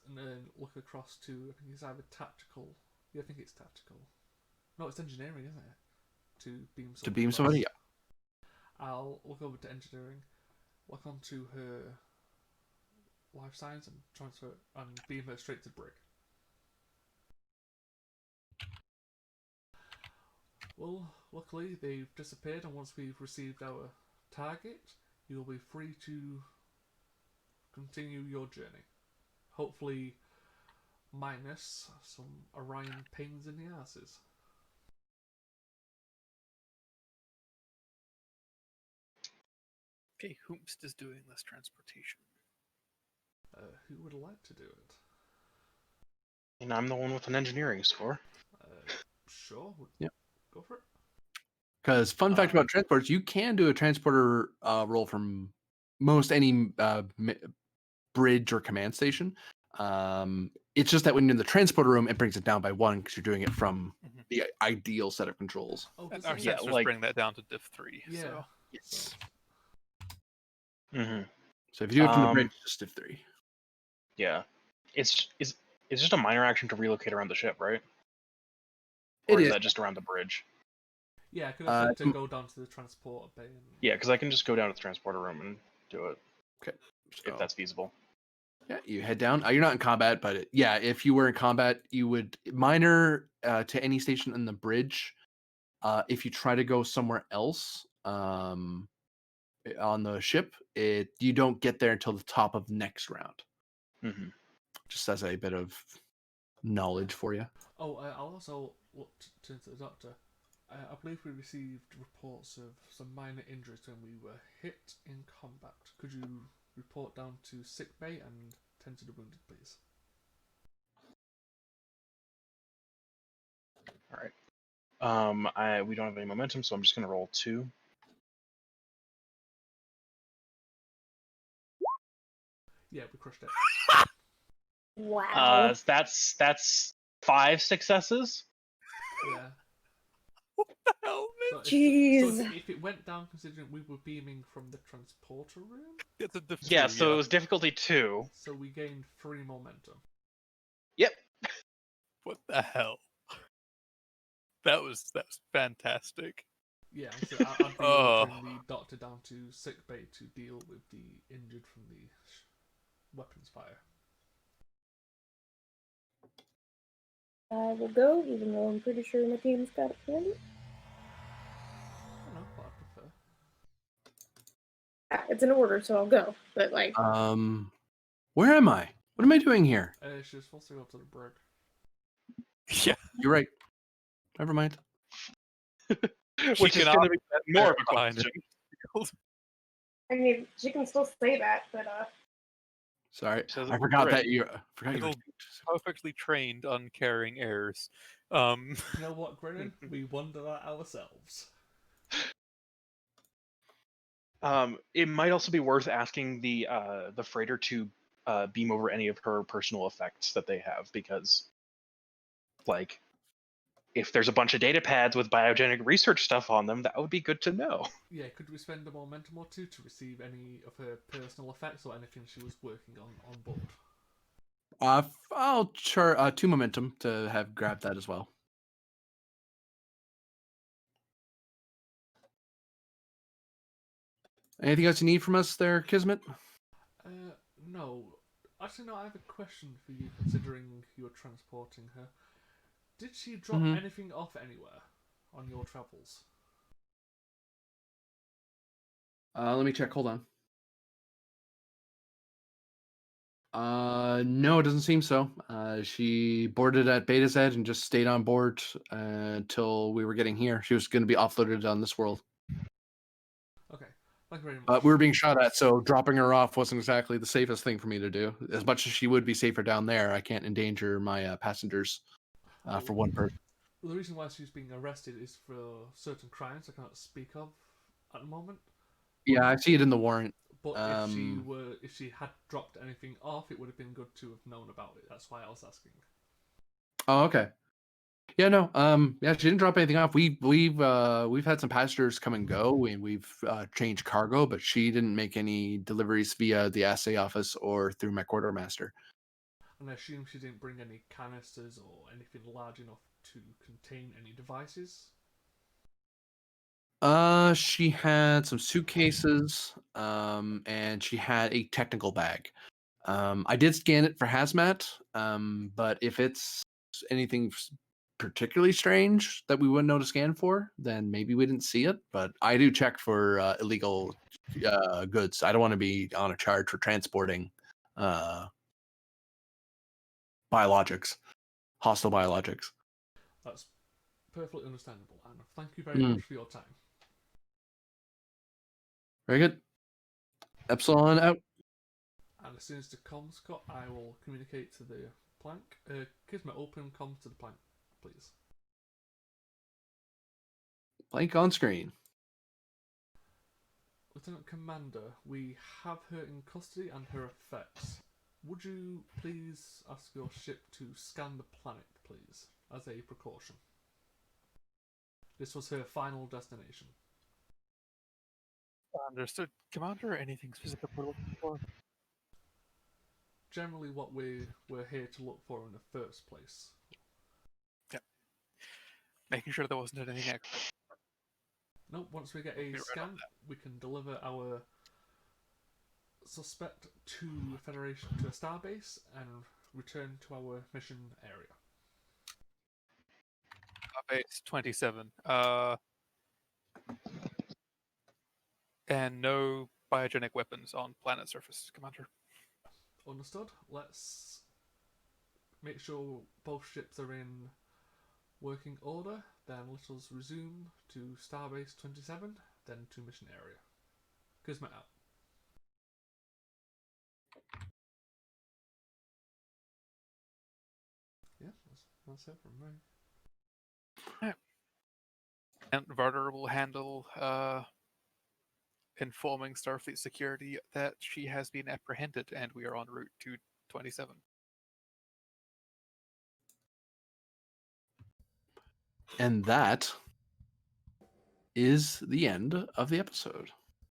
look across to, I think it's either tactical. Yeah, I think it's tactical. No, it's engineering, isn't it? To beam somebody. To beam somebody, yeah. I'll look over to engineering, look onto her life science and transfer and beam her straight to brig. Well, luckily they've disappeared, and once we've received our target, you'll be free to continue your journey. Hopefully, minus some Orion pains in the asses. Okay, whomst is doing this transportation? Who would like to do it? And I'm the one with an engineering score. Sure. Yep. Go for it. Because fun fact about transporters, you can do a transporter roll from most any bridge or command station. It's just that when you're in the transporter room, it brings it down by 1 because you're doing it from the ideal set of controls. Oh, And does our it? Yeah, sensors like- bring that down to diff 3. Yeah. So. Yes. Mm-hmm. So if you do it from the Um, bridge, just diff 3. Yeah, it's just a minor action to relocate around the ship, right? It Or is is. that just around the bridge? Yeah, I could affect to go down to the transporter bay. And... Yeah, because I can just go down to the transporter room and do it So, if that's feasible. yeah, you head down. You're not in combat, but yeah, if you were in combat, you would minor to any station in the bridge. If you try to go somewhere else on the ship, you don't get there until the top of next round. Mm-hmm. Just as a bit of knowledge for you. Oh, I'll also look to the doctor. I believe we received reports of some minor injuries when we were hit in combat. Could you report down to sick bay and tend to the wounded, please? All right. We don't have any momentum, so I'm just gonna roll 2. Yeah, we crushed it. Wow. That's 5 successes. Yeah. Hell, So Jeez. if it went down, considering we were beaming from the transporter room, it's a diff Yeah, 2, so it was difficulty 2. so we gained 3 momentum. Yep. What the hell? That was fantastic. Yeah, so I'd be Oh. ordering the doctor down to sick bay to deal with the injured from the weapons fire. I will go, even though I'm pretty sure my team's got it handy. I don't know what I prefer. It's an order, so I'll go. But like, Where am I? What am I doing here? She was supposed to go to the brig. Yeah. You're right. Never mind. Which is can going to be more of a behind question. I mean, she can still say that, but Sorry, So I forgot right. that you. Forgot you. Were... Little perfectly trained, uncaring heirs. You know what, Grinnin? We wonder that ourselves. It might also be worth asking the freighter to beam over any of her personal effects that they have, because, like, if there's a bunch of data pads with biogenic research stuff on them, that would be good to know. Yeah, could we spend a momentum or 2 to receive any of her personal effects or anything she was working on board? I'll chart 2 momentum to have grabbed that as well. Anything else you need from us there, Kismet? No. Actually, no, I have a question for you, considering you were transporting her. Did she drop anything off anywhere on your travels? Let me check. Hold on. No, it doesn't seem so. She boarded at Beta Z and just stayed on board until we were getting here. She was going to be offloaded on this world. Okay, thank you very much. But we were being shot at, so dropping her off wasn't exactly the safest thing for me to do. As much as she would be safer down there, I can't endanger my passengers for one person. The reason why she's being arrested is for certain crimes I cannot speak of at the moment. Yeah, I see it in the warrant. But if she had dropped anything off, it would have been good to have known about it. That's why I was asking. Oh, okay. Yeah, no. Yeah, she didn't drop anything off. We've had some passengers come and go, and we've changed cargo, but she didn't make any deliveries via the assay office or through my quartermaster. And I assume she didn't bring any canisters or anything large enough to contain any devices. She had some suitcases, and she had a technical bag. I did scan it for hazmat, but if it's anything particularly strange that we wouldn't know to scan for, then maybe we didn't see it. But I do check for illegal goods. I don't want to be on a charge for transporting biologics, hostile biologics. That's perfectly understandable, and thank you very much for your time. Very good. Epsilon out. And as soon as the comms cut, I will communicate to the plank. Kismet, open comms to the plank, please. Blank on screen. Lieutenant Commander, we have her in custody and her effects. Would you please ask your ship to scan the planet, please, as a precaution? This was her final destination. Understood, Commander. Anything specific we're looking for? Generally what we're here to look for in the first place. Making sure there wasn't anything extra. No, once we get a scan, we can deliver our suspect to Federation, to a starbase, and return to our mission area. Base 27. And no biogenic weapons on planet surface, Commander. Understood. Let's make sure both ships are in working order, then let us resume to Starbase 27, then to mission area. Kismet out. Yeah, that's it from me. Yeah. And Varder will handle informing Starfleet security that she has been apprehended and we are en route to 27. And that is the end of the episode.